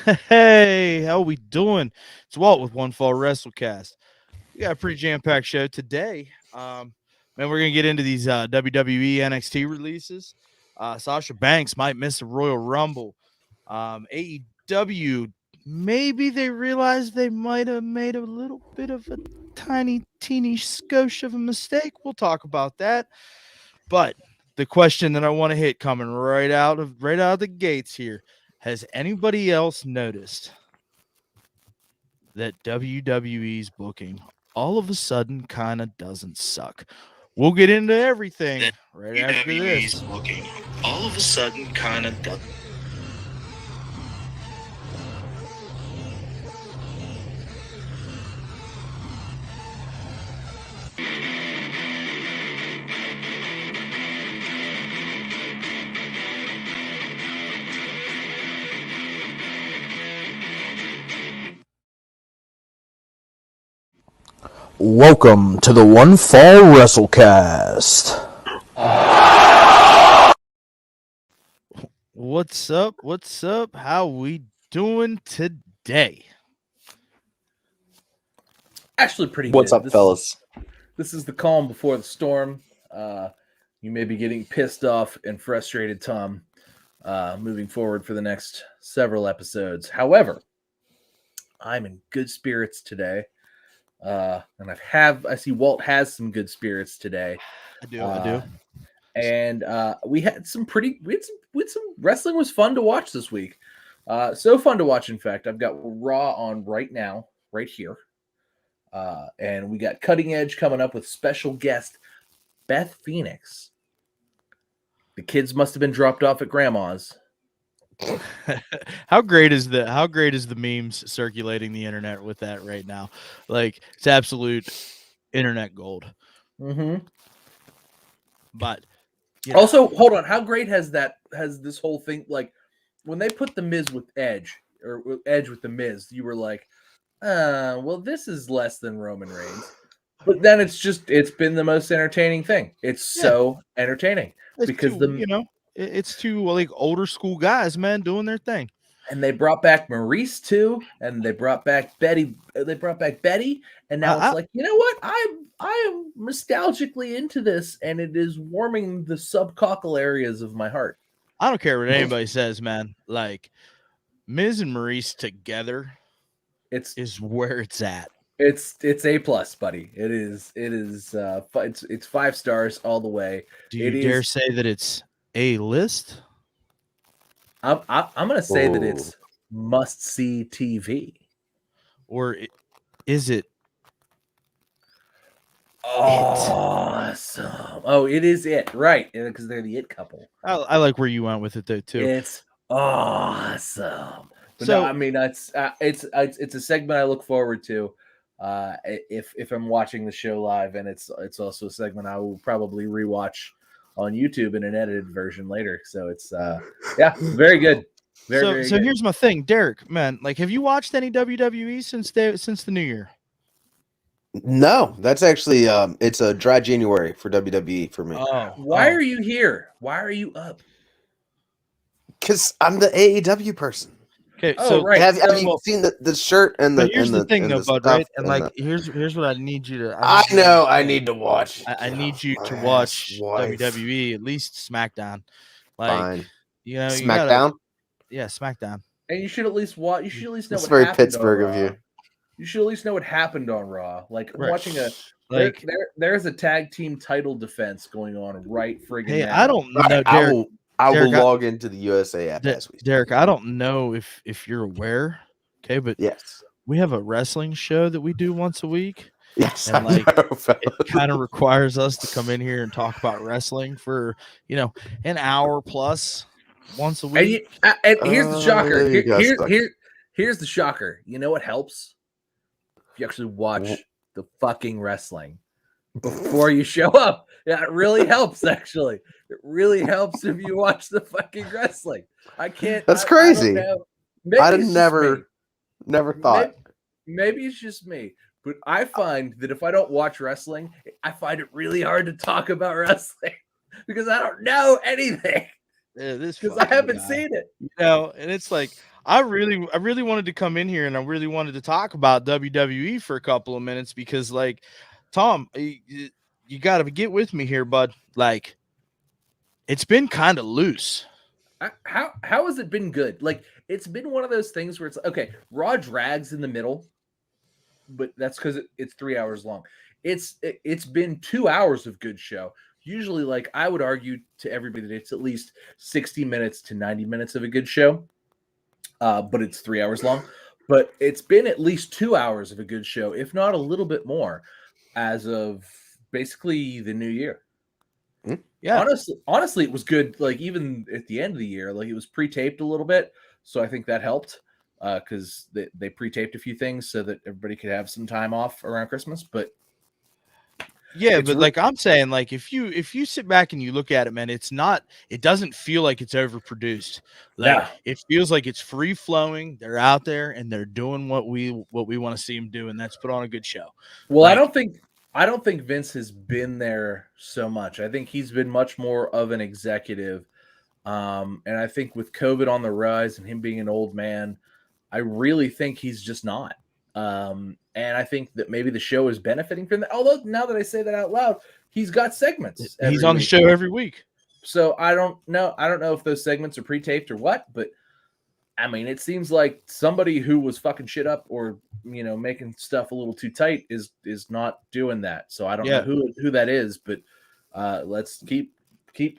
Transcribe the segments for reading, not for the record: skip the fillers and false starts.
Hey, how we doing? It's Walt with One Fall WrestleCast. We got a pretty jam-packed show today. Man, we're gonna get into these WWE NXT releases. Sasha Banks might miss a Royal Rumble. AEW, maybe they realized they might have made a little bit of a tiny, teeny skosh of a mistake. We'll talk about that. But the question that I want to hit coming right out of the gates here: has anybody else noticed that WWE's booking all of a sudden kind of doesn't suck? We'll get into everything right after this. WWE's booking all of a sudden kind of does. Welcome to the One Fall WrestleCast. What's up? What's up? How we doing today? Actually, pretty What's good. up, fellas? This is the calm before the storm. You may be getting pissed off and frustrated, Tom, moving forward for the next several episodes. However, I'm in good spirits today, and I see Walt has some good spirits today. I do. And we had some wrestling was fun to watch this week. So fun to watch. In fact, I've got Raw on right now, right here. And we got Cutting Edge coming up with special guest Beth Phoenix. The kids must have been dropped off at grandma's. How great is the memes circulating the internet with that right now? Like, it's absolute internet gold. Mm-hmm. But also, hold on, how great has this whole thing, like when they put the Miz with Edge or Edge with the Miz, you were like, well, this is less than Roman Reigns. But then it's been the most entertaining thing. It's so entertaining because it's two like older school guys, man, doing their thing. And they brought back Maurice too, and they brought back Betty. And now it's like, you know what? I am nostalgically into this, and it is warming the subcockle areas of my heart. I don't care what anybody says, man. Like, Miz and Maurice together, is where it's at. It's A+, buddy. It is. It's 5 stars all the way. Do you dare say that it's A-list? I'm gonna say that it's must-see TV. Or is it awesome? Oh, it is it, right? Because they're the it couple. I like where you went with it though too. It's awesome. But so, no, I mean, it's a segment I look forward to. If I'm watching the show live, and it's also a segment I will probably rewatch on YouTube in an edited version later. So it's very good. Very so good. Here's my thing, Derek, man, like, have you watched any WWE since the new year? No, that's actually it's a dry January for WWE for me. Why are you here? Why are you up? Because I'm the AEW person. Okay, so right. Have you seen the shirt and the? Here's the thing, though, bud. Right, and like, here's what I need you to. I need to watch. I need you to watch WWE, at least SmackDown. Like, fine. SmackDown. SmackDown. And you should at least watch. You should at least know. It's very Pittsburgh of you. You should at least know what happened on Raw. Like, right. Watching there's a tag team title defense going on right friggin' now. I don't know, Derek. I will log into the USA app as we speak. Derek, I don't know if you're aware, okay, but yes, we have a wrestling show that we do once a week. Yes, and like it kind of requires us to come in here and talk about wrestling for an hour plus once a week. And here's the shocker. Here's the shocker. You know what helps? If you actually watch the fucking wrestling before you show up. Yeah, it really helps, actually. It really helps if you watch the fucking wrestling. That's crazy. I never thought. Maybe it's just me, but I find that if I don't watch wrestling, I find it really hard to talk about wrestling because I don't know anything. Yeah, because I haven't seen it. And it's like, I really wanted to come in here and I really wanted to talk about WWE for a couple of minutes because, like, Tom, you got to get with me here, bud. Like, it's been kind of loose. How has it been good? Like, it's been one of those things where it's okay, Raw drags in the middle, but that's because it's 3 hours long. It's been 2 hours of good show. Usually, like, I would argue to everybody that it's at least 60 minutes to 90 minutes of a good show. But it's 3 hours long. But it's been at least 2 hours of a good show, if not a little bit more, as of basically the new year. Yeah. Honestly, it was good. Like, even at the end of the year, like, it was pre-taped a little bit, so I think that helped because they pre-taped a few things so that everybody could have some time off around Christmas. But Yeah, but like I'm saying, like if you sit back and you look at it, man, it doesn't feel like it's overproduced. Like No. it feels like it's free flowing. They're out there and they're doing what we want to see them do, and that's put on a good show. Well, Like, I don't think Vince has been there so much. I think he's been much more of an executive. And I think with COVID on the rise and him being an old man, I really think he's just not. And I think that maybe the show is benefiting from that. Although now that I say that out loud, he's got segments. he's on the show every week. So I don't know. I don't know if those segments are pre-taped or what, but I mean, it seems like somebody who was fucking shit up or, you know, making stuff a little too tight is not doing that. So I don't know who that is, but let's keep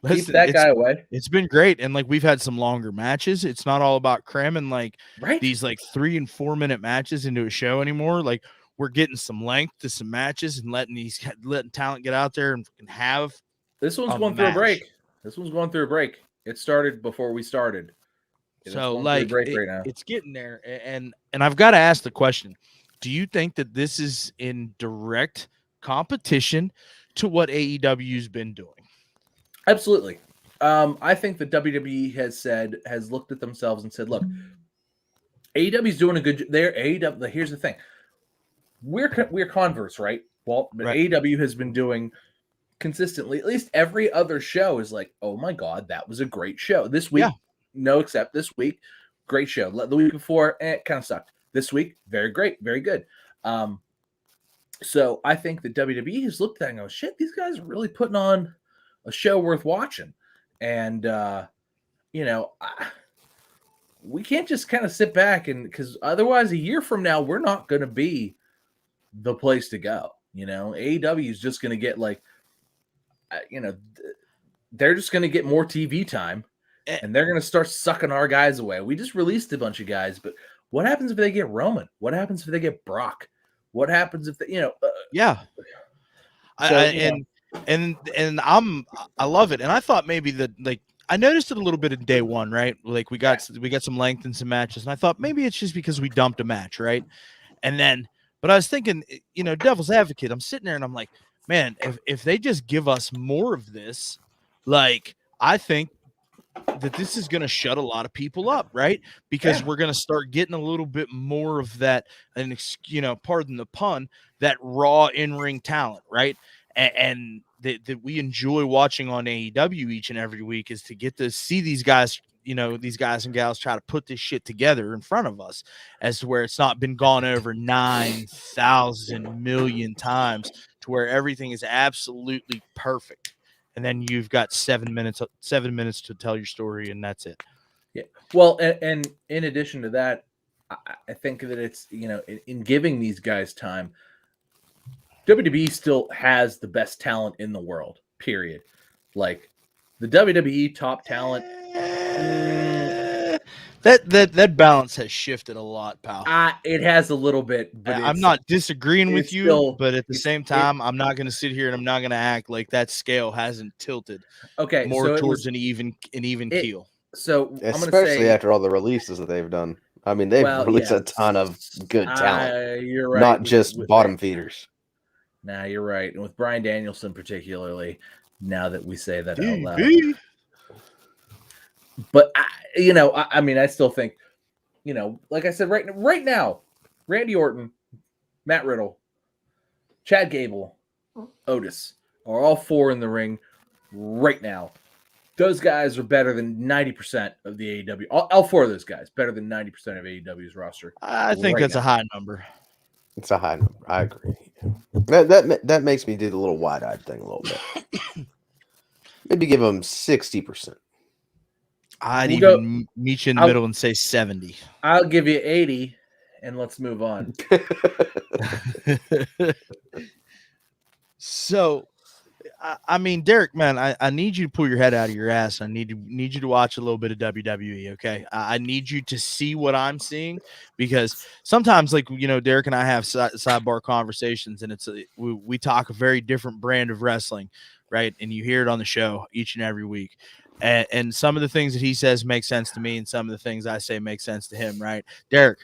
that guy away. It's been great, and like we've had some longer matches. It's not all about cramming like these like 3 and 4 minute matches into a show anymore. Like we're getting some length to some matches and letting talent get out there and have. This one's going through a break. This one's going through a break. It started before we started. So like right now. It's getting there, and I've got to ask the question: do you think that this is in direct competition to what AEW's been doing? Absolutely. I think the WWE has looked at themselves and said, "Look, AEW's doing a good. They're AEW. Here's the thing: we're converts, right? Well, but AEW has been doing consistently. At least every other show is like, oh my god, that was a great show. This week, no, except this week, great show. The week before, it kind of sucked. This week, very great, very good. So I think the WWE has looked at that and go, shit, these guys are really putting on a show worth watching. And, you know, we can't just kind of sit back and because otherwise a year from now, we're not going to be the place to go. You know, AEW is just going to get like, you know, they're just going to get more TV time and they're going to start sucking our guys away. We just released a bunch of guys, but what happens if they get Roman? What happens if they get Brock? What happens if they, you know? I love it, and I thought maybe that like I noticed it a little bit in day one, right? Like we got some length in some matches, and I thought maybe it's just because we dumped a match, right? And then, but I was thinking, you know, devil's advocate. I'm sitting there and I'm like, man, if they just give us more of this, like I think that this is going to shut a lot of people up, right? Because we're going to start getting a little bit more of that, and you know, pardon the pun, that raw in-ring talent, right? And that we enjoy watching on AEW each and every week is to get to see these guys, you know, these guys and gals try to put this shit together in front of us, as to where it's not been gone over 9,000 million times to where everything is absolutely perfect. And then you've got 7 minutes to tell your story, and that's it. Yeah. Well, and in addition to that, I think that it's, you know, in giving these guys time, WWE still has the best talent in the world, period. Like the WWE top talent. That balance has shifted a lot, pal. It has a little bit, but I'm not disagreeing with you, still, but at the same time, I'm not going to sit here and I'm not going to act like that scale hasn't tilted. Okay, more so towards an even keel. So especially after all the releases that they've done. I mean, they've released a ton of good talent. You're right, not just bottom feeders. Nah, you're right, and with Bryan Danielson particularly. Now that we say that out loud. But you know, I mean, I still think, you know, like I said, right now, Randy Orton, Matt Riddle, Chad Gable, Otis are all four in the ring right now. those guys are better than 90% of the AEW. All four of those guys better than 90% of AEW's roster. I think right that's now. a high number. It's a high number. I agree. That makes me do the little wide-eyed thing a little bit. Maybe give them 60%. I'd We'll even meet you in the I'll- middle and say 70. I'll give you 80, and let's move on. So, I mean, Derek, man, I need you to pull your head out of your ass. I need you to watch a little bit of WWE. Okay, I need you to see what I'm seeing, because sometimes, like, Derek and I have sidebar conversations, and it's we talk a very different brand of wrestling, right? And you hear it on the show each and every week. And some of the things that he says make sense to me, and some of the things I say make sense to him, right? Derek,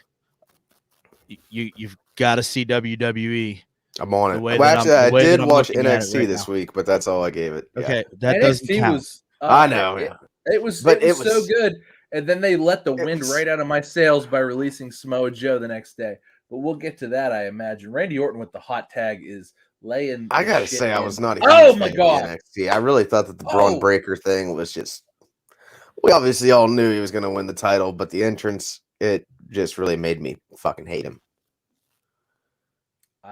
you've got to see WWE. I'm on it. way Well, that actually, I'm- I the way that did I'm watch looking at it NXT right this now. week, but that's all I gave it. Yeah. Okay, that doesn't NXT count. was. I know. It was But it was so was- good, and then they let the it wind was- right out of my sails by releasing Samoa Joe the next day. But we'll get to that, I imagine. Randy Orton with the hot tag is laying. I gotta shit say, I in. was not a Oh huge my fan of God. the NXT. I really thought that the Braun Oh. Breaker thing was just. We obviously all knew he was going to win the title, but the entrance, it just really made me fucking hate him.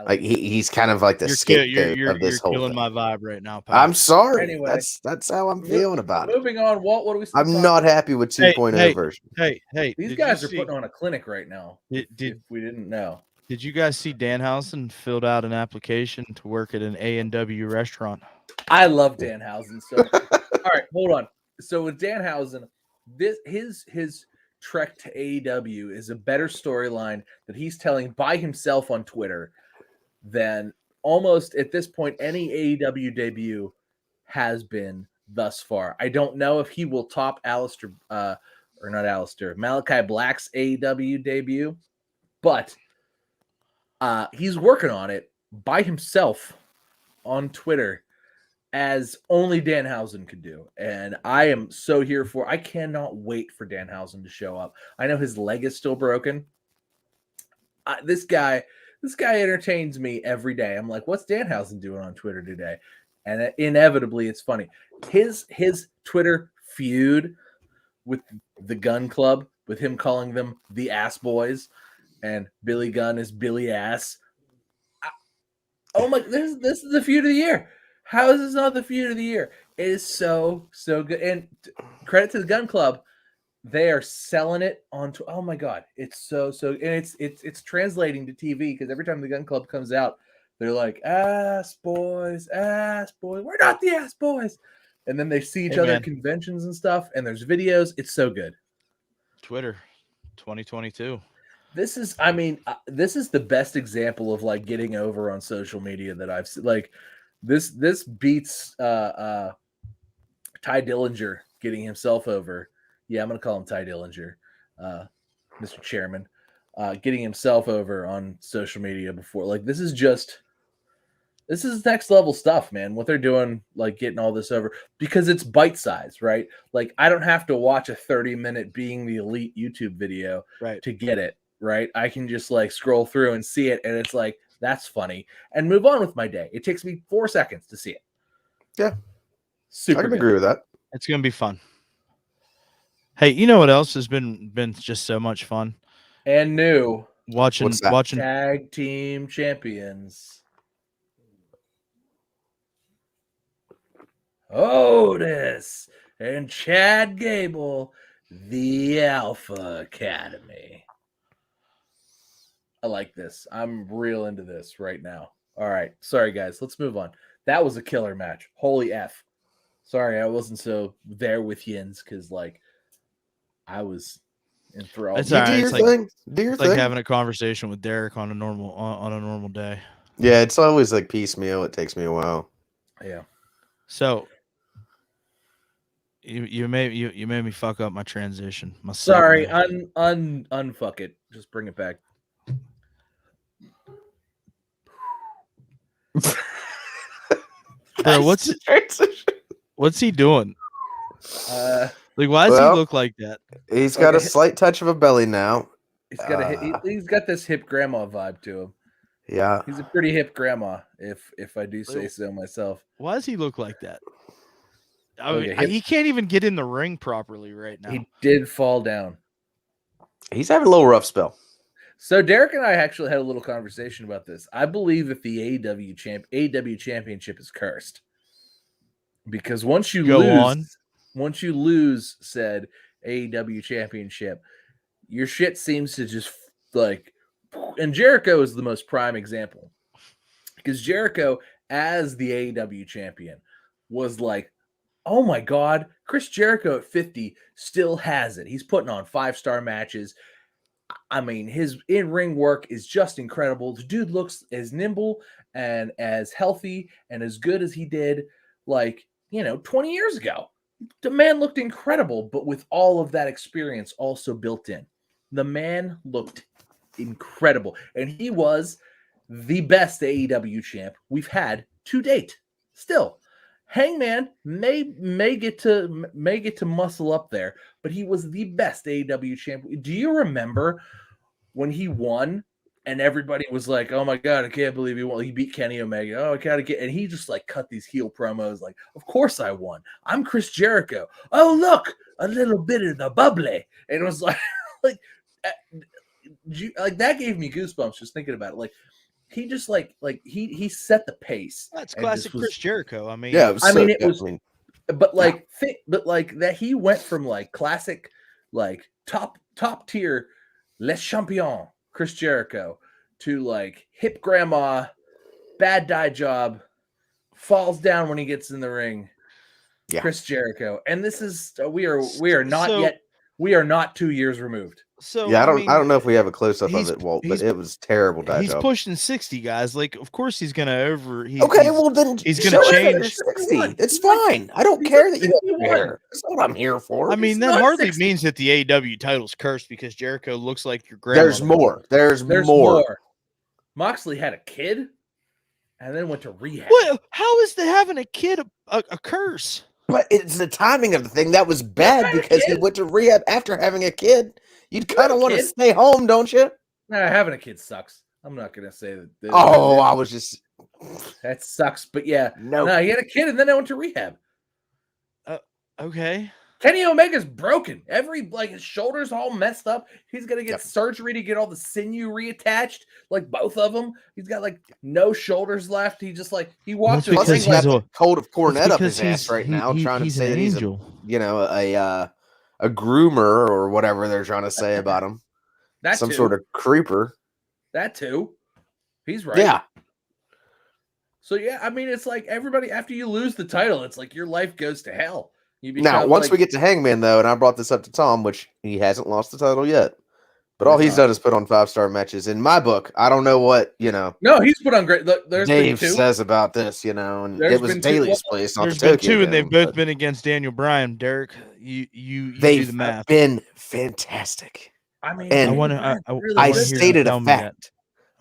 Like he's kind of like the scapegoat of this you're whole killing thing. my vibe right now, pal. I'm sorry. Anyway. That's how I'm feeling about it. Moving on, Walt. What are we? Still I'm talking not about? happy with 2.0 version. Hey, These did guys you are see- putting on a clinic right now. Did If we didn't know. Did you guys see Danhausen filled out an application to work at an A&W restaurant? I love Danhausen. So, all right, hold on. So with Danhausen, his trek to AEW is a better storyline that he's telling by himself on Twitter than almost at this point any AEW debut has been thus far. I don't know if he will top Malachi Black's AEW debut, but he's working on it by himself on Twitter, as only Danhausen could do. And I am so here for. I cannot wait for Danhausen to show up. I know his leg is still broken. This guy entertains me every day. I'm like, what's Danhausen doing on Twitter today? And inevitably, it's funny. His Twitter feud with the Gun Club, with him calling them the Ass Boys, and Billy Gunn is Billy Ass. Oh my! This is the feud of the year. How is this not the feud of the year? It is so good. And credit to the Gun Club, they are selling it on. Oh my God, it's so. And it's translating to TV, because every time the Gun Club comes out, they're like, "Ass boys, ass boys. We're not the ass boys." And then they see each other at conventions and stuff, and there's videos. It's so good. Twitter, 2022. This is the best example of like getting over on social media that I've seen. Like this beats Ty Dillinger getting himself over. Yeah, I'm gonna call him Ty Dillinger, Mr. Chairman, getting himself over on social media before. Like this is next level stuff, man. What they're doing, like getting all this over, because it's bite size, right? Like I don't have to watch a 30-minute Being the Elite YouTube video to get it. Right, I can just like scroll through and see it, and it's like, that's funny, and move on with my day. It takes me 4 seconds to see it. Yeah, super. I can agree with that. It's gonna be fun. Hey, you know what else has been just so much fun? And new watching tag team champions. Otis and Chad Gable, the Alpha Academy. I like this. I'm real into this right now. All right. Sorry, guys. Let's move on. That was a killer match. Holy F. Sorry, I wasn't so there with Yins, because like I was enthralled. It's all right. Do your thing. It's like having a conversation with Derek on a normal day. Yeah, it's always like piecemeal. It takes me a while. Yeah. So you made me fuck up my transition. Sorry, unfuck it. Just bring it back. Bro, what's he doing? Like, why does he look like that? He's got a slight touch of a belly now. He's got this hip grandma vibe to him. Yeah, he's a pretty hip grandma, if I do say so myself. Why does he look like that? I mean, he can't even get in the ring properly right now. He did fall down. He's having a little rough spell. So Derek and I actually had a little conversation about this. I believe that the AEW championship is cursed. Because once you lose said AEW championship, your shit seems to just like, and Jericho is the most prime example. Because Jericho, as the AEW champion, was like, oh my God, Chris Jericho at 50 still has it. He's putting on 5-star matches. I mean, his in-ring work is just incredible. The dude looks as nimble and as healthy and as good as he did, 20 years ago. The man looked incredible, but with all of that experience also built in. The man looked incredible, and he was the best AEW champ we've had to date. Still, Hangman may get to muscle up there, but he was the best AEW champ. Do you remember when he won and everybody was like, "Oh my God, I can't believe he won. He beat Kenny Omega. Oh, I gotta get," and he just like cut these heel promos like, "Of course I won. I'm Chris Jericho. Oh look, a little bit of the bubbly," and it was like, that gave me goosebumps just thinking about it. Like, he just he set the pace. That's classic Chris Jericho. I mean, yeah, that he went from like classic, like top tier, Les Champions Chris Jericho to like hip grandma, bad dye job, falls down when he gets in the ring. Yeah. Chris Jericho, and this is we are not 2 years removed. So yeah, I don't know if we have a close up of it, Walt, but it was terrible. He's pushing 60, guys. Like, of course he's gonna then he's gonna change 60. It's fine. I don't care that you don't care. That's what I'm here for. I mean, that hardly means that the AEW title's cursed because Jericho looks like your grandma. There's more. Moxley had a kid and then went to rehab. What? How is the having a kid a curse? But it's the timing of the thing that was bad because he went to rehab after having a kid. You'd kind of want to stay home, don't you? Nah, having a kid sucks. I'm not gonna say that. I was just that sucks. But yeah, no, he had a kid and then I went to rehab. Okay. Kenny Omega's broken. His shoulders all messed up. He's gonna get surgery to get all the sinew reattached. Like both of them. He's got like no shoulders left. He just he walks because he's got a coat of cornet up his ass right now, trying to say that he's a groomer or whatever they're trying to say about him. That's some sort of creeper. That too. He's right. Yeah. So yeah, I mean, it's like everybody after you lose the title, it's like your life goes to hell. Now, once we get to Hangman, though, and I brought this up to Tom, which he hasn't lost the title yet, but all he's done is put on 5-star matches. In my book, I don't know what, No, he's put on great. There's Dave says about this, and it was Daly's place. There's been two, and they've both been against Daniel Bryan. Derek, you do the math. Been fantastic. I mean, I stated a fact.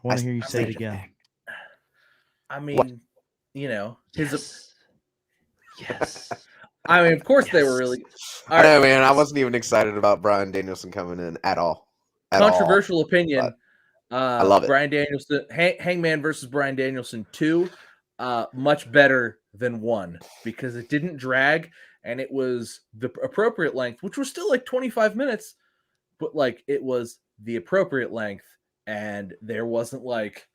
I want to hear you say it again. I mean, Yes. I mean, of course they were really. I know, man. I wasn't even excited about Bryan Danielson coming in at all. Controversial opinion. I love it. Bryan Danielson, Hangman versus Bryan Danielson 2, much better than 1 because it didn't drag and it was the appropriate length, which was still like 25 minutes, but it was the appropriate length and there wasn't like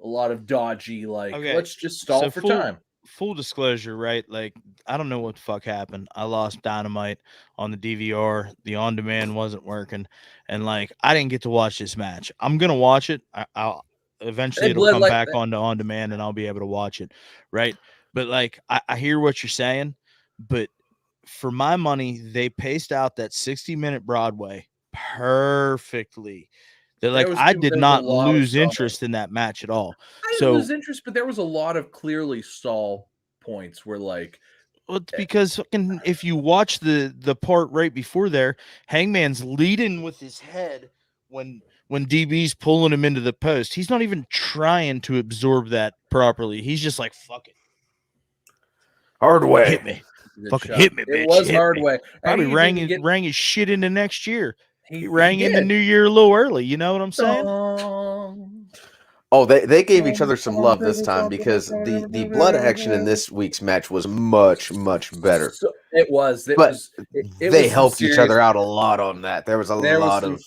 a lot of dodgy let's just stall for time. Full disclosure, right? Like, I don't know what the fuck happened. I lost Dynamite on the DVR. The on-demand wasn't working. And, I didn't get to watch this match. I'm going to watch it. I'll eventually it'll come back onto on-demand and I'll be able to watch it, right? But, I hear what you're saying. But for my money, they paced out that 60-minute Broadway perfectly. That I did not lose interest in that match at all. I didn't lose interest, but there was a lot of clearly stall points where because if you watch the part right before there, Hangman's leading with his head when DB's pulling him into the post. He's not even trying to absorb that properly. He's just like, fuck it. Hard way. Hit me. Fucking hit me, bitch. It was hard way. Probably rang his shit into next year. He rang in the new year a little early. You know what I'm saying? Oh, they gave each other some love this time because the blood action in this week's match was much better. So, it was But it they was some helped each serious- other out a lot on that. There was a There was lot some-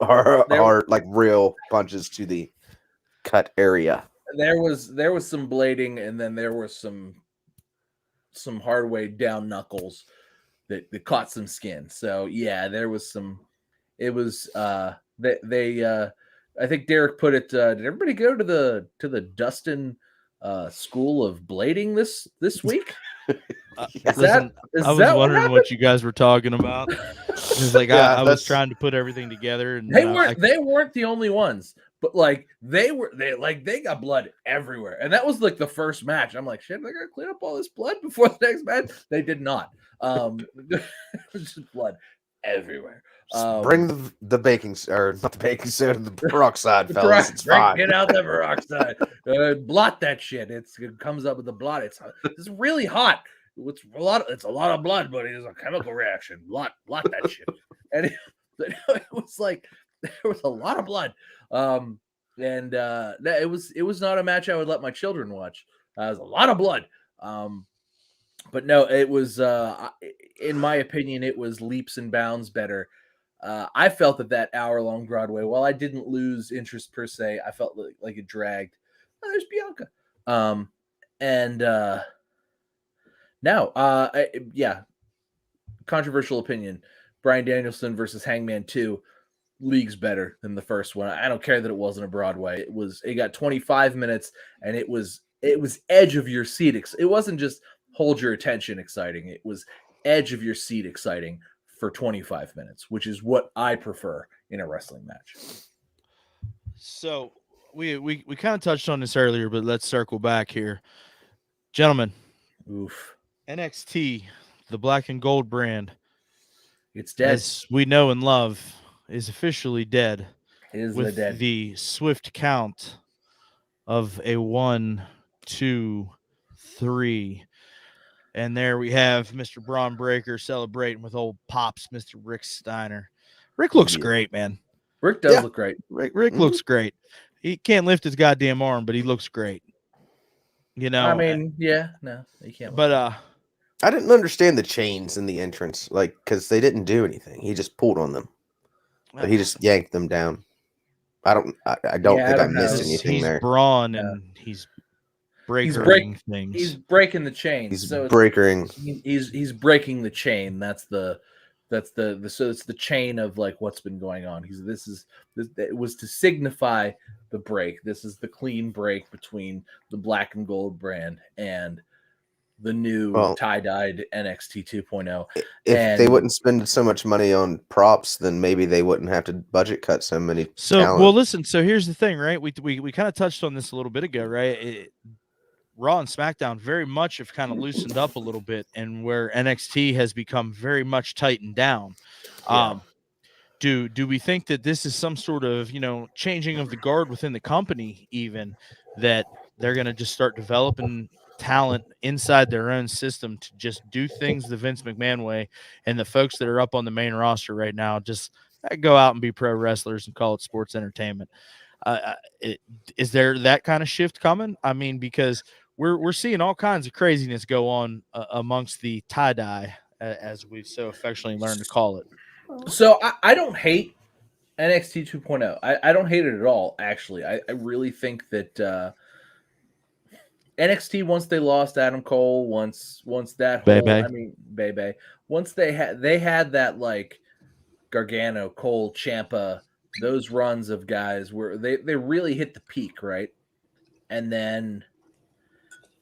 of hard, like real punches to the cut area. There was some blading, and then there was some hard way down knuckles that caught some skin. So yeah, there was some. It was they I think Derek put it. Did everybody go to the Dustin school of blading this week? Is Listen, is I was that wondering happened? what you guys were talking about. It's like Yeah, I was that's- trying to put everything together, and They weren't the only ones, but like they got blood everywhere, and that was like the first match. I'm like, shit, they're gonna clean up all this blood before the next match. They did not. It was just blood everywhere. Bring the baking, or not the baking soda, the peroxide, fellas. It's fine. Get out the peroxide. Blot that shit. It comes up with the blot. It's really hot. It's a lot of blood, buddy. There's a chemical reaction. Blot that shit. And it was like there was a lot of blood. It was not a match I would let my children watch. It was a lot of blood. But no, it was in my opinion, it was leaps and bounds better. I felt that hour-long Broadway, while I didn't lose interest per se, I felt like it dragged. Oh, there's Bianca. Controversial opinion. Bryan Danielson versus Hangman 2, leagues better than the first one. I don't care that it wasn't a Broadway. It got 25 minutes, and it was edge of your seat. It wasn't just hold your attention exciting. It was edge of your seat exciting for 25 minutes, which is what I prefer in a wrestling match. So we kind of touched on this earlier, but let's circle back here, gentlemen. Oof. NXT, the black and gold brand, It's dead. as we know and love, is officially dead. It is with dead. the swift count of a 1, 2, 3. And there we have Mr. Braun Breaker celebrating with old pops, Mr. Rick Steiner. Rick looks great, man. Rick does look great. Rick looks great. He can't lift his goddamn arm, but he looks great. You know, I mean, yeah, no, you can't. But I didn't understand the chains in the entrance, like because they didn't do anything. He just pulled on them, but he just yanked them down. I don't think I missed anything he's there. Braun and he's breaking things. He's breaking the chain. He's so breaking. He's breaking the chain. So it's the chain of like what's been going on. It was to signify the break. This is the clean break between the black and gold brand and the new tie-dyed NXT 2.0. If they wouldn't spend so much money on props, then maybe they wouldn't have to budget cut so many. Well, listen. So here's the thing, right? We kind of touched on this a little bit ago, right? Raw and SmackDown very much have kind of loosened up a little bit, and where NXT has become very much tightened down. Yeah. Do we think that this is some sort of changing of the guard within the company, even that they're going to just start developing talent inside their own system to just do things the Vince McMahon way, and the folks that are up on the main roster right now just go out and be pro wrestlers and call it sports entertainment? Is there that kind of shift coming? I mean, because we're seeing all kinds of craziness go on amongst the tie-dye, as we've so affectionately learned to call it. So I don't hate NXT 2.0. I don't hate it at all, actually. I really think that NXT, once they lost Adam Cole, once that whole, Bebe. once they had that like Gargano, Cole, Ciampa, those runs of guys where they really hit the peak, right? And then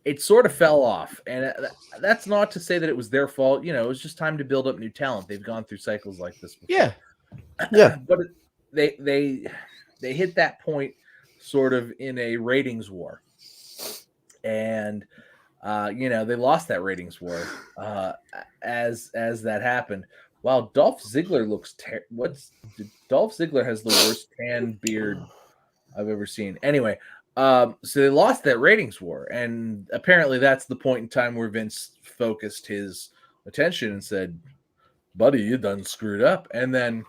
it sort of fell off. And that's not to say that it was their fault. It was just time to build up new talent. They've gone through cycles like this before. Yeah. But they hit that point sort of in a ratings war. And they lost that ratings war as that happened. Wow, Dolph Ziggler looks Dolph Ziggler has the worst tan beard I've ever seen. Anyway, so they lost that ratings war, and apparently that's the point in time where Vince focused his attention and said, "Buddy, you done screwed up." And then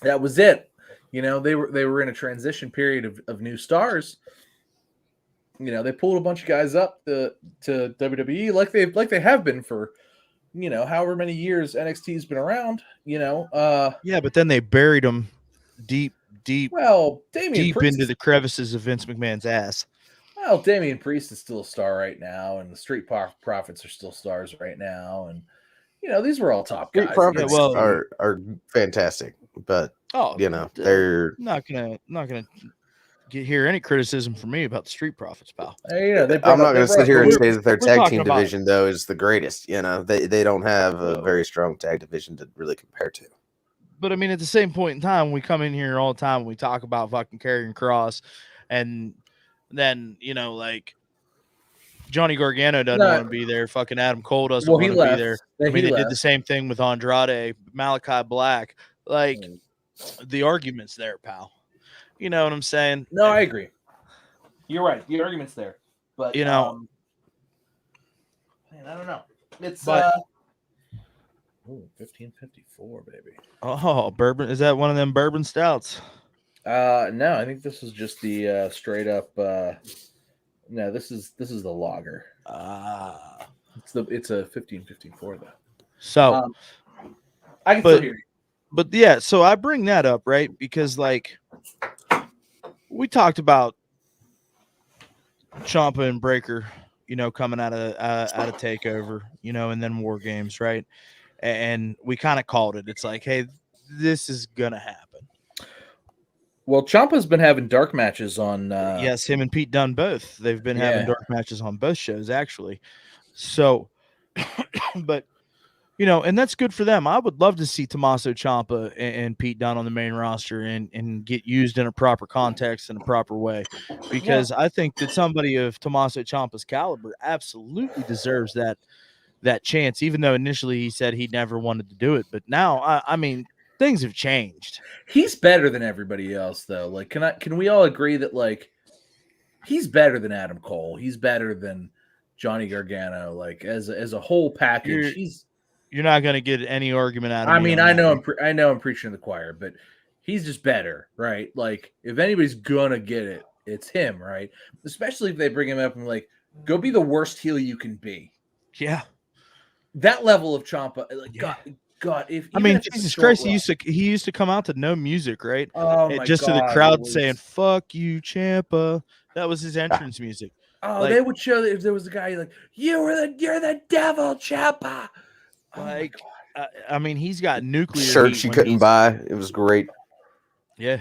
that was it. You know, they were in a transition period of new stars. You know, they pulled a bunch of guys up to WWE like they have been for, you know, however many years NXT's been around. You know, Yeah, but then they buried him deep well, Damian Priest into the crevices of Vince McMahon's ass. Well, Damian Priest is still a star right now, and the Street Profits are still stars right now, and you know these were all top guys. Street Profits well- are fantastic, but Oh, you know they're not gonna hear any criticism from me about the Street Profits, pal. You know, I'm not going to sit here and we're- say that their we're tag talking team about- division though is the greatest. You know, they don't have a Well- very strong tag division to really compare to. But I mean, at the same point in time, we come in here all the time and we talk about fucking Karrion Kross, and then you know, like Johnny Gargano doesn't want to be there. Fucking Adam Cole doesn't want to be there. I mean, they did the same thing with Andrade, Malachi Black. Like the argument's there, pal. You know what I'm saying? No, I agree. You're right. The argument's there, but you know, man, I don't know. It's 1554, baby. Oh, bourbon. Is that one of them bourbon stouts? No, I think this is just the straight up. No, this is the lager. It's a 1554 though. So I can still hear you. But yeah, so I bring that up, right? Because like we talked about Ciampa and Breaker, you know, coming out of Takeover, you know, and then War Games, right? And we kind of called it. It's like, hey, this is gonna happen. Well, Ciampa's been having dark matches on. Yes, him and Pete Dunne both. They've been having dark matches on both shows, actually. So, but you know, and that's good for them. I would love to see Tommaso Ciampa and Pete Dunne on the main roster and get used in a proper context in a proper way, because I think that somebody of Tommaso Ciampa's caliber absolutely deserves that chance. Even though initially he said he never wanted to do it, but now I mean. Things have changed. He's better than everybody else, though. Like, can we all agree that like he's better than Adam Cole? He's better than Johnny Gargano. Like as a whole package, you're not going to get any argument out of. I mean, I know I'm preaching to the choir, but he's just better, right? Like if anybody's gonna get it, it's him, right? Especially if they bring him up and like go be the worst heel you can be. Yeah, that level of Ciampa, like God, if Jesus Christ, he used to come out to no music, right? Oh and my just God, to the crowd saying "fuck you, Ciampa." That was his entrance music. Oh, like, they would show that if there was a guy like you're the devil, Ciampa. Like, I mean, he's got nuclear shirts heat you couldn't buy. It was great. Yeah,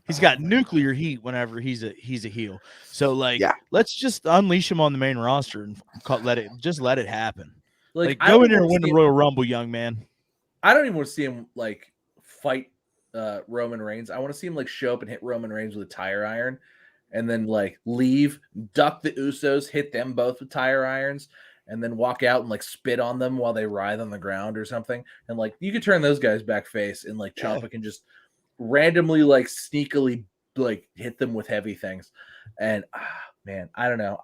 he's got nuclear heat whenever he's a heel. So like, let's just unleash him on the main roster and let it happen. Like go in there and win the Royal Rumble, young man. I don't even want to see him like fight Roman Reigns. I want to see him like show up and hit Roman Reigns with a tire iron and then like leave, duck the Usos, hit them both with tire irons, and then walk out and like spit on them while they writhe on the ground or something. And like you could turn those guys back face and like Ciampa can just randomly like sneakily like hit them with heavy things. And man, I don't know.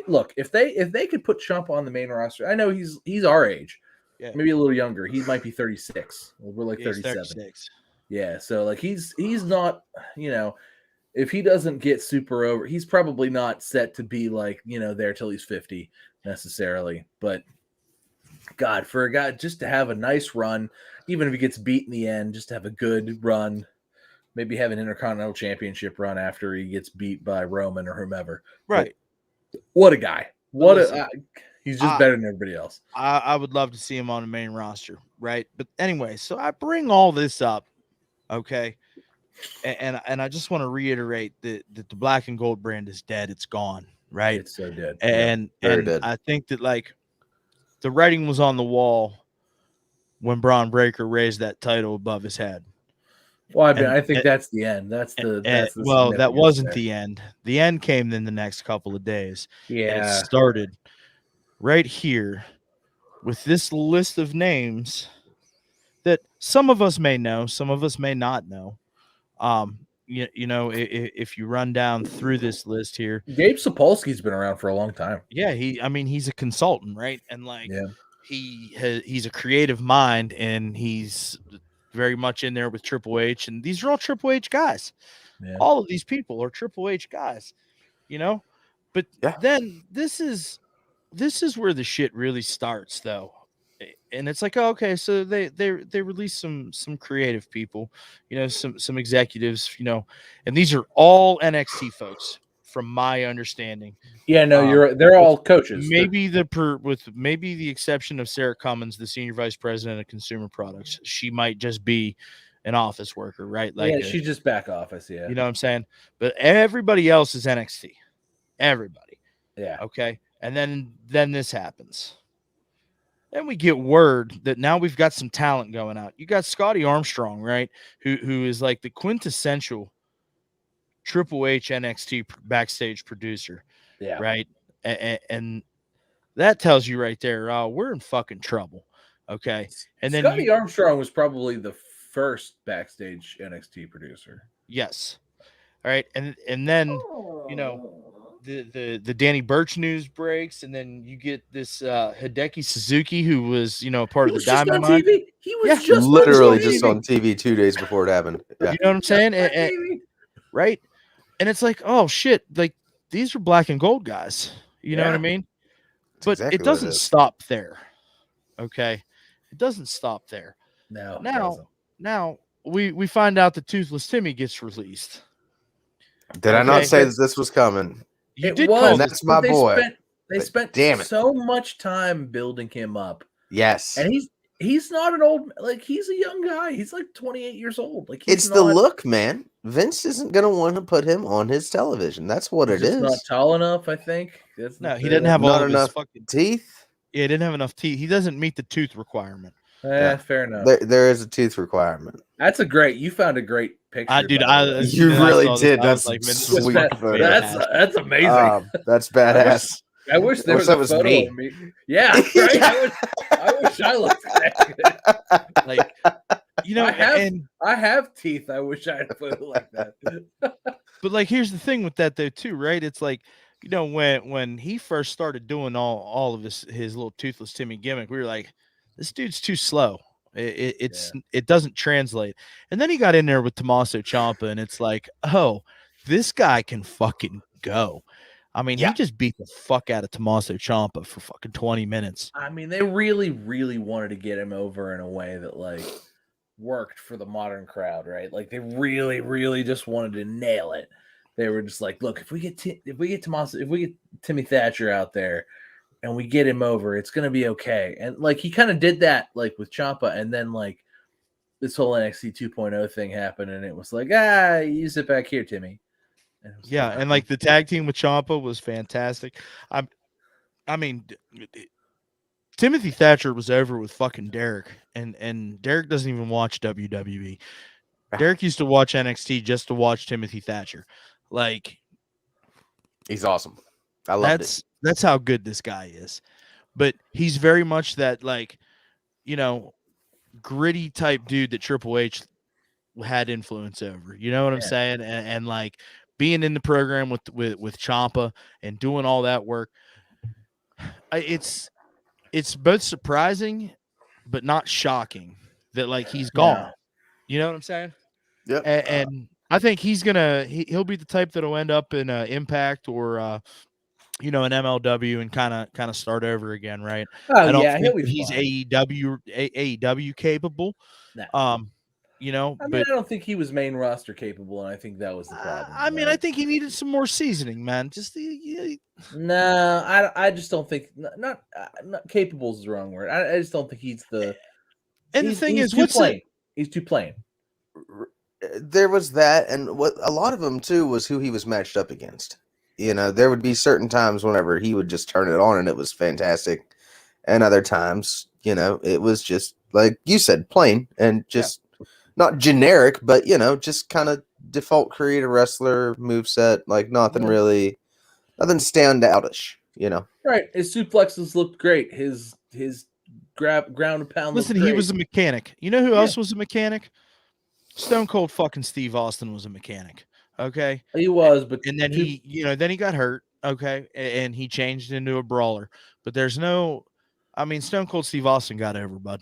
Look, if they could put Ciampa on the main roster, I know he's our age, maybe a little younger. He might be 36. We're like 37. 36. Yeah, so like he's not, you know, if he doesn't get super over, he's probably not set to be like, you know, there till he's 50 necessarily. But God, for a guy just to have a nice run, even if he gets beat in the end, just to have a good run. Maybe have an Intercontinental Championship run after he gets beat by Roman or whomever. Right. But what a guy. He's just better than everybody else. I would love to see him on the main roster. Right. But anyway, so I bring all this up. Okay. And I just want to reiterate that the black and gold brand is dead. It's gone. Right. It's so dead. And dead. I think that like the writing was on the wall when Braun Breaker raised that title above his head. Well, I think that's the end. That's the that wasn't the end. The end came in the next couple of days. Yeah, and it started right here with this list of names that some of us may know, some of us may not know. You know, if you run down through this list here, Gabe Sapolsky's been around for a long time. Yeah, he's a consultant, right? And like, he's a creative mind, and he's very much in there with Triple H, and these are all Triple H guys. Yeah. All of these people are Triple H guys, you know. But then this is where the shit really starts, though. And it's like, oh, okay, so they release some creative people, you know, some executives, you know, and these are all NXT folks, from my understanding. Yeah, no, you're right. They're all coaches. Maybe with maybe the exception of Sarah Cummins, the senior vice president of consumer products. She might just be an office worker, right? Like, she's just back office. Yeah, you know what I'm saying. But everybody else is NXT. Everybody. Yeah. Okay. And then this happens. Then we get word that now we've got some talent going out. You got Scotty Armstrong, right? Who is like the quintessential Triple H NXT backstage producer. Yeah. Right. And that tells you right there, we're in fucking trouble. Okay. And then Scotty Armstrong was probably the first backstage NXT producer. Yes. All right. And then, you know, the Danny Burch news breaks, and then you get this Hideki Suzuki, who was, you know, part of the Diamond Mine. He was just literally just on TV 2 days before it happened. Yeah. You know what I'm saying? Right. And it's like, oh shit, like these are black and gold guys. You know what I mean? But exactly it doesn't stop there. Okay. It doesn't stop there. No. Now we find out that Toothless Timmy gets released. Did I not say that this was coming? You did call that's my boy. They spent so much time building him up. Yes. And he's not an old, like, he's a young guy. He's like 28 years old. Like, it's the look, man. Vince isn't going to want to put him on his television. That's what it is. Not tall enough, I think. No, he didn't have all of enough his fucking teeth. Yeah, he didn't have enough teeth. He doesn't meet the tooth requirement. Fair enough. There is a tooth requirement. You found a great picture. You really did. That's like, sweet. That's amazing. That's badass. I wish there was a photo me. of me. Yeah, right. I wish I looked that good. Like, you know, I have teeth. I wish I had a photo like that. But like, here's the thing with that though, too, right? It's like, you know, when he first started doing all of his little Toothless Timmy gimmick, we were like, this dude's too slow. It doesn't translate. And then he got in there with Tommaso Ciampa, and it's like, oh, this guy can fucking go. I mean, he just beat the fuck out of Tommaso Ciampa for fucking 20 minutes. I mean, they really, really wanted to get him over in a way that, like, worked for the modern crowd, right? Like, they really, really just wanted to nail it. They were just like, look, if we get Timmy Thatcher out there and we get him over, it's gonna be okay. And like, he kind of did that, like, with Ciampa, and then like this whole NXT 2.0 thing happened, and it was like, you sit back here, Timmy. And like the tag team with Ciampa was fantastic. I mean, Timothy Thatcher was over with fucking Derek, and Derek doesn't even watch WWE. Derek used to watch NXT just to watch Timothy Thatcher. Like, he's awesome. I love it. That's how good this guy is. But he's very much that, like, you know, gritty type dude that Triple H had influence over. You know what I'm saying? And like being in the program with Ciampa and doing all that work, it's both surprising but not shocking that, like, he's gone. Yeah. You know what I'm saying? Yep. And I think he'll be the type that'll end up in Impact or you know, an MLW and kind of start over again, right? Oh, I don't think he's AEW capable. No. You know, I don't think he was main roster capable, and I think that was the problem. I mean, I think he needed some more seasoning, man. Just no, I just don't think not capable is the wrong word. I just don't think he's the. And the thing is, he's too plain. There was that, and what a lot of them too was who he was matched up against. You know, there would be certain times whenever he would just turn it on and it was fantastic, and other times, you know, it was just like you said, plain and just not generic, but, you know, just kind of default creator wrestler moveset, like nothing stand outish, you know. Right, his suplexes looked great. His ground and pound. Listen, he was a mechanic. You know who else was a mechanic? Stone Cold fucking Steve Austin was a mechanic. Okay, he was, but then he got hurt. Okay, and he changed into a brawler. But there's no, I mean, Stone Cold Steve Austin got over, bud.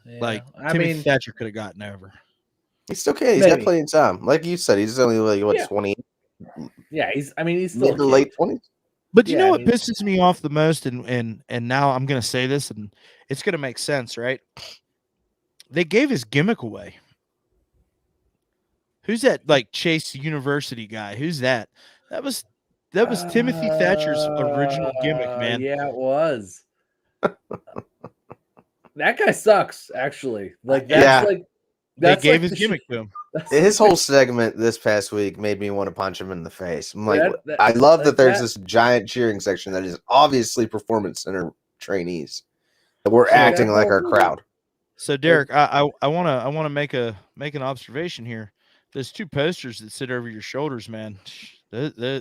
Yeah, like Timothy Thatcher could have gotten over. He's still okay. He's got Maybe. plenty of time. Like you said, he's only like what Yeah. 20, Yeah, he's still mid a to kid. late 20s. But you Yeah, know I what mean- pisses me off the most, and now I'm gonna say this, and it's gonna make sense, right? They gave his gimmick away. Who's that? Like Chase University guy? Who's that? That was Timothy Thatcher's original gimmick, man. Yeah, it was. That guy sucks, actually. Like that's Yeah. like They that's gave like his gimmick to him. His whole segment this past week made me want to punch him in the face. I'm like, That- I love like that there's that- this giant cheering section that is obviously performance center trainees. That we're So acting that like our whole- crowd. So Derek, I wanna make an observation here. There's two posters that sit over your shoulders, man. Those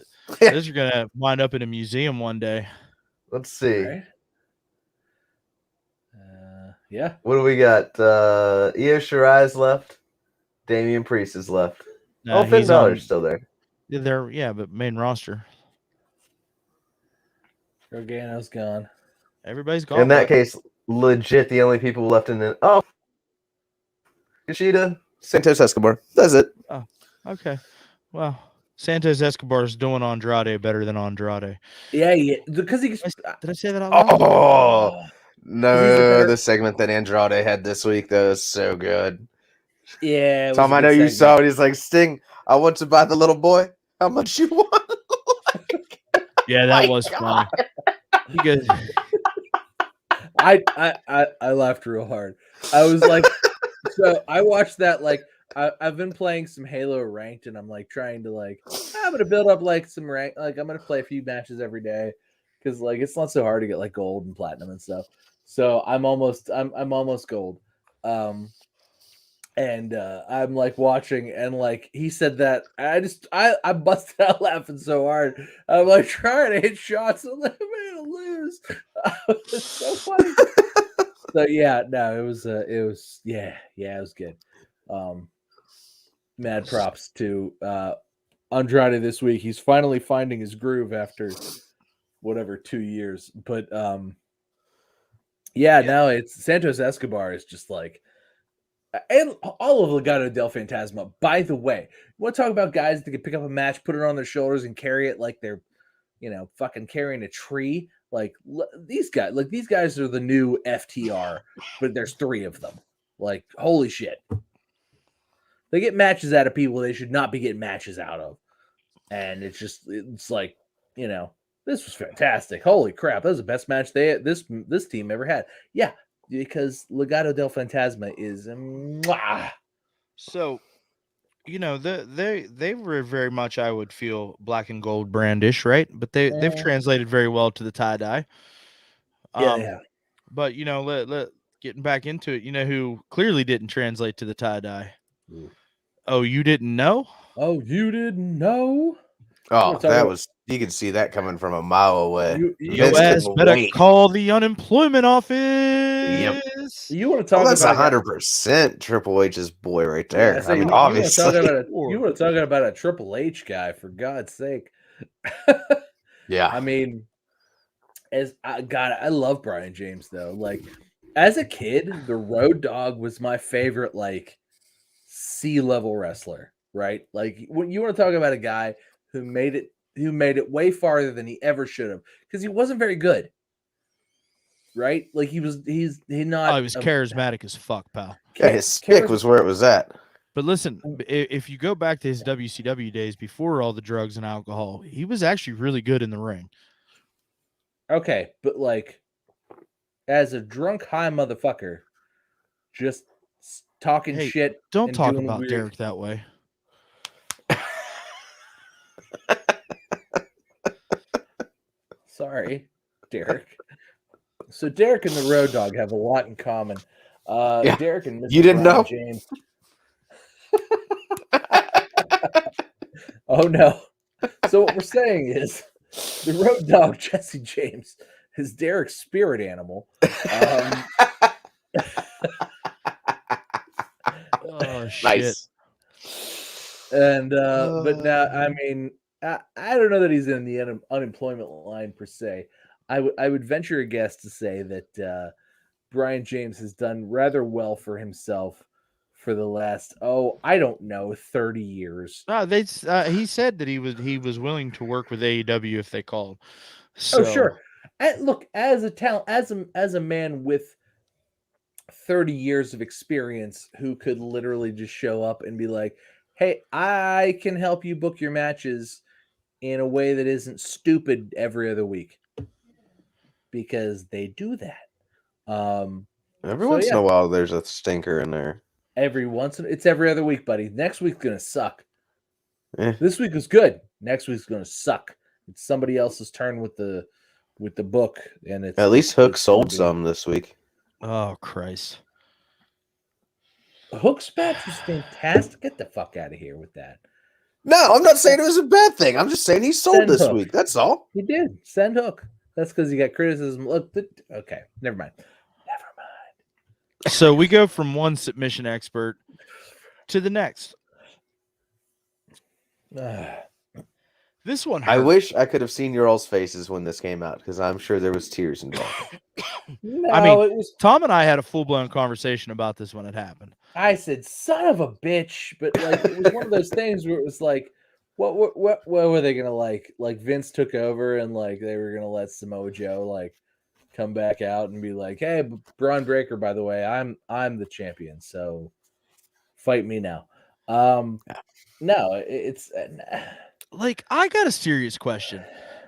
are gonna wind up in a museum one day. Let's see. Right? Yeah. What do we got? Io Shirai's left. Damian Priest is left. He's on- still there. but main roster. Gargano's gone. Everybody's gone. In that bro. case, legit the only people left in the Kushida, Santos Escobar. That's it. Okay. Well, Santos Escobar is doing Andrade better than Andrade. Yeah, because he Did I say that out loud? Oh He's no, a better- the segment that Andrade had this week though is so good. yeah. It was Tom, a I good know you segment. saw it. He's like, Sting, I want to buy the little boy. How much you want? Yeah, that was funny. He goes, I laughed real hard. I was like, so I watched that. Like, I've been playing some Halo ranked, and I'm like trying to like, I'm gonna build up like some rank. Like, I'm gonna play a few matches every day because like it's not so hard to get like gold and platinum and stuff. So I'm almost gold. And I'm like watching, and like he said that I busted out laughing so hard. I'm like trying to hit shots, and like I'm gonna lose. It's so funny. So yeah, no, it was good. Mad props to Andrade this week. He's finally finding his groove after whatever 2 years. But no, it's Santos Escobar is just like. And all of Legado del Fantasma, by the way, you want to talk about guys that can pick up a match, put it on their shoulders, and carry it like they're, fucking carrying a tree. Like these guys are the new FTR, but there's 3 of them. Like, holy shit. They get matches out of people they should not be getting matches out of. And it's like, this was fantastic. Holy crap. That was the best match this team ever had. Yeah. Because Legado del Fantasma is so, they were very much, I would feel, black and gold brandish, right? But they've translated very well to the tie dye. yeah. But getting back into it, who clearly didn't translate to the tie dye? Oh, you didn't know? Oh, you didn't know? Oh, that was you could see that coming from a mile away. Your Vince ass couldn't better wait. call the unemployment office. You want to talk That's about 100% Triple H's boy right there. Yeah, so I mean, you obviously. You want to talk about a Triple H guy, for God's sake. Yeah. I mean, I love Brian James though. Like, as a kid, the Road Dogg was my favorite, like, C-level wrestler, right? Like, when you want to talk about a guy who made it way farther than he ever should have, because he wasn't very good, right? Like, he was charismatic as fuck, pal. Yeah, his stick was where it was at. But listen, if you go back to his WCW days before all the drugs and alcohol, he was actually really good in the ring. Okay, but like, as a drunk high motherfucker, just talking shit. Don't talk about Derek that way. Sorry, Derek. So Derek and the Road Dogg have a lot in common. Derek and Mr. You didn't Brian know? James. Oh no! So what we're saying is, the Road Dogg Jesse James is Derek's spirit animal. Oh shit! Nice. And but now, I mean, I don't know that he's in the unemployment line per se. I would venture a guess to say that Brian James has done rather well for himself for the last, I don't know, 30 years. He said that he was willing to work with AEW if they called. Oh, So, sure. Look, as a talent, as a man with 30 years of experience who could literally just show up and be like, hey, I can help you book your matches in a way that isn't stupid every other week, because they do that. Every So, once in yeah. a while, there's a stinker in there. It's every other week, buddy. Next week's gonna suck. Eh. This week was good. Next week's gonna suck. It's somebody else's turn with the book, and it's At least Hook it's sold gonna be- some this week. oh Christ. Hook's match was fantastic. Get the fuck out of here with that. No, I'm not saying it was a bad thing. I'm just saying he sold Send this Hook. week. That's all. He did. Send Hook. That's because he got criticism. Look, okay, never mind. So we go from one submission expert to the next. This one hurt. I wish I could have seen your all's faces when this came out, because I'm sure there was tears involved. No, I mean, it was. Tom and I had a full-blown conversation about this when it happened. I said, "Son of a bitch," but like it was one of those things where it was like, what were they gonna like? Like Vince took over and like they were gonna let Samoa Joe like come back out and be like, "Hey, Braun Breaker, by the way, I'm the champion, so fight me now." No, it's Like, I got a serious question.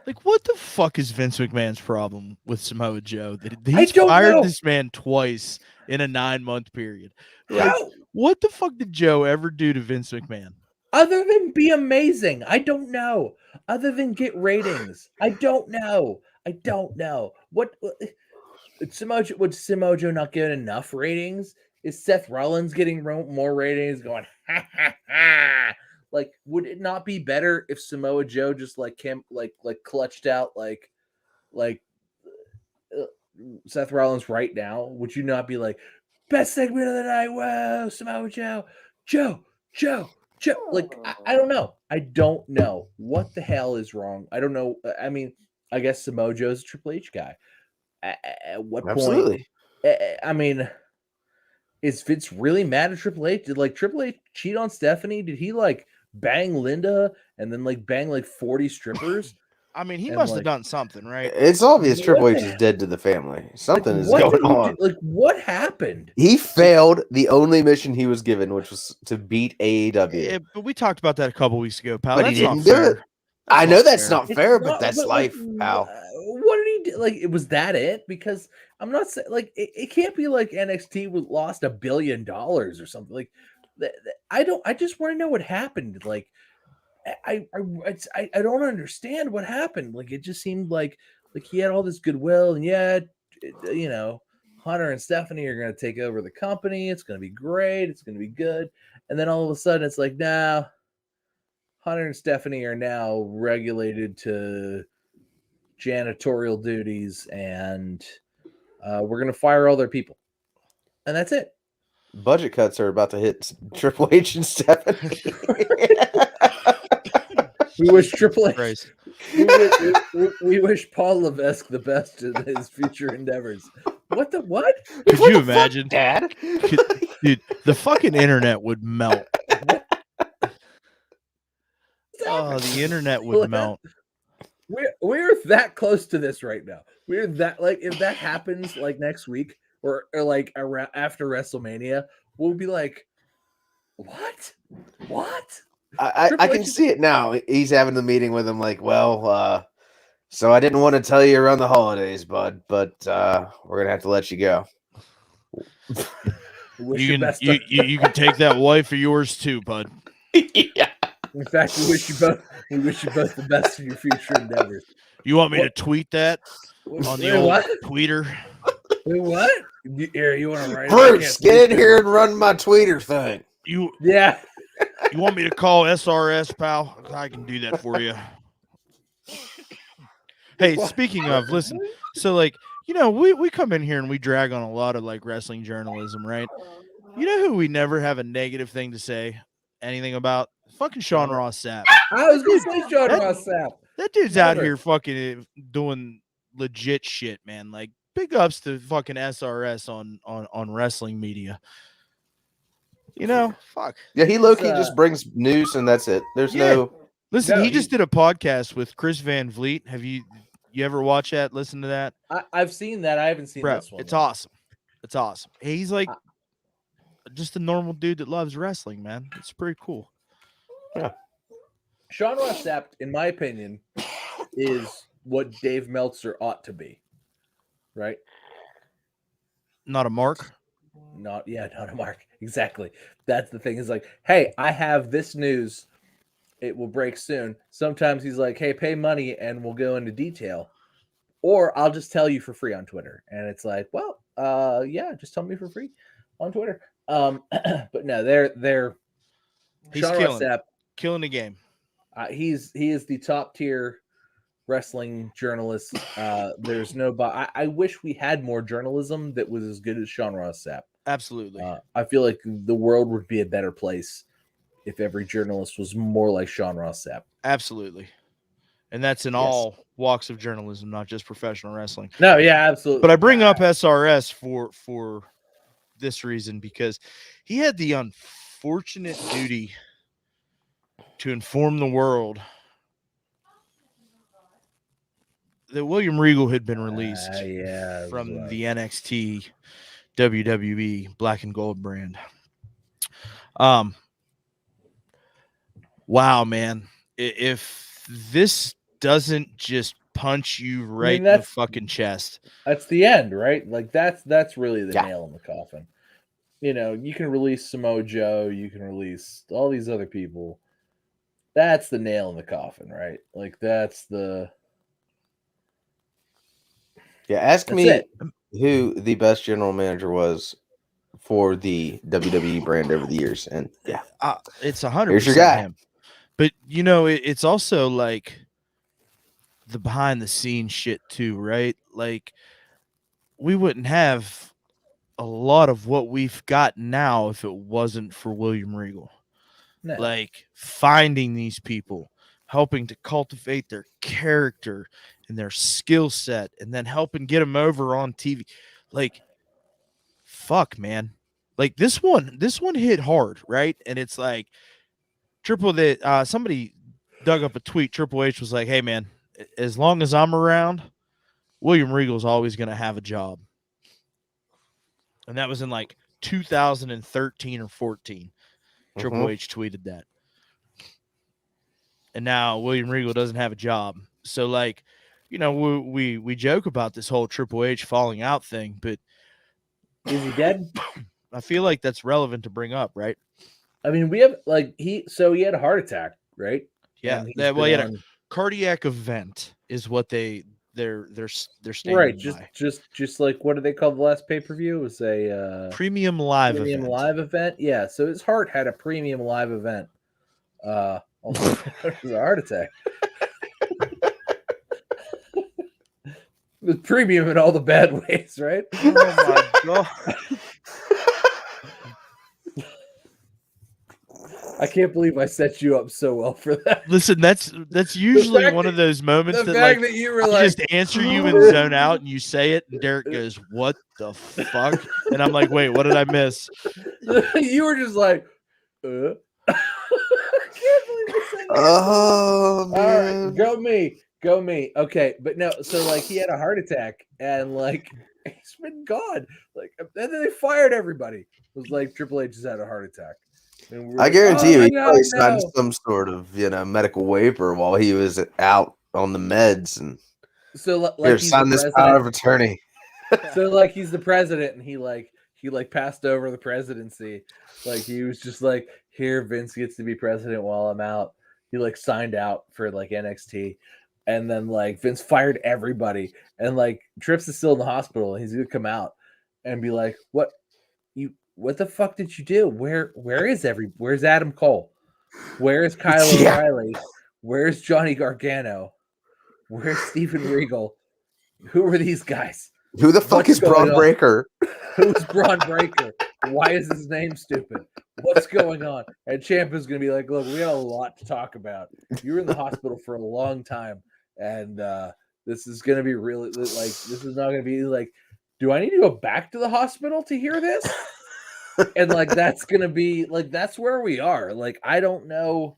Like, what the fuck is Vince McMahon's problem with Samoa Joe? That he's don't fired know. this man twice in a 9-month period. Like, How? what the fuck did Joe ever do to Vince McMahon? Other than be amazing, I don't know. Other than get ratings, I don't know. What would Samoa Joe not get enough ratings? Is Seth Rollins getting more ratings? Going ha ha ha! Like, would it not be better if Samoa Joe just like came like clutched out like Seth Rollins right now? Would you not be like, best segment of the night? Whoa, Samoa Joe. Like, I don't know. I don't know what the hell is wrong. I don't know. I mean, I guess Samoa Joe's a Triple H guy. At what Absolutely. point? I mean, is Vince really mad at Triple H? Did like Triple H cheat on Stephanie? Did he like bang Linda and then like bang like 40 strippers? I mean, he And, must have like, done something, right? It's obvious What Triple the H is hell? dead to the family. Something is What going did he on. do? Like, what happened? He failed the only mission he was given, which was to beat AEW. Yeah, but we talked about that a couple weeks ago, pal. But he That's didn't not do fair. it. I know that's fair. not It's fair, not- but that's like, life, pal. What did he do? Like, was that it? Because I'm not saying like it can't be like NXT lost $1 billion or something. Like, I just want to know what happened. Like, I don't understand what happened. Like, it just seemed like he had all this goodwill, and yeah, you know, Hunter and Stephanie are going to take over the company. It's going to be great. It's going to be good. And then all of a sudden, it's like, nah, Hunter and Stephanie are now regulated to janitorial duties, and we're going to fire all their people, and that's it. Budget cuts are about to hit Triple H and Stephanie. We wish Triple H. Christ. We wish Paul Levesque the best in his future endeavors. What? Could What you the fuck, imagine? Dad? Dude, the fucking internet would melt. Oh, the internet would melt. We're that close to this right now. We're that, like, if that happens like next week or like around after WrestleMania, we'll be like, what? I can see it now. He's having the meeting with him, like, well, so I didn't want to tell you around the holidays, bud, but we're gonna have to let you go. You can take that wife of yours too, bud. Yeah. In fact, we wish you both the best in your future endeavors. You want me to tweet that on the old what? tweeter? Wait, what? Here, you want to write? Bruce, get in here and run my tweeter thing. You Yeah. want me to call SRS, pal? I can do that for you. Hey, speaking of, listen, so like, you know, we come in here and we drag on a lot of like wrestling journalism, right? You know who we never have a negative thing to say anything about? Fucking Sean Ross Sapp. I was going to say Sean Ross Sapp. That dude's out Never. here fucking doing legit shit, man. Like, big ups to fucking SRS on wrestling media. You know, fuck. Yeah, he low key just brings news and that's it. There's no. Listen, No, he just did a podcast with Chris Van Vliet. Have you ever watched that? Listen to that, I've seen that. I haven't seen bro. this one. It's though. awesome. It's awesome. He's like just a normal dude that loves wrestling, man. It's pretty cool. Sean Ross Sapp, in my opinion, is what Dave Meltzer ought to be. Right? Not a mark. Not a mark. Exactly. That's the thing. Is like, hey, I have this news. It will break soon. Sometimes he's like, hey, pay money and we'll go into detail. Or I'll just tell you for free on Twitter. And it's like, well, yeah, just tell me for free on Twitter. But no, they're He's Sean Ross Sapp, killing the game. he is the top tier wrestling journalist. There's no, I wish we had more journalism that was as good as Sean Ross Sapp. Absolutely. I feel like the world would be a better place if every journalist was more like Sean Ross Sapp. Absolutely. And that's in all walks of journalism, not just professional wrestling. No, yeah, absolutely. But I bring up SRS for this reason, because he had the unfortunate duty to inform the world that William Regal had been released from the NXT WWE Black and Gold brand. Wow, man. If this doesn't just punch you right in the fucking chest. That's the end, right? Like that's really the nail in the coffin. You know, you can release Samoa Joe, you can release all these other people. That's the nail in the coffin, right? Like that's the Ask me who the best general manager was for the WWE brand over the years, and it's 100%. Here's your guy. Him. But you know, it's also like the behind the scenes shit too, right? Like we wouldn't have a lot of what we've got now if it wasn't for William Regal. No. Like finding these people, helping to cultivate their character and their skill set, and then helping get them over on TV. Like, fuck, man. Like this one hit hard, right? And it's like somebody dug up a tweet. Triple H was like, hey man, as long as I'm around, William Regal's always going to have a job. And that was in like 2013 or 14. Triple H tweeted that. And now William Regal doesn't have a job. So like, you know, we joke about this whole Triple H falling out thing, but is he dead? I feel like that's relevant to bring up, right? I mean, we have like he had a heart attack, right? Yeah. He had a cardiac event is what they're stating. Right. Just like, what do they call the last pay-per-view? It was a premium live event. Yeah. So his heart had a premium live event. Also, it was a heart attack. It was premium in all the bad ways, right? Oh my god. I can't believe I set you up so well for that. Listen, that's usually one of those moments that you were like, just answer you and zone out, and you say it, and Derek goes, "What the fuck?" And I'm like, "Wait, what did I miss?" You were just like, I can't believe I said that. Oh man, all right, go me. Okay, but no, so like he had a heart attack, and like he's been gone. Like, and then they fired everybody. It was like Triple H has had a heart attack. I guarantee you, he probably signed some sort of medical waiver while he was out on the meds, and so like here, sign this power of attorney. So like he's the president, and he passed over the presidency. Like he was just like, here, Vince gets to be president while I'm out. He like signed out for like NXT, and then like Vince fired everybody, and like Trips is still in the hospital, and he's gonna come out and be like, what the fuck did you do? Where's Adam Cole? Where is Kyle O'Reilly? Where's Johnny Gargano? Where's Steven Regal? Who are these guys? Who the fuck is Braun Breaker? Who's Braun Breaker? Why is his name stupid? What's going on? And Ciampa's gonna be like, look, we got a lot to talk about. You were in the hospital for a long time, and this is gonna be really like, this is not gonna be like, do I need to go back to the hospital to hear this? And like that's gonna be like that's where we are. Like I don't know.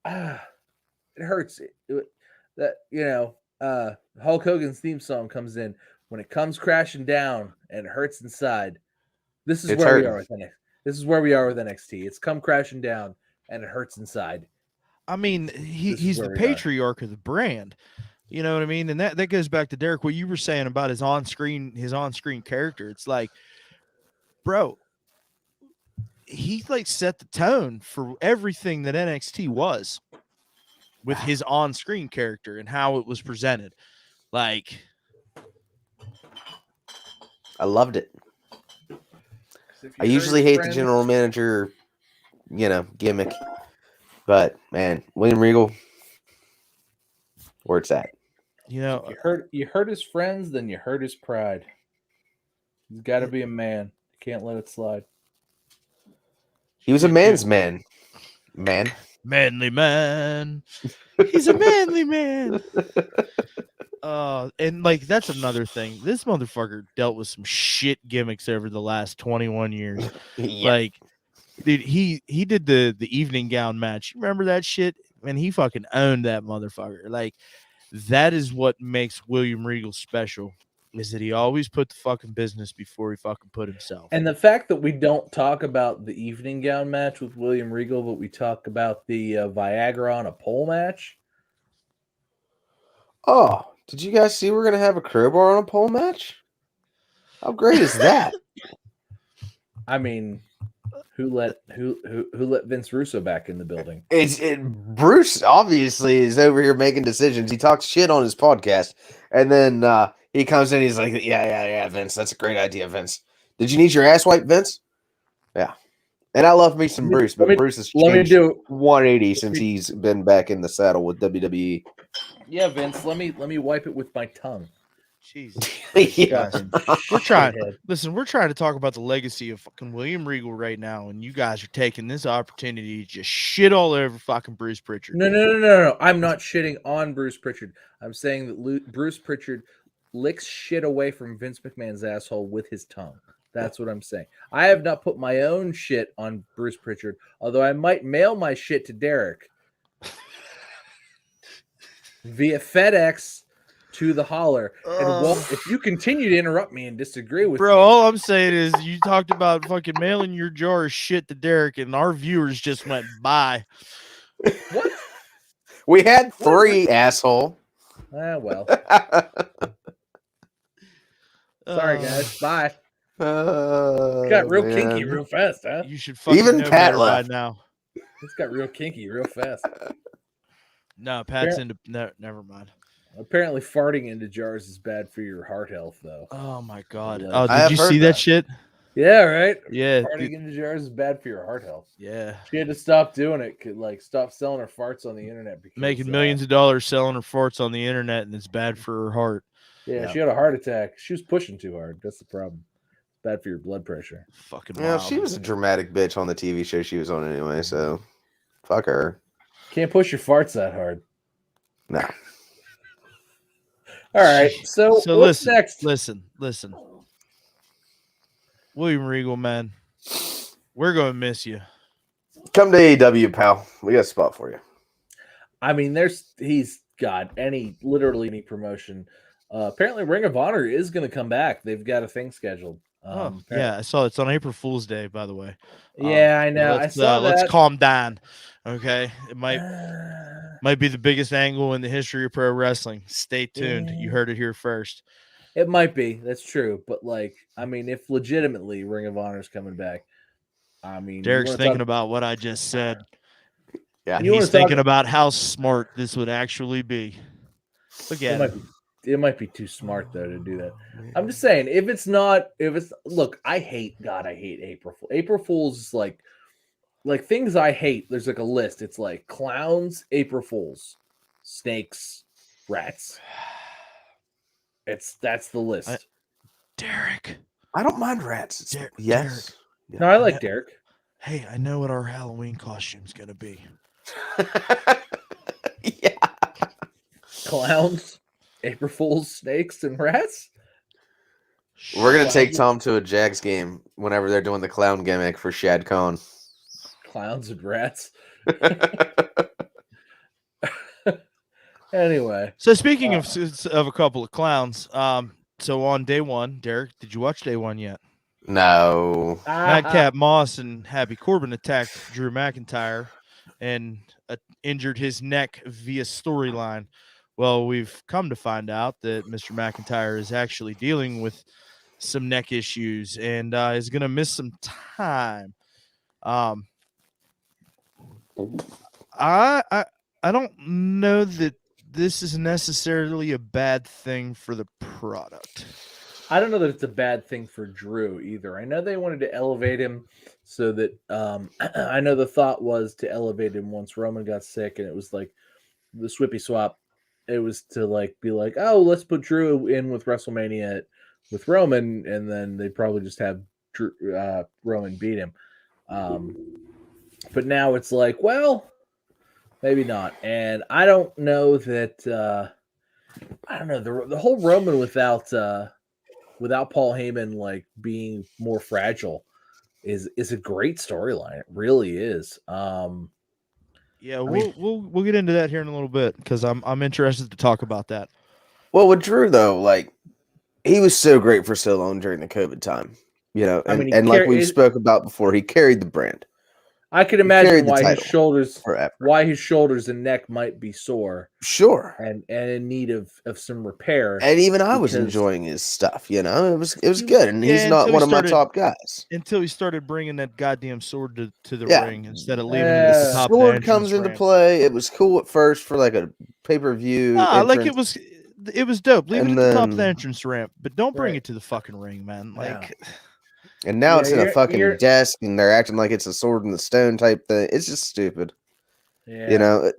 It hurts that Hulk Hogan's theme song comes in when it comes crashing down and it hurts inside. This is It's where we hurting. are with NXT. This is where we are with NXT. It's come crashing down and it hurts inside. I mean, This is he's the where we are. patriarch of the brand. You know what I mean? And that goes back to Derek, what you were saying about his on-screen character. It's like, bro, he like set the tone for everything that NXT was with his on-screen character and how it was presented. Like, I loved it. I usually hate the general manager, gimmick. But man, William Regal, where it's at. You hurt his friends, then you hurt his pride. He's got to be a man. You can't let it slide. He was a man's man. Manly man. He's a manly man. And like that's another thing. This motherfucker dealt with some shit gimmicks over the last 21 years. Yeah. Like, dude, he did the evening gown match. You remember that shit? And he fucking owned that motherfucker. Like, that is what makes William Regal special, is that he always put the fucking business before he fucking put himself. And the fact that we don't talk about the evening gown match with William Regal, but we talk about the Viagra on a pole match. Oh, did you guys see we're gonna have a crowbar on a pole match? How great is that? I mean, who let Vince Russo back in the building? Bruce obviously is over here making decisions. He talks shit on his podcast, and then he comes in. He's like, "Yeah, Vince, that's a great idea, Vince. Did you need your ass wiped, Vince?" Yeah. And I love me some Bruce, but Bruce has changed 180 since he's been back in the saddle with WWE. Yeah, Vince, let me wipe it with my tongue. Jesus. Yeah. We're trying to talk about the legacy of fucking William Regal right now, and you guys are taking this opportunity to just shit all over fucking Bruce Pritchard. No. I'm not shitting on Bruce Pritchard. I'm saying that Bruce Pritchard licks shit away from Vince McMahon's asshole with his tongue. That's what I'm saying. I have not put my own shit on Bruce Pritchard, although I might mail my shit to Derek via FedEx to the holler. And Walt, if you continue to interrupt me and disagree with me, all I'm saying is you talked about fucking mailing your jar of shit to Derek, and our viewers just went by. What? We had 3, asshole. Well. Sorry, guys. Bye. Got real kinky real fast, huh? You should fucking even know Pat better left by now. It's got real kinky real fast. No, Pat's into never mind. Apparently, farting into jars is bad for your heart health, though. Oh my god! Like, Oh, did you see that shit? Yeah, right. Yeah, Farting into jars is bad for your heart health. Yeah, she had to stop doing it. Could like stop selling her farts on the internet because making millions of dollars selling her farts on the internet, and it's bad for her heart. Yeah, she had a heart attack. She was pushing too hard. That's the problem. Bad for your blood pressure. Fucking yeah, wild. she was a dramatic bitch on the TV show she was on anyway, so fuck her. Can't push your farts that hard. No. All right. So what's listen, next? Listen. William Regal, man, we're gonna miss you. Come to AEW, pal. We got a spot for you. I mean, he's got literally any promotion. Apparently, Ring of Honor is going to come back. They've got a thing scheduled. Yeah, I saw it's on April Fool's Day, by the way. Yeah, I know. I saw that. Let's calm down. Okay, it might be the biggest angle in the history of pro wrestling. Stay tuned. You heard it here first. It might be. That's true. But if legitimately Ring of Honor is coming back, Derek's thinking about what I just said. Yeah, and he's thinking about how smart this would actually be. Look at it. It might be too smart though to do that. I'm just saying, look, I hate April Fool's. April Fool's is like things I hate. There's like a list. It's like clowns, April Fools, snakes, rats. That's the list. Derek, I don't mind rats. Yes. Derek. No, I like Derek. Hey, I know what our Halloween costume's gonna be. Yeah. Clowns, April Fools, snakes, and rats. We're gonna take Tom to a Jags game whenever they're doing the clown gimmick for Shad Khan. Clowns and rats. Anyway. So speaking of a couple of clowns, so on day one, Derek, did you watch day one yet? No. Madcap Moss and Happy Corbin attacked Drew McIntyre and injured his neck via storyline. Well, we've come to find out that Mr. McIntyre is actually dealing with some neck issues and is going to miss some time. I don't know that this is necessarily a bad thing for the product. I don't know that it's a bad thing for Drew either. I know they wanted to elevate him so that I know the thought was to elevate him once Roman got sick, and it was like the swippy swap. It was to like be like, oh, let's put Drew in with WrestleMania with Roman, and then they probably just have Drew, Roman beat him. But now it's like, well, maybe not. And I don't know that. I don't know the whole Roman without Paul Heyman like being more fragile is a great storyline. It really is. Yeah, we'll get into that here in a little bit because I'm interested to talk about that. Well, with Drew though, like he was so great for so long during the COVID time, you know, and like we spoke about before, he carried the brand. I can imagine why his shoulders and neck might be sore. Sure. And in need of some repair. And even I was enjoying his stuff, you know. It was good. And he's not one of my top guys. Until he started bringing that goddamn sword to the ring instead of leaving it at the top. Sword comes into play. It was cool at first for like a pay-per-view. Like it was dope. Leave it at the top of the entrance ramp, but don't bring it to the fucking ring, man. Like And now it's in a fucking desk, and they're acting like it's a sword in the stone type thing. It's just stupid. Yeah, you know,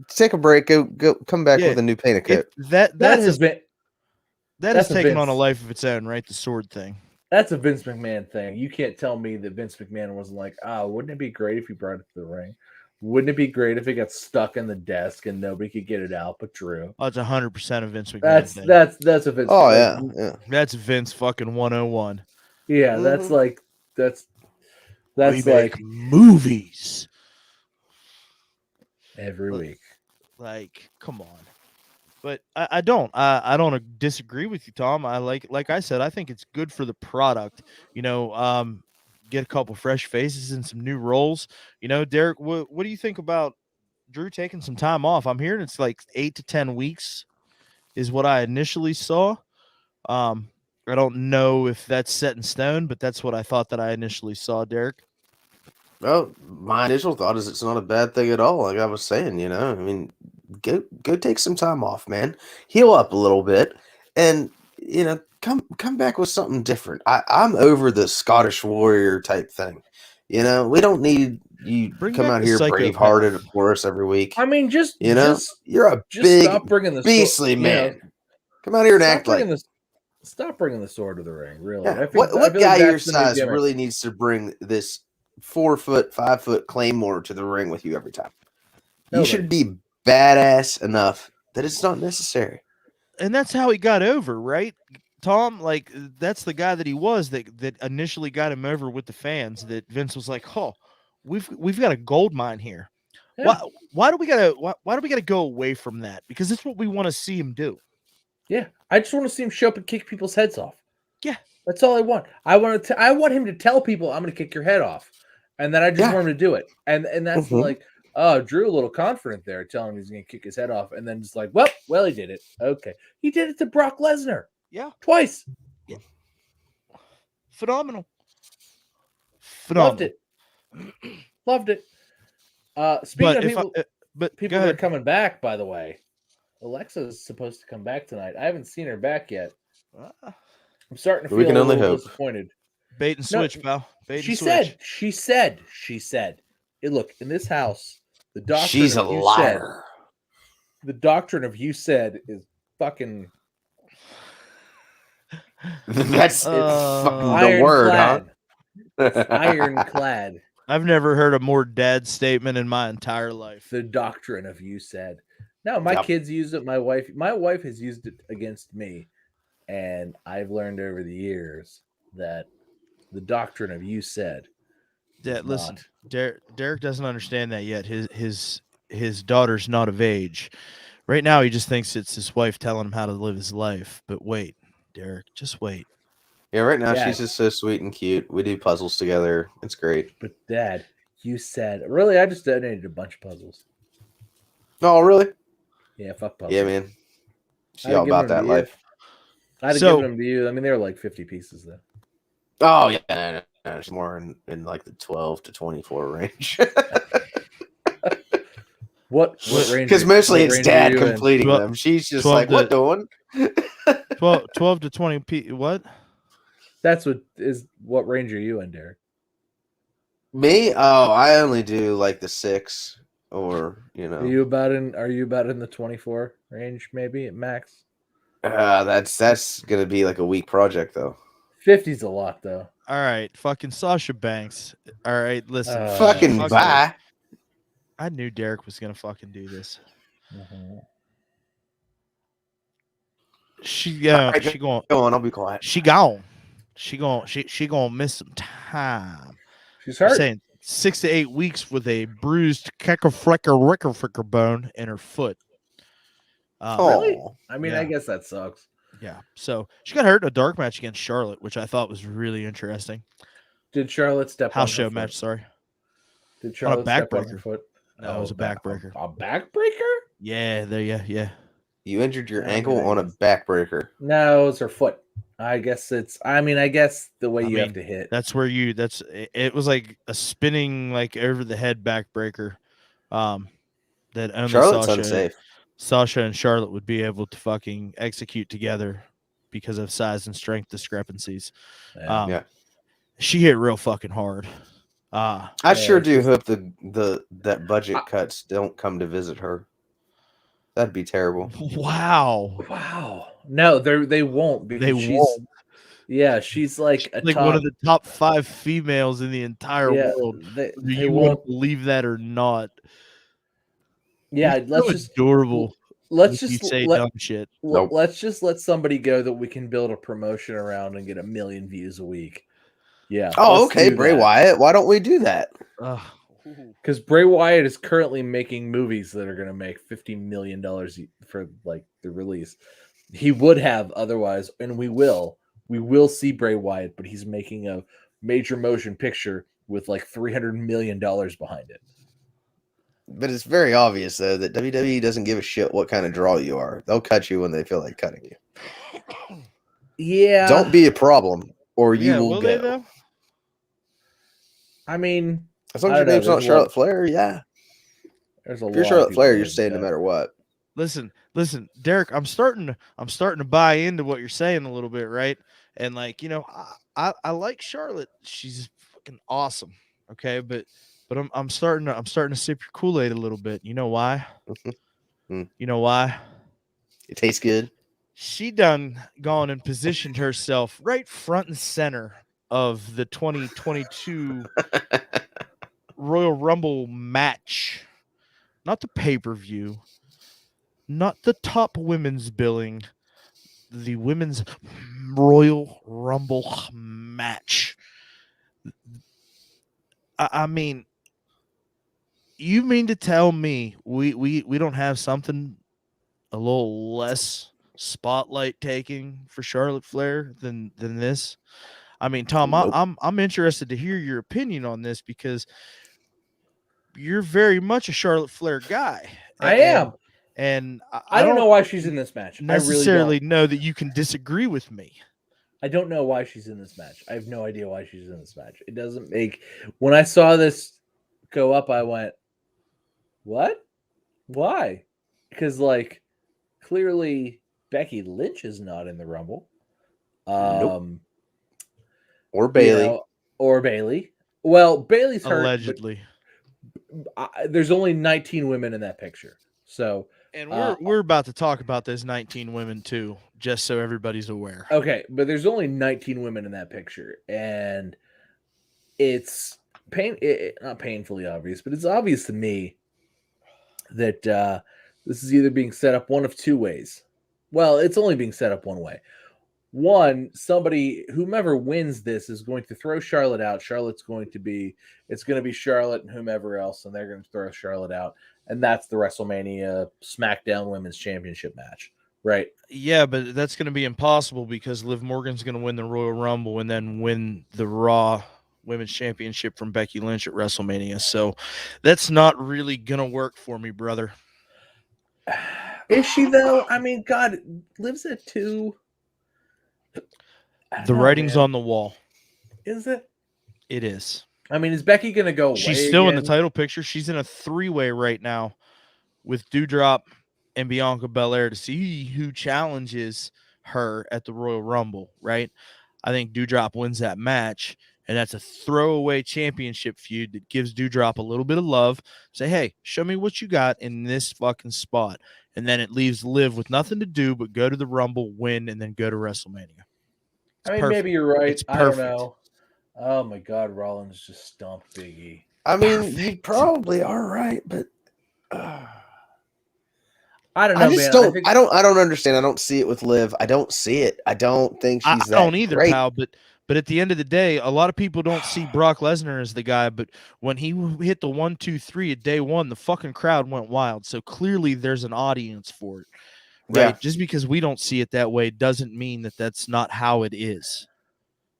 take a break. Go, come back with a new paint coat. That has taken on a life of its own, right? The sword thing. That's a Vince McMahon thing. You can't tell me that Vince McMahon wasn't like, wouldn't it be great if you brought it to the ring? Wouldn't it be great if it got stuck in the desk and nobody could get it out but Drew? Oh, it's 100% a Vince McMahon. That's a Vince. Oh yeah. That's Vince fucking 101. Yeah, that's like that's we like movies every week. Like, come on. But I don't disagree with you, Tom. I like I said, I think it's good for the product. You know, get a couple fresh faces and some new roles. You know, Derek, what do you think about Drew taking some time off? I'm hearing it's like 8 to 10 weeks is what I initially saw. I don't know if that's set in stone, but that's what I thought that I initially saw, Derek. Well, my initial thought is it's not a bad thing at all. Like I was saying, you know, I mean, go take some time off, man. Heal up a little bit, and you know, come back with something different. I'm over the Scottish Warrior type thing. You know, we don't need you come out here brave-hearted for us every week. I mean, you're a big beastly man. You know, come out here and act like. Stop bringing the sword to the ring, really. Yeah. What guy your size really needs to bring this 4-foot, 5-foot Claymore to the ring with you every time? Nobody. You should be badass enough that it's not necessary. And that's how he got over, right, Tom? Like, that's the guy that he was that initially got him over with the fans, that Vince was like, oh, we've got a gold mine here. Yeah. Why do we gotta go away from that? Because it's what we want to see him do. Yeah, I just want to see him show up and kick people's heads off. Yeah, that's all I want. I want him to tell people I'm going to kick your head off, and then I just want him to do it. And that's like, Drew a little confident there, telling him he's going to kick his head off, and then just like, well, he did it. Okay, he did it to Brock Lesnar. Yeah, twice. Yeah, phenomenal. Loved it. Speaking of people, people are coming back. By the way. Alexa's supposed to come back tonight. I haven't seen her back yet. I'm starting to feel a little disappointed. Bait and switch, pal. She said, hey, look, in this house, the doctrine she's a liar. The doctrine of you said is fucking that's fucking the word, huh? Ironclad. I've never heard a more dad statement in my entire life. The doctrine of you said. No, my kids use it. My wife has used it against me And I've learned over the years that the doctrine of you said. Yeah, is listen, not. Derek doesn't understand that yet. His daughter's not of age. Right now, he just thinks it's his wife telling him how to live his life. But wait, Derek, just wait. Yeah, right now Dad. she's just so sweet and cute. We do puzzles together. It's great. But Dad, you said really. I just donated a bunch of puzzles. Oh, really? Yeah, fuck puzzles. Yeah, man. She I'd all have given about them that to life. I'd have So- given them to you. I mean, they were like 50 pieces though. Oh, yeah. No, it's more in like the 12 to 24 range. What range? Because mostly what it's range are dad you in? completing 12 them. She's just 12 like, what doing? 12 to 20 what? That's what range are you in, Derek? Me? Oh, I only do like the 6 or, Are you about in the 24 range maybe at max? That's going to be like a week project, though. 50's a lot though. All right, fucking Sasha Banks. All right, listen. Fucking fuck bye. I knew Derek was gonna fucking do this. Mhm. She Alright, she going Go on, I'll be quiet. she gone. She gonna miss some time. She's I'm hurt. saying 6 to 8 weeks with a bruised ricker bone in her foot. Really? Oh, I mean, Yeah. I guess that sucks. Yeah. So she got hurt in a dark match against Charlotte, which I thought was really interesting. Did Charlotte step on House her show foot? match, sorry. Did Charlotte step on her backbreaker. foot? No, it was a backbreaker. A backbreaker? Yeah, yeah. you injured your I mean, ankle I on a guess. backbreaker. No, it's her foot. I guess the way I you mean, have to hit. That's where it was like a spinning like over the head backbreaker. That only Charlotte's unsafe. Sasha and Charlotte would be able to fucking execute together because of size and strength discrepancies. Yeah. Yeah. She hit real fucking hard. I Yeah, sure it's do just- hope that budget cuts don't come to visit her. That'd be terrible. Wow. Wow. No, they won't because They she's won't. yeah, she's like a Like top, one of the top 5 females in the entire yeah, world. They Do you want won't. to believe that or not? Yeah, You're so adorable. let's when you just say let, dumb shit. Nope. let's just let somebody go that we can build a promotion around and get 1 million views a week. Yeah. Oh, let's okay, do Bray that. Wyatt. Why don't we do that? Ugh. Because Bray Wyatt is currently making movies that are going to make $50 million for like the release. He would have otherwise, and we will see Bray Wyatt, but he's making a major motion picture with like $300 million behind it. But it's very obvious though that WWE doesn't give a shit what kind of draw you are. They'll cut you when they feel like cutting you. Yeah. Don't be a problem, or you Yeah, will they go. though? I mean, As long I as your don't know, name's not there's a Charlotte lot- Flair, yeah. there's a If you're lot Charlotte of Flair, people you're that staying no don't. matter what. Listen, Derek, I'm starting to buy into what you're saying a little bit, right? And like, I like Charlotte. She's fucking awesome. Okay, but I'm starting to sip your Kool-Aid a little bit. You know why? Hmm. You know why? It tastes good. She done gone and positioned herself right front and center of the 2022 Royal Rumble match. Not the pay-per-view, not the top women's billing, the women's Royal Rumble match. I mean, you mean to tell me we don't have something a little less spotlight taking for Charlotte Flair than this? I mean, Tom, Nope. I'm interested to hear your opinion on this because you're very much a Charlotte Flair guy. I am. And I don't know why she's in this match. necessarily I really know that you can disagree with me. I don't know why she's in this match. I have no idea why she's in this match. It doesn't make. When I saw this go up, I went, "What? Why?" Because like clearly Becky Lynch is not in the Rumble. Nope. Or you Bailey. know, or Bailey. Well, Bailey's hurt. Allegedly. But there's only 19 women in that picture. So And we're about to talk about those 19 women too, just so everybody's aware. okay, but there's only 19 women in that picture, and it's not painfully obvious, but it's obvious to me that this is either being set up one of two ways. Well, it's only being set up one way. one, whomever wins this is going to throw Charlotte out. It's going to be Charlotte and whomever else, and they're going to throw Charlotte out. And that's the WrestleMania SmackDown Women's Championship match, right? Yeah, but that's going to be impossible because Liv Morgan's going to win the Royal Rumble and then win the Raw Women's Championship from Becky Lynch at WrestleMania. So that's not really going to work for me, brother. Is she, though? I mean, God, Liv's at 2. The writing's on the wall. Is it? It is. I mean, is Becky going to go away? She's still again? in the title picture. She's in a 3-way right now with Doudrop and Bianca Belair to see who challenges her at the Royal Rumble, right? I think Doudrop wins that match, and that's a throwaway championship feud that gives Doudrop a little bit of love. Say, hey, show me what you got in this fucking spot. And then it leaves Liv with nothing to do but go to the Rumble, win, and then go to WrestleMania. I mean, maybe you're right. It's I don't perfect. know. Oh, my God, Rollins just stomped Big E. I mean, you probably are right, but I don't know, I just man. I don't understand. I don't see it with Liv. I don't see it. I don't think she's I that don't either, great. pal. But at the end of the day, a lot of people don't see Brock Lesnar as the guy. But when he hit the 1, 2, 3 at day one, the fucking crowd went wild. So clearly, there's an audience for it, right? Yeah. Just because we don't see it that way doesn't mean that that's not how it is.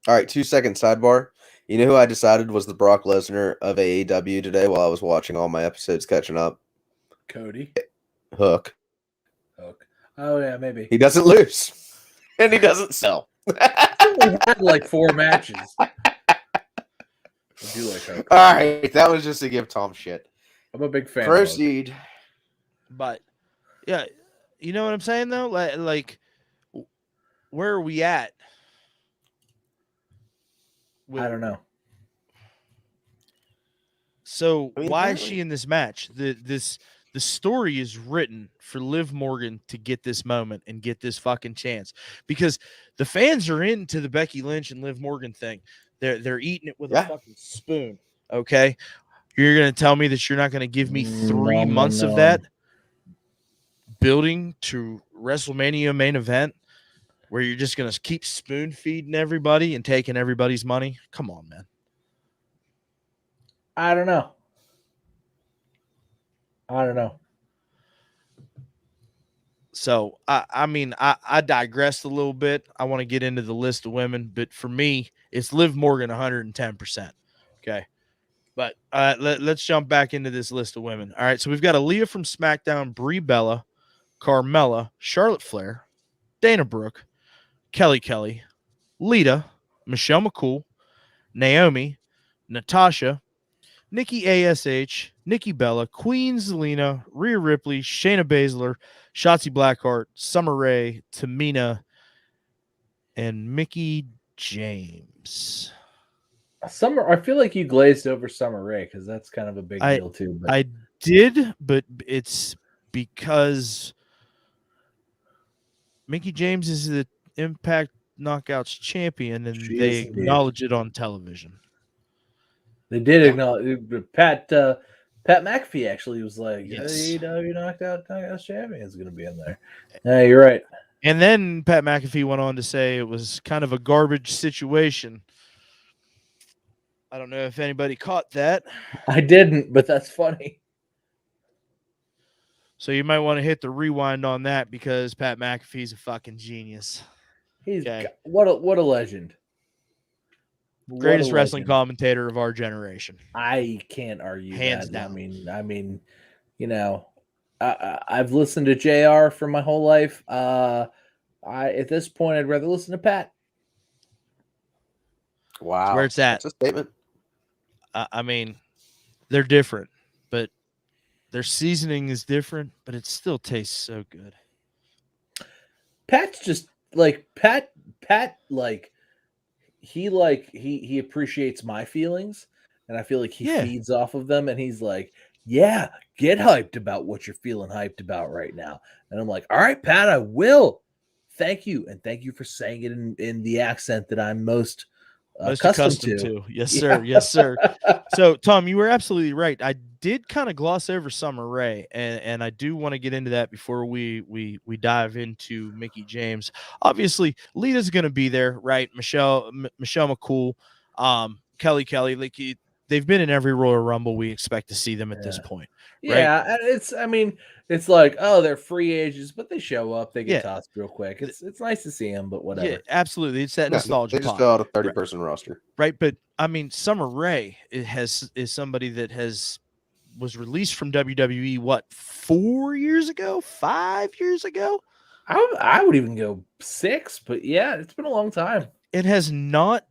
All right, 2-second sidebar. You know who I decided was the Brock Lesnar of AEW today while I was watching all my episodes catching up? Cody. Hook. Oh, yeah, maybe. He doesn't lose, and he doesn't sell. He had like 4 matches. I do like Hook. All right, that was just to give Tom shit. I'm a big fan of Hook. Proceed. But yeah, you know what I'm saying though? Like where are we at? I don't know. So I mean, why is she in this match? The story is written for Liv Morgan to get this moment and get this fucking chance because the fans are into the Becky Lynch and Liv Morgan thing. They're eating it with a fucking spoon. Okay, you're gonna tell me that you're not gonna give me 3 months of that building to WrestleMania main event where you're just gonna keep spoon feeding everybody and taking everybody's money? Come on, man. I don't know. So, I mean, I digressed a little bit. I want to get into the list of women, but for me, it's Liv Morgan 110%. Okay. But let's jump back into this list of women. All right. So we've got Aaliyah from SmackDown, Brie Bella, Carmella, Charlotte Flair, Dana Brooke, Kelly, Lita, Michelle McCool, Naomi, Natasha, Nikki ASH, Nikki Bella, Queen Zelina, Rhea Ripley, Shayna Baszler, Shotzi Blackheart, Summer Rae, Tamina, and Mickie James. I feel like you glazed over Summer Rae because that's kind of a big deal too. But... I did, but it's because Mickie James is the Impact Knockouts champion, and they acknowledge it on television. They did acknowledge. Pat McAfee actually was like, yes. AEW Knockouts champion is going to be in there. Yeah, you're right. And then Pat McAfee went on to say it was kind of a garbage situation. I don't know if anybody caught that. I didn't, but that's funny. So you might want to hit the rewind on that because Pat McAfee's a fucking genius. What a legend. Greatest wrestling commentator of our generation. I can't argue hands that. down. I mean, you know, I've listened to JR for my whole life. At this point, I'd rather listen to Pat. Wow, that's where it's at. That's a statement. I mean, they're different, but their seasoning is different, but it still tastes so good. Pat's just like Pat. He appreciates my feelings, and I feel like he feeds off of them, and he's like, yeah, get hyped about what you're feeling hyped about right now. And I'm like, all right, Pat, I will. Thank you. And thank you for saying it in the accent that I'm most Most accustomed to. Yes, Yeah. sir. Yes, sir. So, Tom, you were absolutely right. I did kind of gloss over Summer Rae, and I do want to get into that before we dive into Mickey James. Obviously, Lita's going to be there, right? Michelle McCool, Kelly, like they've been in every Royal Rumble. We expect to see them at this point, right? Yeah, it's like, oh, they're free agents, but they show up, they get tossed real quick. It's nice to see them, but whatever. Yeah, absolutely. It's that No, nostalgia they just pop. fill out a 30-person roster. Right, but I mean, Summer Rae is somebody that was released from WWE what 4 years ago, 5 years ago. I would even go 6, but yeah, it's been a long time. It has not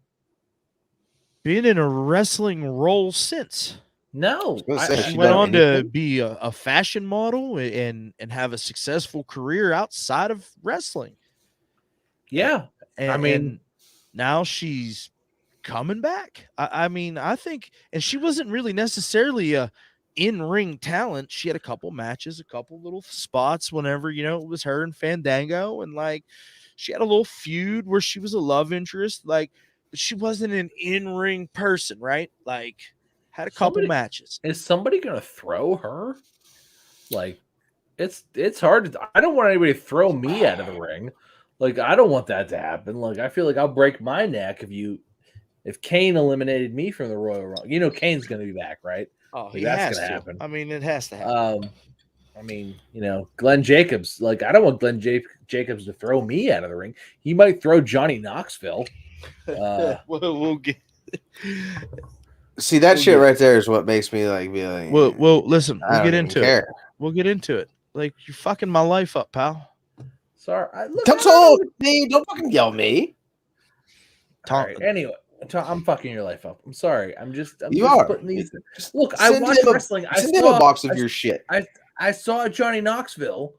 been in a wrestling role since. No, She went on to be a fashion model and have a successful career outside of wrestling. Yeah, And now she's coming back. I mean, I think, and she wasn't really necessarily a in-ring talent. She had a couple matches, a couple little spots whenever, it was her and Fandango, and like she had a little feud where she was a love interest, like, but she wasn't an in-ring person, right? Like, had a couple matches. Is somebody gonna throw her? Like, it's hard. I don't want anybody to throw me out of the ring. Like, I don't want that to happen. Like, I feel like I'll break my neck if Kane eliminated me from the Royal Rumble. Kane's gonna be back, right? Oh, like, that's gonna happen. I mean, it has to happen. I mean, Glenn Jacobs. Like, I don't want Glenn Jacobs to throw me out of the ring. He might throw Johnny Knoxville. We'll get. See, that shit right there is what makes me like be like. Well, listen, we'll get into it. We'll get into it. Like, you're fucking my life up, pal. Sorry, don't talk me. Don't fucking yell me. Right, anyway, I'm fucking your life up. I'm sorry. I'm just putting these. Look, I watched wrestling. Send him a box of your shit. I saw Johnny Knoxville.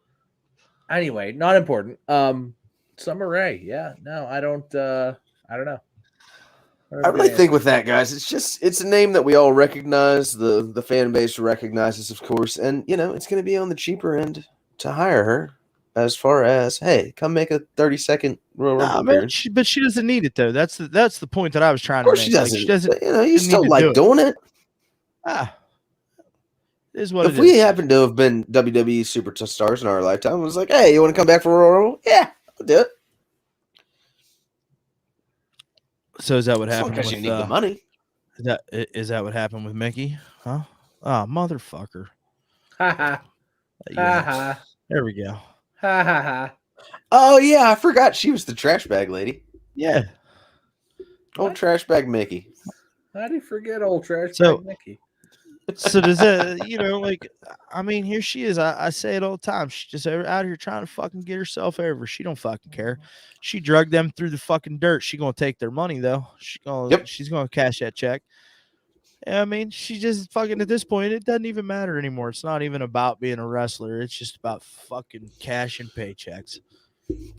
Anyway, not important. Summer Rae. Yeah, no, I don't know. I really think with that, guys, it's a name that we all recognize. The fan base recognizes, of course, and it's going to be on the cheaper end to hire her. As far as, hey, come make a 30-second Royal Rumble appearance. But she doesn't need it though. That's the point that I was trying to make. She doesn't. Like, she doesn't. You still like doing it. It is what if we happen to have been WWE superstars in our lifetime, it was like, hey, you want to come back for Royal Rumble? Yeah, I'll do it. So is that what happened? Because you need the money. Is that what happened with Mickey? Huh? Oh, motherfucker. Ha ha. Ha ha. There we go. Ha ha ha. Oh yeah, I forgot she was the trash bag lady. Yeah. Old trash bag Mickey. How do you forget old trash bag Mickey? So does that, like, I mean, here she is. I say it all the time. She's just out here trying to fucking get herself over. She don't fucking care. She drugged them through the fucking dirt. She gonna take their money though. She's gonna cash that check. I mean, she just fucking at this point, it doesn't even matter anymore. It's not even about being a wrestler. It's just about fucking cash and paychecks.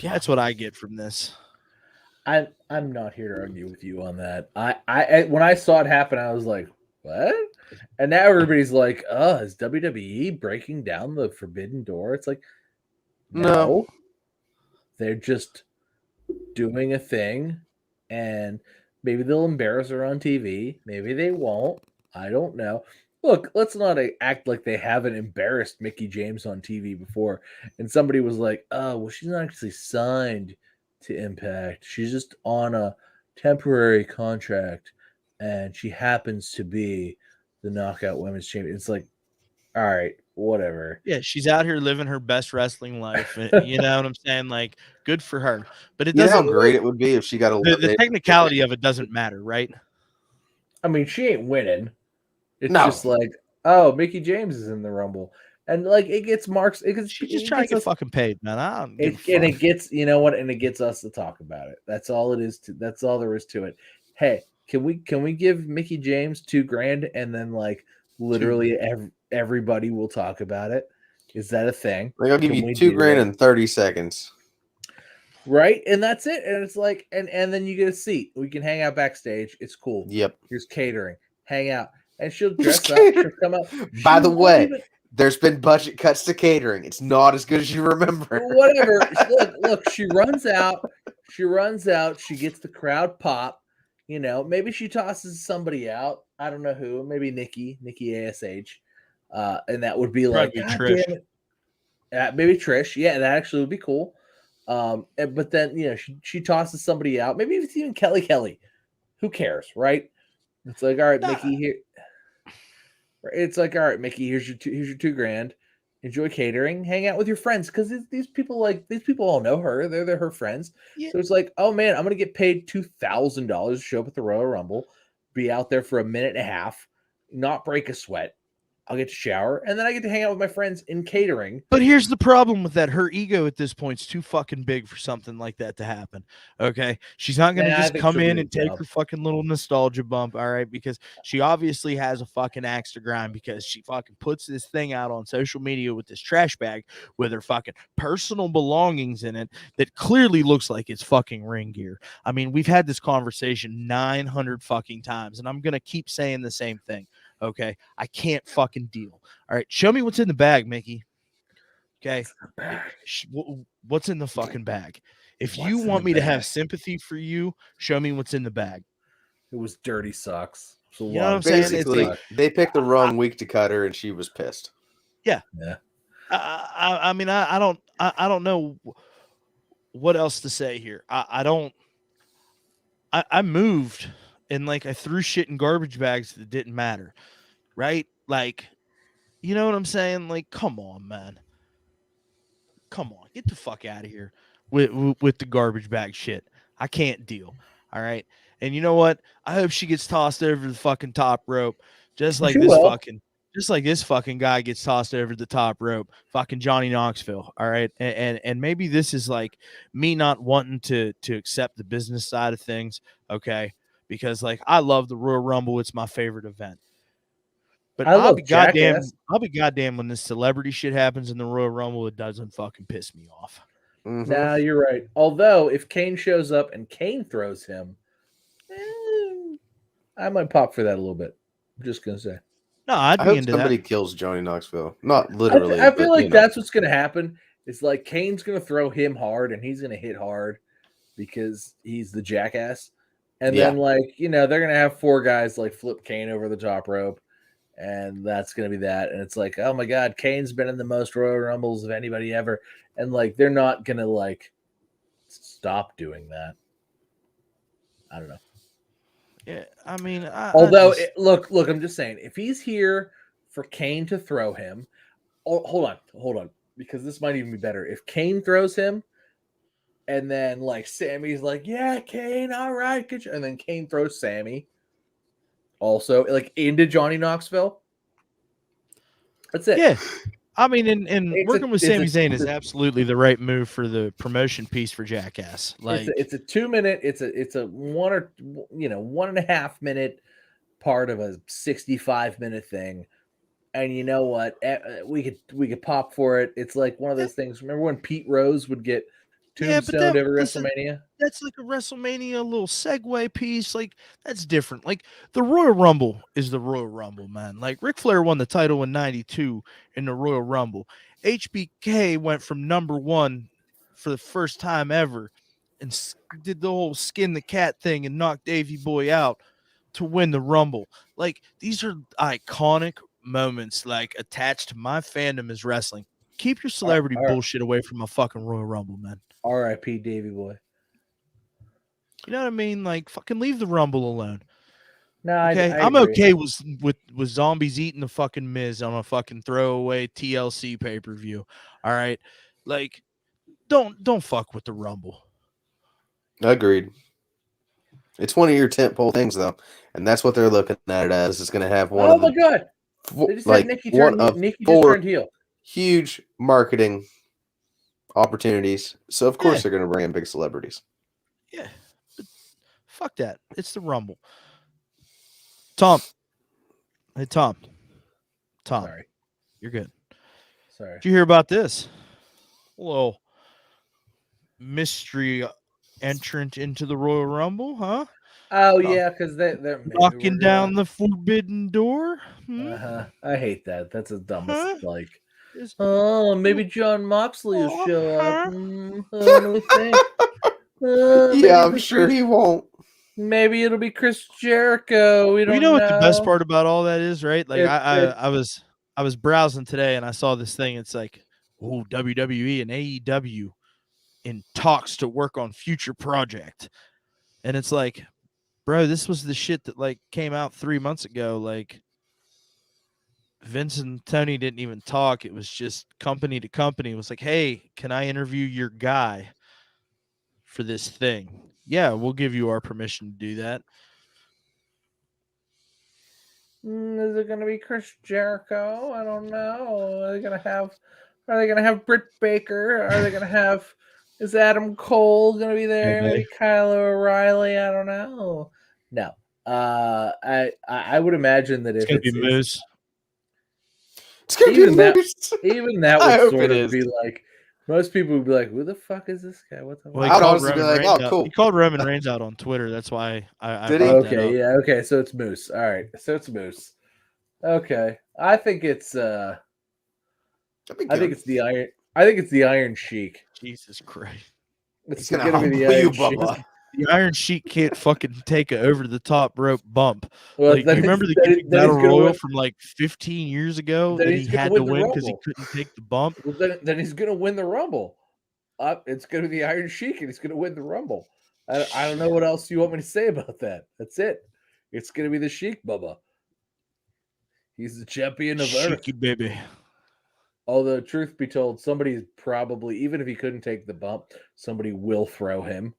Yeah, that's what I get from this. I'm not here to argue with you on that. I when I saw it happen, I was like, what? And now everybody's like, is WWE breaking down the forbidden door? It's like, no. They're just doing a thing, and maybe they'll embarrass her on TV. Maybe they won't. I don't know. Look, let's not act like they haven't embarrassed Mickey James on TV before. And somebody was like, oh, well, she's not actually signed to Impact. She's just on a temporary contract, and she happens to be the Knockout Women's Champion. It's like, all right, whatever. Yeah, she's out here living her best wrestling life. You know what I'm saying? Like, good for her. But it doesn't. You know how great it would be if she got a the technicality of it doesn't matter, right? I mean, she ain't winning. It's just like, oh, Mickey James is in the Rumble, and like it gets marks. She's just trying to get fucking paid, man. And it gets, you know what? And it gets us to talk about it. That's all it is. That's all there is to it. Hey, can we give Mickey James $2,000 and then like literally everybody will talk about it? Is that a thing? Like, I'll give you $2,000 in 30 seconds. Right, and that's it. And it's like, and then you get a seat. We can hang out backstage. It's cool. Yep. Here's catering. Hang out, and she'll dress up. She'll come out. By the way, there's been budget cuts to catering. It's not as good as you remember. Whatever. Look. She runs out. She gets the crowd pop. You know, maybe she tosses somebody out. I don't know who. Maybe Nikki ASH. And that would be like, Probably God Trish. damn it. Maybe Trish. Yeah, that actually would be cool. But then, you know, she tosses somebody out. Maybe it's even Kelly. Who cares, right? It's like, all right, Mickey, here. It's like, all right, Mickey, here's your $2,000. Enjoy catering, hang out with your friends, because these people all know her. They're her friends. Yeah. So it's like, oh man, I'm gonna get paid $2,000 to show up at the Royal Rumble, be out there for a minute and a half, not break a sweat. I'll get to shower, and then I get to hang out with my friends in catering. But here's the problem with that. Her ego at this point is too fucking big for something like that to happen. Okay. She's not going to just come in and take her fucking little nostalgia bump. All right. Because she obviously has a fucking axe to grind, because she fucking puts this thing out on social media with this trash bag with her fucking personal belongings in it that clearly looks like it's fucking ring gear. I mean, we've had this conversation 900 fucking times, and I'm going to keep saying the same thing. Okay, I can't fucking deal. All right, show me what's in the bag, Mickey. Okay, what's in the fucking bag? If you want me to have sympathy for you, show me what's in the bag. It was dirty socks. You know what I'm saying? Basically, they picked the wrong week to cut her, and she was pissed. Yeah. I mean, I don't know what else to say here. I moved. And like I threw shit in garbage bags that didn't matter, right? Like, you know what I'm saying? Like, come on, man. Come on, get the fuck out of here with the garbage bag shit. I can't deal. All right. And you know what? I hope she gets tossed over the fucking top rope, just like this fucking guy gets tossed over the top rope, fucking Johnny Knoxville. All right. And maybe this is like me not wanting to accept the business side of things. Okay. Because like I love the Royal Rumble, it's my favorite event. But I'll be goddamn when this celebrity shit happens in the Royal Rumble, it doesn't fucking piss me off. Mm-hmm. Nah, you're right. Although if Kane shows up and Kane throws him, I might pop for that a little bit. I'm just gonna say. No, I'd be into somebody that. Kills Johnny Knoxville. Not literally. I feel like that's what's gonna happen. It's like Kane's gonna throw him hard, and he's gonna hit hard because he's the jackass. And then, like, you know, they're going to have 4 guys, like, flip Kane over the top rope. And that's going to be that. And it's like, oh, my God, Kane's been in the most Royal Rumbles of anybody ever. And, like, they're not going to, like, stop doing that. I don't know. Yeah, I mean. Look, I'm just saying. If he's here for Kane to throw him. Oh, hold on. Because this might even be better. If Kane throws him. And then, like, Sammy's like, yeah, Kane, all right. Good. And then Kane throws Sammy also, like, into Johnny Knoxville. That's it. Yeah. I mean, and working with Sami Zayn is absolutely the right move for the promotion piece for Jackass. Like, it's a 2-minute, it's a 1.5 minute part of a 65-minute thing. And you know what? We could pop for it. It's like one of those things. Remember when Pete Rose would get tombstoned every WrestleMania? That's like a WrestleMania little segue piece. Like, that's different. Like, the Royal Rumble is the Royal Rumble, man. Like, Ric Flair won the title in 92 in the Royal Rumble. HBK went from number 1 for the first time ever and did the whole skin the cat thing and knocked Davey Boy out to win the Rumble. Like, these are iconic moments, like, attached to my fandom as wrestling. Keep your celebrity bullshit away from a fucking Royal Rumble, man. R.I.P. Davey Boy. You know what I mean? Like, fucking leave the Rumble alone. No, okay? I'm okay with zombies eating the fucking Miz on a fucking throwaway TLC pay-per-view. All right? Like, don't fuck with the Rumble. Agreed. It's one of your tentpole things, though, and that's what they're looking at it as. It's going to have one. Oh my god! They just had Nikki turned heel. Huge marketing opportunities. So of course they're going to bring in big celebrities. Yeah, but fuck that. It's the Rumble. Tom. Hey, Tom. Sorry. You're good. Sorry. Did you hear about this? A little mystery entrant into the Royal Rumble, huh? Oh, yeah, because they're knocking down the forbidden door. I hate that. That's the dumbest. Like, maybe John Moxley will show up. Yeah, I'm sure he won't. Maybe it'll be Chris Jericho. We Well, you don't know what the best know. part about all that is, right? Like It- it- I was browsing today and I saw this thing. It's like, oh, WWE and AEW in talks to work on future project. And it's like, bro, this was the shit that like came out 3 months ago. Like Vince and Tony didn't even talk. It was just company to company. It was like, hey, can I interview your guy for this thing? Yeah, we'll give you our permission to do that. Is it going to be Chris Jericho? I don't know. Are they going to have Britt Baker? Are they going to have? Is Adam Cole going to be there? Maybe. Maybe Kyle O'Reilly. I don't know. No. I would imagine that It's if gonna be Moose. It's gonna be even that Moose. even that I would hope sort it of is. be like most people would be like, "Who the fuck is this guy? What the Well, he I'd called honestly be Roman like, Reigns "Oh, out. cool." He called Roman Reigns out on Twitter. That's why I Did he? brought that Okay, up. yeah, okay, so it's Moose. All right, so it's Moose. Okay, I think it's That'd be I think good. it's the Iron Sheik. Jesus Christ. He's It's gonna gonna be the humble you, Iron Sheik. Bubba. The Iron Sheik can't fucking take a over the top rope bump. Well, Like, do you remember the gimmick then he's Battle gonna Royal win. from like 15 years ago Then that he's he gonna had win to the win because he Rumble. couldn't take the bump? Well, then he's gonna win the Rumble. It's gonna be the Iron Sheik, and he's gonna win the Rumble. I don't know what else you want me to say about that. That's it. It's gonna be the Sheik, Bubba. He's the champion of Earth. Sheiky baby. Although, truth be told, somebody's probably, even if he couldn't take the bump, somebody will throw him.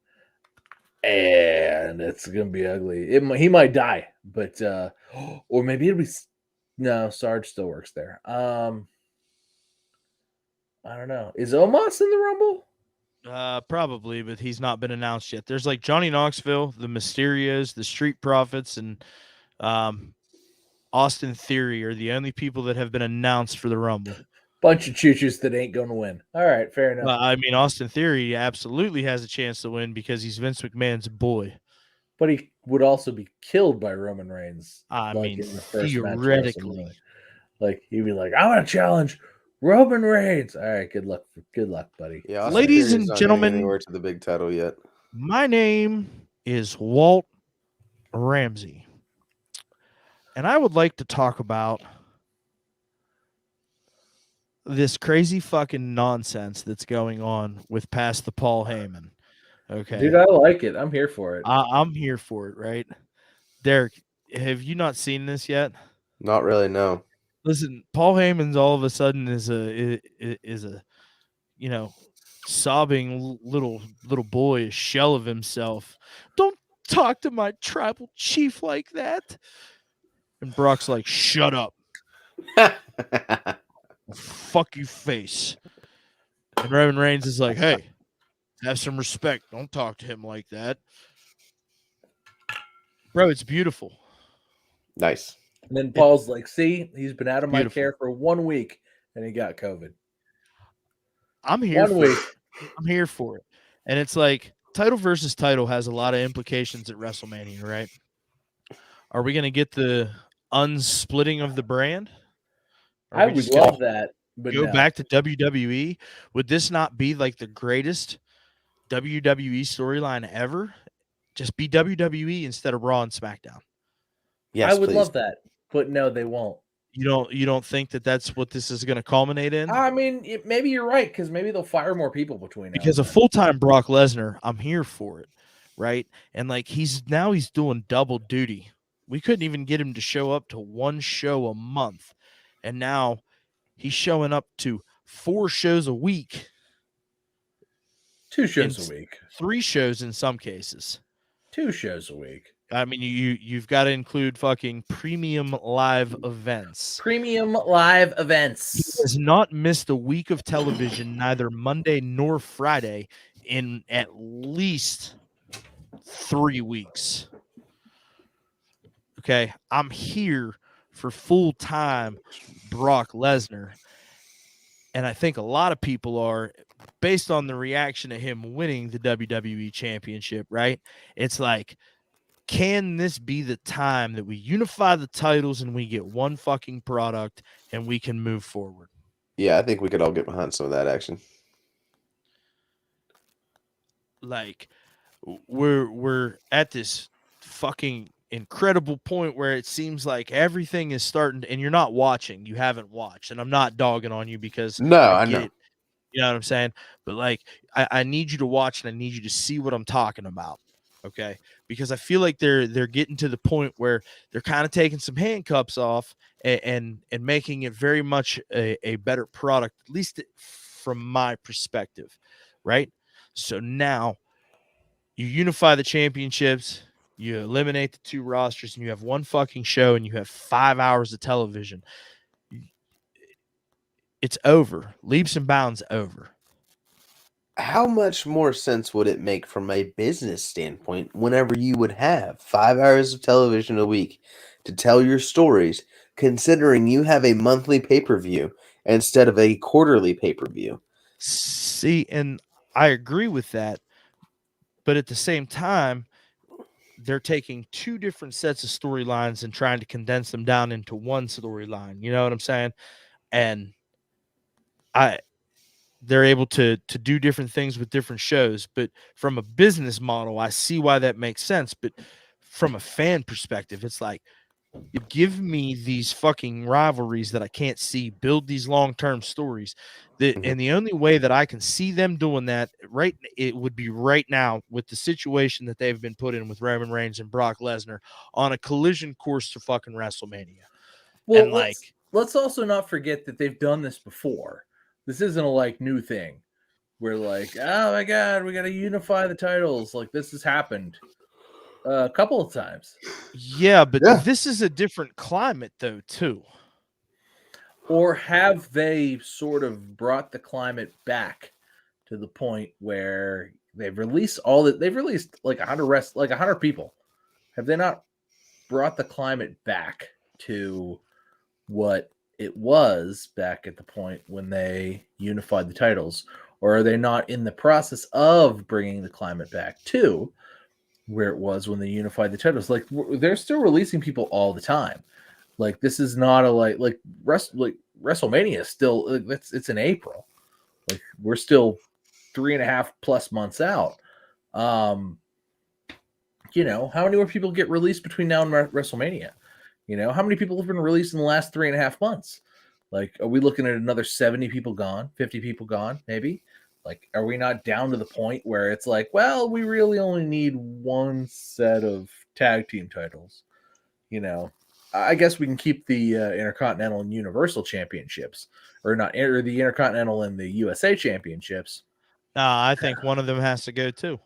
And it's going to be ugly. He might die, but, or maybe it'll be, no, Sarge still works there. I don't know. Is Omos in the Rumble? Probably, but he's not been announced yet. There's like Johnny Knoxville, the Mysterios, the Street Profits, and Austin Theory are the only people that have been announced for the Rumble. Bunch of choo-choos that ain't going to win. All right, fair enough. I mean, Austin Theory absolutely has a chance to win because he's Vince McMahon's boy. But he would also be killed by Roman Reigns. I mean, in the first match of theoretically. WrestleMania. Like, he'd be like, I want to challenge Roman Reigns. All right, good luck, buddy. Yeah, Austin Ladies Theory's and not gentlemen, getting anywhere to the big title yet. My name is Walt Ramsey, and I would like to talk about this crazy fucking nonsense that's going on with past the Paul Heyman. Okay, Dude, I like it. I'm here for it. I'm here for it, right? Derek, have you not seen this yet? Not really, no. Listen, Paul Heyman's all of a sudden is a sobbing little boy, a shell of himself. Don't talk to my tribal chief like that. And Brock's like, shut up. Fuck you face. And Roman Reigns is like, hey, have some respect. Don't talk to him like that. Bro, it's beautiful. Nice. And then Paul's like, see, he's been out of my Beautiful. care for 1 week and he got COVID. I'm here 1 for week. it. I'm here for it. And it's like title versus title has a lot of implications at WrestleMania, right? Are we going to get the unsplitting of the brand? Are I we would just gonna love that. But go no. back to WWE? Would this not be like the greatest WWE storyline ever? Just be WWE instead of Raw and SmackDown. Yes, I would please. love that. But no, they won't. You don't think that that's what this is going to culminate in? I mean, maybe you're right because maybe they'll fire more people between now Because a and then. full-time Brock Lesnar, I'm here for it, right? And like he's doing double duty. We couldn't even get him to show up to one show a month, and now he's showing up to 4 shows a week, 2 shows a week. 3 shows in some cases. 2 shows a week. I mean, you've got to include fucking premium live events. Premium live He events. has not missed a week of television, neither Monday nor Friday, in at least 3 weeks. Okay, I'm here for full-time Brock Lesnar. And I think a lot of people are, based on the reaction to him winning the WWE Championship, right? It's like, can this be the time that we unify the titles and we get one fucking product and we can move forward? Yeah, I think we could all get behind some of that action. Like, we're at this fucking incredible point where it seems like everything is starting and you're not watching, you haven't watched, and I'm not dogging on you because No, I I get know. it. You know what I'm saying? But like, I need you to watch and I need you to see what I'm talking about. Okay. Because I feel like they're getting to the point where they're kind of taking some handcuffs off and making it very much a better product, at least from my perspective. Right. So now you unify the championships, you eliminate the two rosters, and you have one fucking show and you have 5 hours of television. It's over. Leaps and bounds over. How much more sense would it make from a business standpoint whenever you would have 5 hours of television a week to tell your stories, considering you have a monthly pay-per-view instead of a quarterly pay-per-view? See, and I agree with that. But at the same time, they're taking two different sets of storylines and trying to condense them down into one storyline. You know what I'm saying? And they're able to do different things with different shows. But from a business model, I see why that makes sense. But from a fan perspective, it's like, you give me these fucking rivalries that I can't see, build these long-term stories. And the only way that I can see them doing that it would be right now with the situation that they've been put in with Roman Reigns and Brock Lesnar on a collision course to fucking WrestleMania. Well, And let's also not forget that they've done this before. This isn't a like new thing. We're like, oh my god, we got to unify the titles. Like this has happened a couple of times. yeah, but this is a different climate though too. Or have they sort of brought the climate back to the point where they've released like 100 people? Have they not brought the climate back to what it was back at the point when they unified the titles? Or are they not in the process of bringing the climate back to where it was when they unified the titles? Like they're still releasing people all the time. Like this is not a like WrestleMania is still it's in April. Like we're still 3.5+ months out. You know, how many more people get released between now and WrestleMania? You know, how many people have been released in the last 3.5 months? Like, are we looking at another 70 people gone, 50 people gone, maybe? Like, are we not down to the point where it's like, well, we really only need one set of tag team titles? You know, I guess we can keep the Intercontinental and Universal Championships, or the Intercontinental and the USA Championships. Nah, I think one of them has to go too.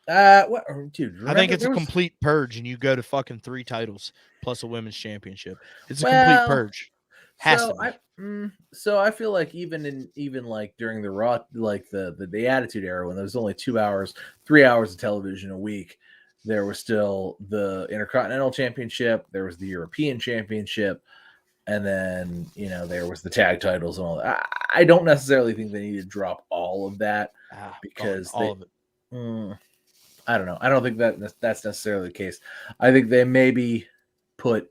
What, dude? I think it's a complete purge, and you go to fucking 3 titles plus a women's championship. It's a complete purge. Has to be. So I feel like even like during the Raw, like the Attitude Era, when there was only 3 hours of television a week, there was still the Intercontinental Championship, there was the European Championship, and then there was the tag titles and all that. I don't necessarily think they need to drop all of that because all of it. I don't know. I don't think that's necessarily the case. I think they maybe put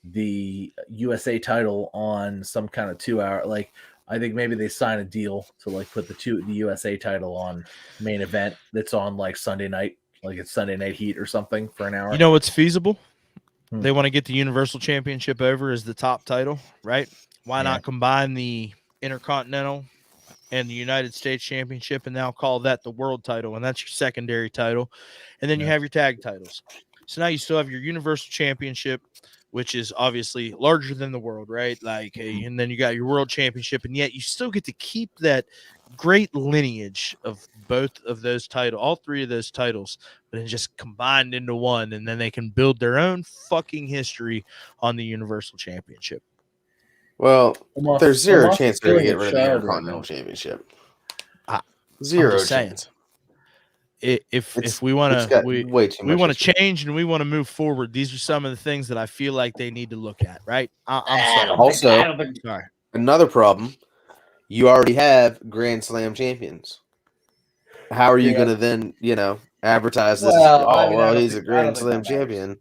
the USA title on some kind of 2 hour. Like I think maybe they sign a deal to like put the USA title on main event that's on like Sunday night, like it's Sunday Night Heat or something for an hour. You know what's feasible? They want to get the Universal Championship over as the top title, right? Why not combine the Intercontinental and the United States Championship and now call that the world title, and that's your secondary title. And then you have your tag titles. So now you still have your Universal Championship, which is obviously larger than the world, right? Like, and then you got your World Championship, and yet you still get to keep that great lineage of both of those titles, all 3 of those titles, but then just combined into one, and then they can build their own fucking history on the Universal Championship. Well, there's zero chance they're going to get rid of the Intercontinental Championship. Zero chance. If we want to change and we want to move forward, these are some of the things that I feel like they need to look at, right? I'm sorry. Also, another problem, you already have Grand Slam champions. How are you going to then, advertise this? He's a Grand Slam champion.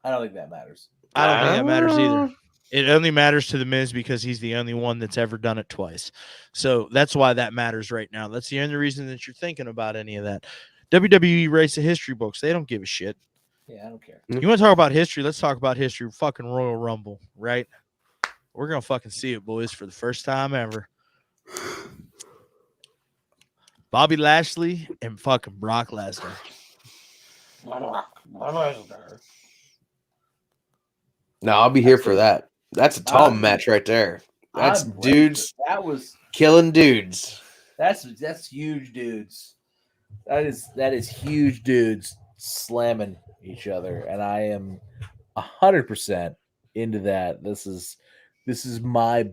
I don't think that matters. I don't think that matters either. It only matters to The Miz because he's the only one that's ever done it twice. So that's why that matters right now. That's the only reason that you're thinking about any of that. WWE writes the history books. They don't give a shit. Yeah, I don't care. You want to talk about history? Let's talk about history. Fucking Royal Rumble, right? We're gonna fucking see it, boys, for the first time ever. Bobby Lashley and fucking Brock Lesnar. No, I'll be here for that. That's a tall match right there. That's I'm ready dudes that was killing dudes. that's huge dudes. That is huge dudes slamming each other, and I am 100% into that. This is my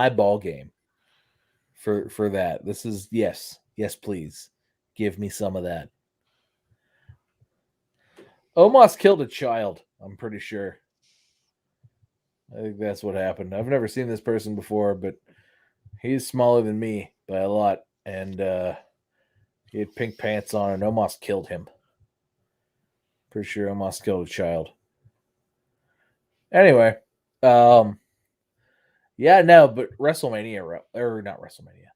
ball game for that. This is yes, please give me some of that. Omos killed a child. I'm pretty sure. I think that's what happened. I've never seen this person before, but he's smaller than me by a lot, and he had pink pants on, and Omos killed him. Pretty sure Omos killed a child. Anyway, yeah, no, but WrestleMania, or not WrestleMania,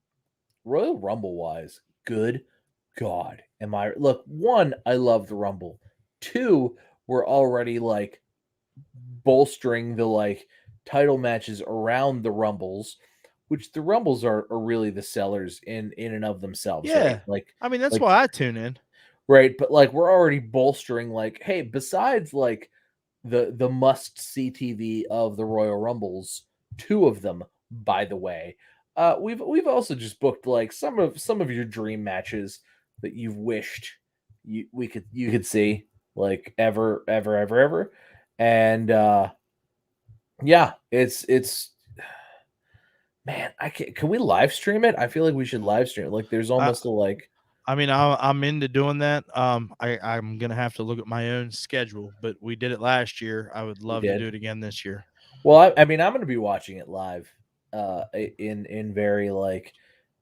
Royal Rumble wise, good God, look, one, I love the Rumble. Two, we're already like bolstering the like title matches around the Rumbles, which the Rumbles are really the sellers in and of themselves. Yeah, right? Like, I mean, that's like, why I tune in. Right, but like we're already bolstering like, hey, besides like the must see TV of the Royal Rumbles, two of them, by the way. We've also just booked like some of your dream matches that you've wished you could see like ever. And yeah, it's man, can we live stream it? I feel like we should live stream it. Like there's almost a like I mean, I'm into doing that. I'm gonna have to look at my own schedule, but we did it last year. I would love to do it again this year. Well, I mean, I'm going to be watching it live, in very like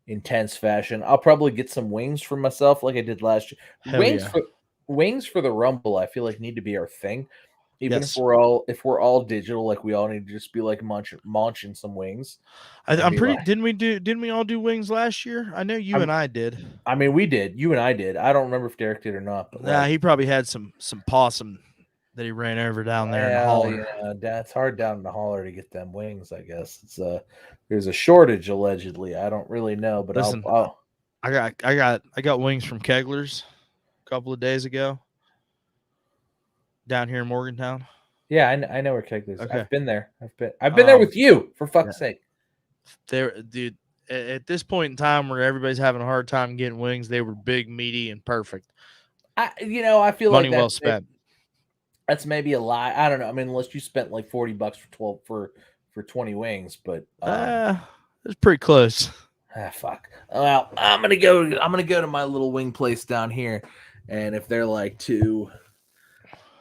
intense fashion. I'll probably get some wings for myself, like I did last year. Hell yeah. Wings for the Rumble, I feel like need to be our thing. Even Yes. if we're all digital, like we all need to just be like munching some wings. I'm pretty. Like, didn't we all do wings last year? I know you and I did. I mean, we did. You and I did. I don't remember if Derek did or not. But nah, he probably had some possum that he ran over down there in the holler. Yeah, it's hard down in the holler to get them wings. I guess it's there's a shortage allegedly. I don't really know, but listen, I got wings from Kegler's a couple of days ago down here in Morgantown. Yeah, I know where Kegler's. Okay. I've been there. I've been there with you, for fuck's sake. There, dude. At this point in time, where everybody's having a hard time getting wings, they were big, meaty, and perfect. I feel money like well spent. That's maybe a lie. I don't know. I mean, unless you spent like $40 for 20 wings, but it's pretty close. Fuck. Well, I'm gonna go to my little wing place down here, and if they're like two,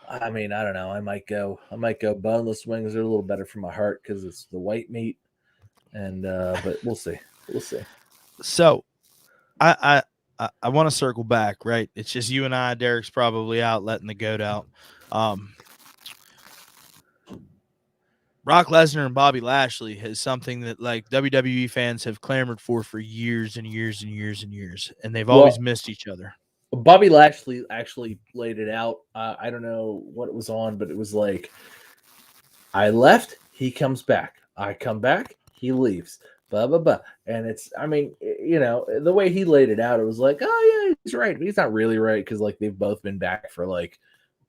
I mean, I don't know. I might go boneless wings. They're a little better for my heart because it's the white meat, and but we'll see. So, I want to circle back. Right, it's just you and I. Derek's probably out letting the goat out. Brock Lesnar and Bobby Lashley is something that like WWE fans have clamored for years and years and years and years, and they've always missed each other. Bobby Lashley actually laid it out. I don't know what it was on, but it was like, I left, he comes back. I come back, he leaves. Blah, blah, blah. And it's, I mean, the way he laid it out, it was like, oh, yeah, he's right. But he's not really right because, like, they've both been back for, like,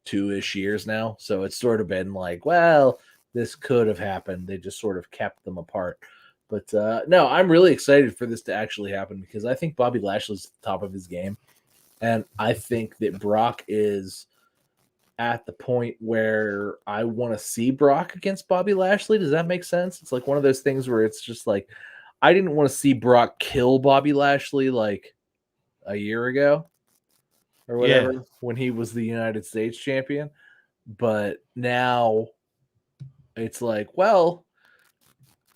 2-ish years now. So it's sort of been like, well, this could have happened. They just sort of kept them apart. But, no, I'm really excited for this to actually happen because I think Bobby Lashley's at the top of his game. And I think that Brock is at the point where I want to see Brock against Bobby Lashley. Does that make sense? It's like one of those things where it's just like, I didn't want to see Brock kill Bobby Lashley like a year ago or whatever when he was the United States champion. But now it's like, well,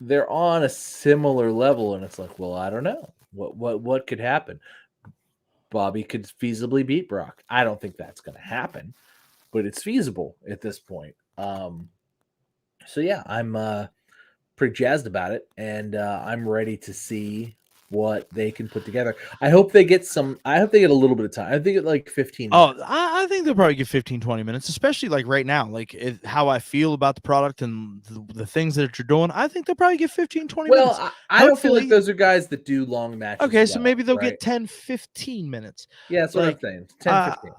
they're on a similar level. And it's like, well, I don't know what could happen. Bobby could feasibly beat Brock. I don't think that's going to happen, but it's feasible at this point. So yeah, I'm pretty jazzed about it, and I'm ready to see what they can put together. I hope they get a little bit of time. I think it like 15 minutes. Oh, I think they'll probably get 15, 20 minutes, especially like right now, like how I feel about the product and the things that you're doing. I think they'll probably get 15, 20 minutes. Well, I don't feel like Hopefully- those are guys that do long matches. Okay, so well, maybe they'll right? get 10, 15 minutes. Yeah, that's what like, I'm saying. 10, 15.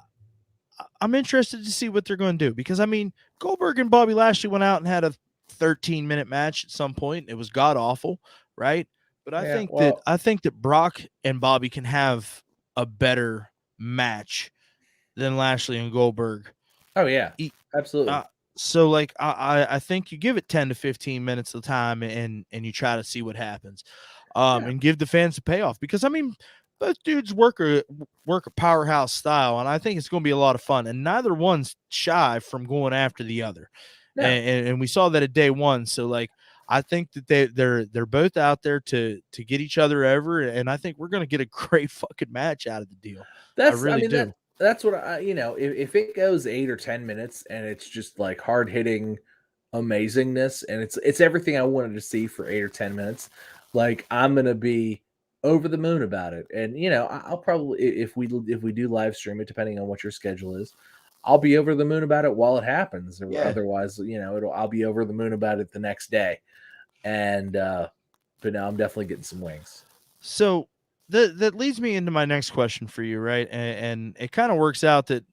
I'm interested to see what they're going to do because, I mean, Goldberg and Bobby Lashley went out and had a 13-minute match at some point. It was god-awful, right? But I think that Brock and Bobby can have a better match than Lashley and Goldberg. Oh, yeah, absolutely. So, like, I think you give it 10 to 15 minutes of time and you try to see what happens and give the fans a payoff because, I mean, both dudes work a powerhouse style, and I think it's going to be a lot of fun. And neither one's shy from going after the other, No. and we saw that at day one. So, like, I think that they're both out there to get each other over, and I think we're going to get a great fucking match out of the deal. I really do. That's what if it goes 8 or 10 minutes and it's just like hard hitting amazingness and it's everything I wanted to see for 8 or 10 minutes, like I'm gonna be over the moon about it. And I'll probably if we do live stream it, depending on what your schedule is, I'll be over the moon about it while it happens. Or otherwise, I'll be over the moon about it the next day. And but now I'm definitely getting some wings. So that leads me into my next question for you, right? And it kind of works out that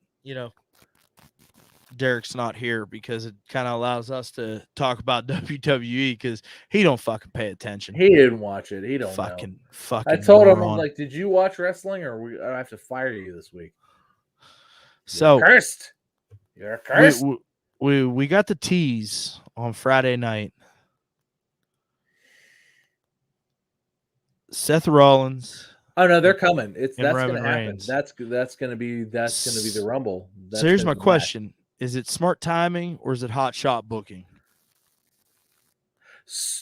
Derek's not here because it kind of allows us to talk about WWE because he don't fucking pay attention. He didn't watch it. He don't fucking know. I told him, moron. I'm like, did you watch wrestling or I have to fire you this week? So You're cursed. You're cursed. We got the tease on Friday night. Seth Rollins. Oh no, they're coming. That's Roman gonna happen. Reigns. That's gonna be the Rumble. So here's my question: is it smart timing or is it hot shot booking?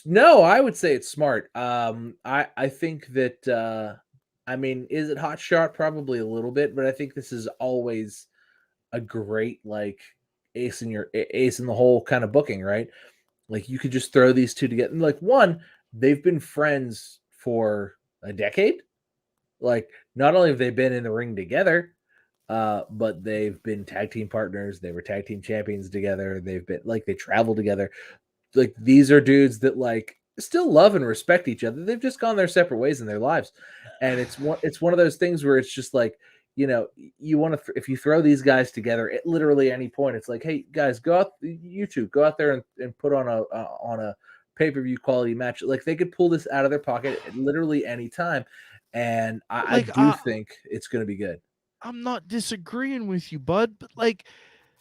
No, I would say it's smart. I think that I mean, is it hot shot? Probably a little bit, but I think this is always a great like ace in the hole kind of booking, right? Like you could just throw these two together. And like one, they've been friends for a decade. Like not only have they been in the ring together, but they've been tag team partners. They were tag team champions together. They've been like they travel together. Like these are dudes that like still love and respect each other. They've just gone their separate ways in their lives, and it's one of those things where it's just like you want to if you throw these guys together at literally any point, it's like, hey guys, go out there and put on a pay-per-view quality match. Like they could pull this out of their pocket at literally any time, and I do think it's going to be good. I'm not disagreeing with you, bud, but like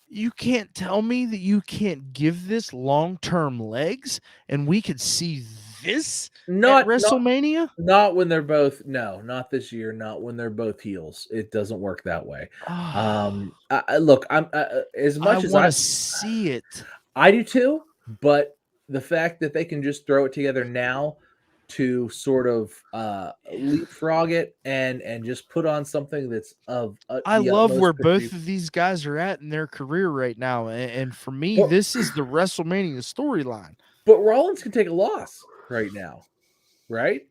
you can't tell me that you can't give this long-term legs and we could see this at WrestleMania? Not when they're both not this year, not when they're both heels. It doesn't work that way. Look, I'm as much as I want to see it. I do too, but the fact that they can just throw it together now to sort of leapfrog it and just put on something that's I love where both of these guys are at in their career right now, and for me, this is the WrestleMania storyline. But Rollins can take a loss right now, right?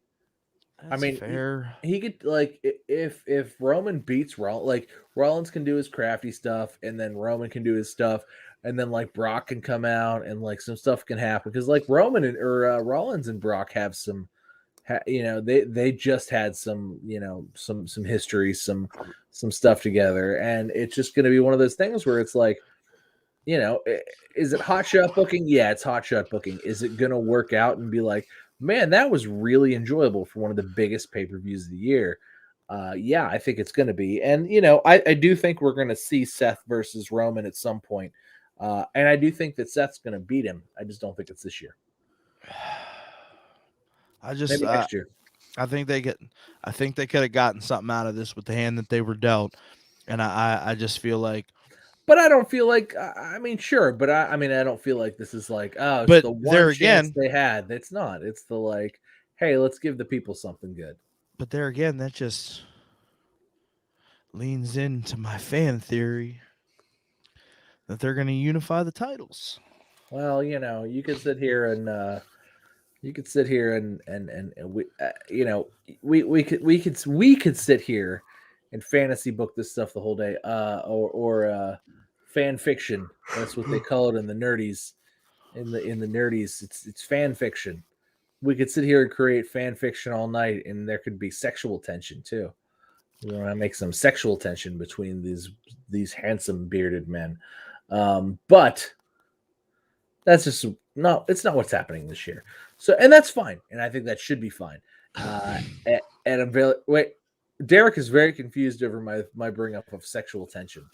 That's I mean, fair. He could like if Roman beats Rollins, like Rollins can do his crafty stuff, and then Roman can do his stuff. And then like Brock can come out and like some stuff can happen because like Rollins and Brock have some, they just had some, some history, some stuff together. And it's just going to be one of those things where it's like, is it hot shot booking? Yeah, it's hot shot booking. Is it going to work out and be like, man, that was really enjoyable for one of the biggest pay-per-views of the year? Yeah, I think it's going to be. And, I do think we're going to see Seth versus Roman at some point. And I do think that Seth's going to beat him. I just don't think it's this year. Maybe next year. I think they could have gotten something out of this with the hand that they were dealt, and I just feel like. But I don't feel like. I mean, sure, but I don't feel like this is like it's but the one chance they had. It's not. It's the like, hey, let's give the people something good. But there again, that just leans into my fan theory that they're going to unify the titles. Well, you could sit here and You could sit here and we, we could sit here and fantasy book this stuff the whole day, or fan fiction. That's what they call it in the nerdies. In the nerdies, it's fan fiction. We could sit here and create fan fiction all night, and there could be sexual tension too. We want to make some sexual tension between these handsome bearded men, but that's just no. It's not what's happening this year. So, and that's fine, and I think that should be fine. And I'm very wait. Derek is very confused over my bring up of sexual tension.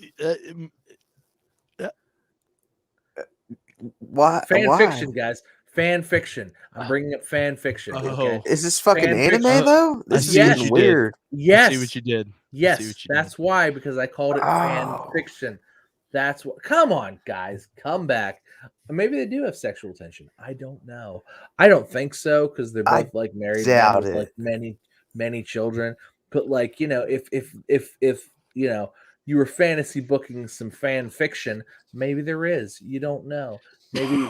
Why? Fan fiction, guys. Fan fiction. I'm bringing up fan fiction. Okay? Is this fucking Fan anime fiction. though? This is Yes. getting weird. Yes. See what you did. Yes. That's why, because I called it fan Oh. fiction. That's what. Come on, guys. Come back. Maybe they do have sexual tension. I don't know. I don't think so, because they're both like married men doubt with it. like many children. But like, if you were fantasy booking some fan fiction, maybe there is. You don't know. Maybe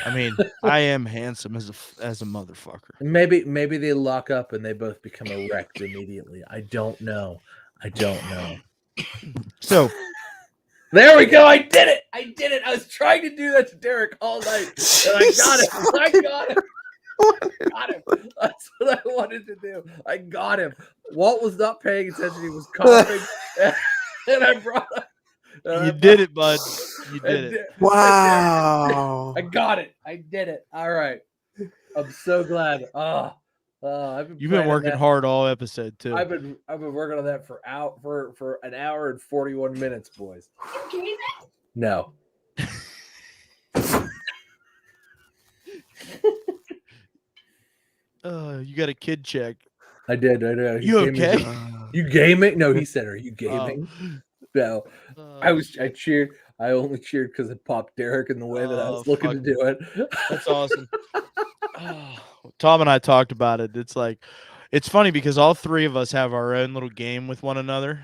I mean, I am handsome as a motherfucker. maybe they lock up and they both become erect immediately. I don't know. So There we go. I did it. I was trying to do that to Derek all night. And I got it. I got him. That's what I wanted to do. I got him. Walt was not paying attention. He was coughing. And I brought him. you did it, bud. You did it. Wow. I got it. I did it. All right. I'm so glad. You've been working hard all episode too. I've been working on that for an hour and 41 minutes, boys. No. You got a kid check. I did. He You gave me okay? You gaming? No, he said, "Are you gaming?" No. I cheered. I only cheered because it popped Derek in the way that I was looking to do it. That's awesome. Tom and I talked about it. It's like, it's funny because all three of us have our own little game with one another.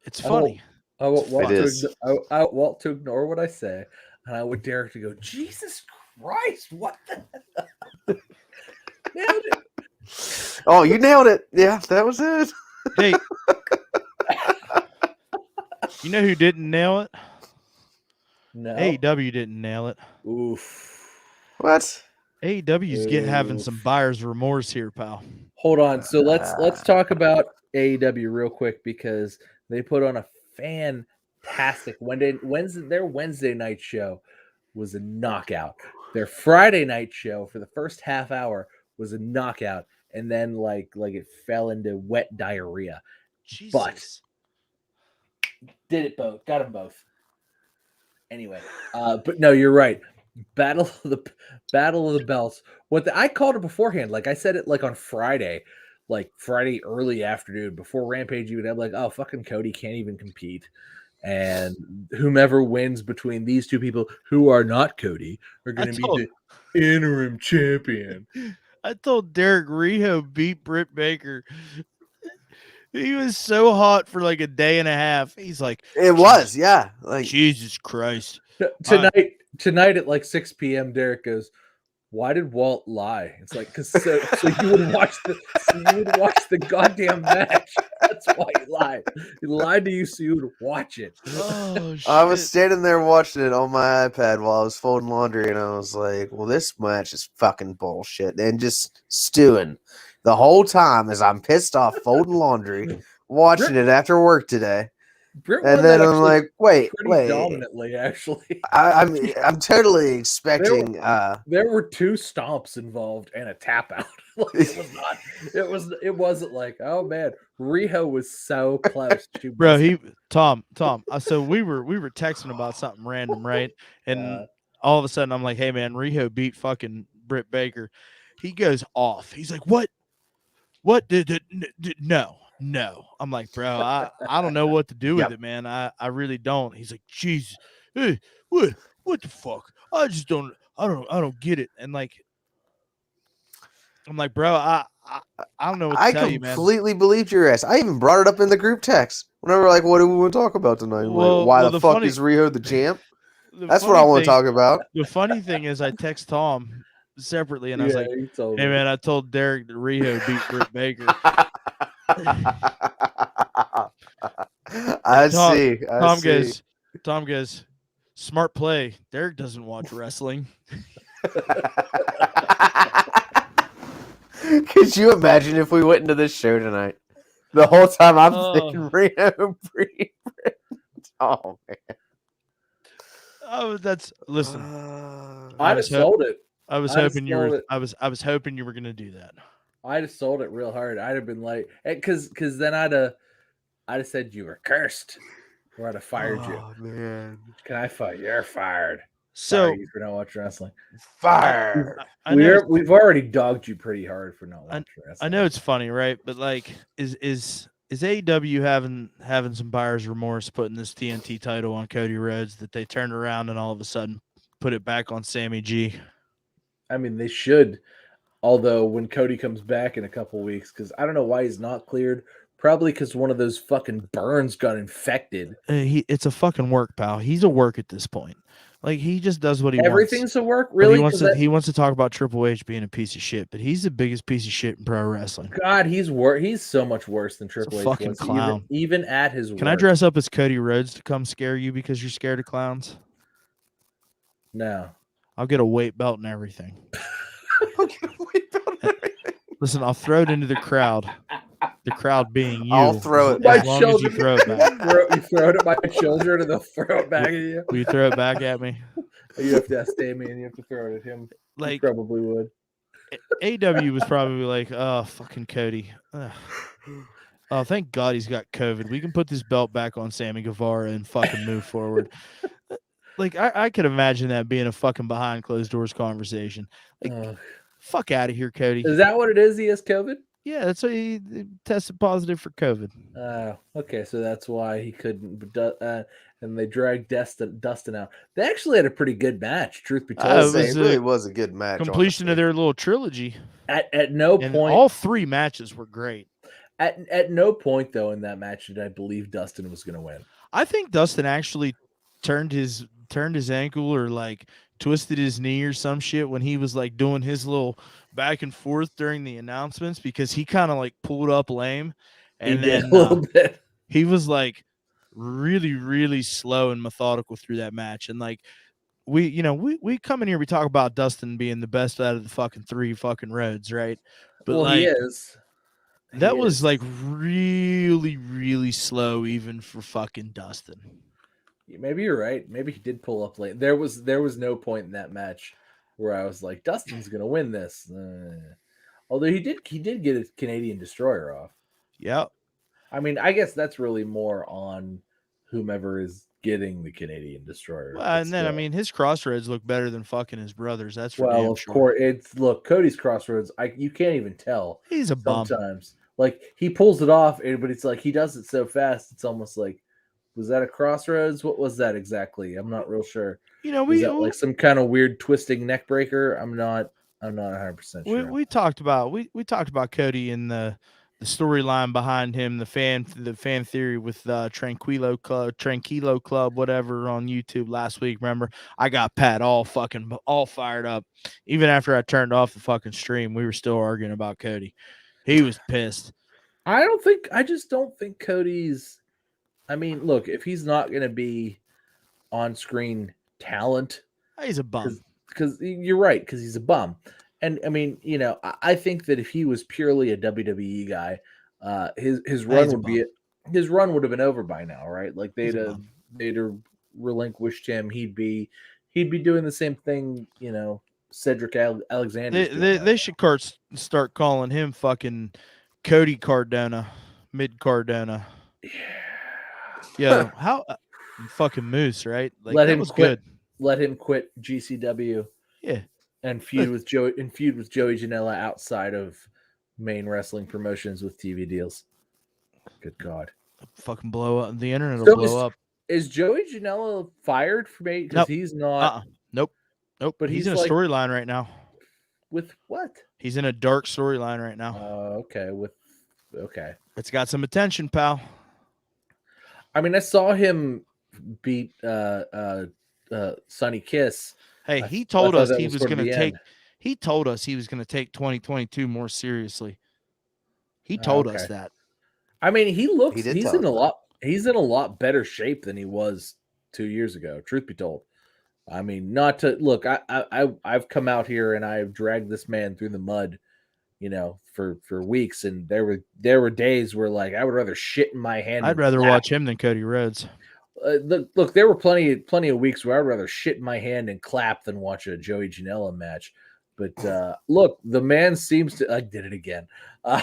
It's funny. I want Walt to ignore what I say, and I want Derek to go, Jesus Christ, what the hell? Nailed it. Oh, you nailed it. Yeah, that was it. Hey, you know who didn't nail it? No. AEW didn't nail it. Oof. What? AEW's having some buyer's remorse here, pal. Hold on. So let's talk about AEW real quick, because they put on a fantastic their Wednesday night show was a knockout. Their Friday night show for the first half hour was a knockout, and then like it fell into wet diarrhea. Jesus. But did it both. Got them both. Anyway, but no, you're right. Battle of the Belts. I called it beforehand. Like I said it like on Friday, like Friday early afternoon before Rampage. Even I'm like, oh, fucking Cody can't even compete, and whomever wins between these two people who are not Cody are going to be the interim champion. I told Derek Riho beat Britt Baker. He was so hot for like a day and a half. He's like, It was, yeah. Like Jesus Christ. Tonight at like 6 p.m. Derek goes, why did Walt lie? It's like, because so you would watch the goddamn match. That's why he lied. He lied to you so you would watch it. Oh, shit. I was standing there watching it on my iPad while I was folding laundry, and I was like, well, this match is fucking bullshit. And just stewing the whole time as I'm pissed off folding laundry, watching it after work today. And then I'm like, wait. Dominantly, actually. I'm totally expecting. There were 2 stomps involved and a tap out. Like, it wasn't like, oh man, Riho was so close. Bro, Tom. So we were texting about something random, right? And all of a sudden I'm like, hey man, Riho beat fucking Britt Baker. He goes off. He's like, what? No. I'm like, bro, I don't know what to do with it, man. I really don't. He's like, Jesus, hey, what the fuck? I don't get it. And like, I'm like, bro, I don't know what to tell you, man. I completely believed your ass. I even brought it up in the group text. Whenever like, what do we want to talk about tonight? Why the fuck is Riho the champ? That's what I want to talk about. The funny thing is, I text Tom separately, and I was like, he told "Hey me. man, I told Derek that Riho beat Britt Baker." I Tom, see. Tom goes, Tom goes, smart play. Derek doesn't watch wrestling. Could you imagine if we went into this show tonight? The whole time I'm Oh. thinking Reno Bree. Oh man. Oh, that's listen. I'd have sold it. I was I'd have hoping you were. sold it. I was hoping you were gonna do that. I'd have sold it real hard. I'd have been like, because then I'd have said you were cursed, or I'd have fired you. Oh man. Can I fire? You're fired. So Sorry for not watching wrestling. Fire. I know, We've already dogged you pretty hard for not watching wrestling. I know it's funny, right? But like, is AEW having some buyer's remorse putting this TNT title on Cody Rhodes that they turned around and all of a sudden put it back on Sammy G? I mean, they should. Although when Cody comes back in a couple weeks, because I don't know why he's not cleared. Probably because one of those fucking burns got infected. It's a fucking work, pal. He's a work at this point. Like he just does what he Everything's wants. a work, But really. He wants to talk about Triple H being a piece of shit, but he's the biggest piece of shit in pro wrestling. God, he's so much worse than Triple H. Fucking was, clown. Even at his. Can I dress up as Cody Rhodes to come scare you because you're scared of clowns? No. I'll get a weight belt and everything. Listen, I'll throw it into the crowd. The crowd being you. I'll throw it. As long as you throw it back. You throw it at my children and they'll throw it back at you. Will you throw it back at me? You have to ask Damien, you have to throw it at him. Like, he probably would. AW was probably like, oh, fucking Cody. Ugh. Oh, thank God he's got COVID. We can put this belt back on Sammy Guevara and fucking move forward. Like, I could imagine that being a fucking behind closed doors conversation. Like, fuck out of here, Cody. Is that what it is? He has COVID? Yeah, that's why he tested positive for COVID. Okay, so that's why he couldn't. And they dragged Dustin out. They actually had a pretty good match, truth be told. It really was a good match. Completion of their little trilogy. At no point, all three matches were great. At no point though in that match did I believe Dustin was going to win. I think Dustin actually turned his ankle or like twisted his knee or some shit when he was like doing his little back and forth during the announcements because he kind of like pulled up lame and then a little bit. He was like really, really slow and methodical through that match. And like we come in here, we talk about Dustin being the best out of the fucking three fucking roads, right? But well, like, he is. That was like really, really slow even for fucking Dustin. Maybe you're right. Maybe he did pull up late. There was no point in that match where I was like, Dustin's gonna win this. Although he did get a Canadian Destroyer off. Yeah. I mean, I guess that's really more on whomever is getting the Canadian Destroyer. Well, and then I mean, his crossroads look better than fucking his brothers. That's for well, damn of sure. course. Cody's crossroads. You can't even tell. He's a bum. Sometimes, like he pulls it off, but it's like he does it so fast. It's almost like, was that a crossroads? What was that exactly? I'm not real sure. Was that like some kind of weird twisting neck breaker? I'm not 100% sure. We talked about Cody and the storyline behind him, the fan theory with Tranquilo Club, whatever on YouTube last week. Remember, I got Pat all fired up. Even after I turned off the fucking stream, we were still arguing about Cody. He was pissed. I just don't think Cody's. I mean, look, if he's not going to be on-screen talent, he's a bum. Because you're right, because he's a bum. And I mean, I think that if he was purely a WWE guy, his run would have been over by now, right? Like they'd have relinquished him. He'd be doing the same thing, Cedric Alexander. They should start calling him fucking Cody Cardona, Mid Cardona. Yeah, how fucking Moose, right? Like, let him quit. Good. Let him quit GCW. Yeah, and feud with Joey Janela outside of main wrestling promotions with TV deals. Good God, fucking blow up. The internet will blow up. Is Joey Janela fired from me? Because he's not. Nope. But he's in a storyline right now. With what? He's in a dark storyline right now. Okay. Okay. It's got some attention, pal. I mean, I saw him beat Sonny Kiss. Hey, I he thought told us that he was was sort of going to the take. end. He told us he was going to take 2022 more seriously. He told us Okay. that. I mean, He did tell us that. He's in a lot better shape than he was 2 years ago, truth be told. I mean, not to look, I've come out here and I've dragged this man through the mud, for weeks, and there were days where like I would rather shit in my hand. I'd and rather clap. watch him than Cody Rhodes. Look, there were plenty of weeks where I'd rather shit in my hand and clap than watch a Joey Janela match. But look, the man seems to. I did it again. The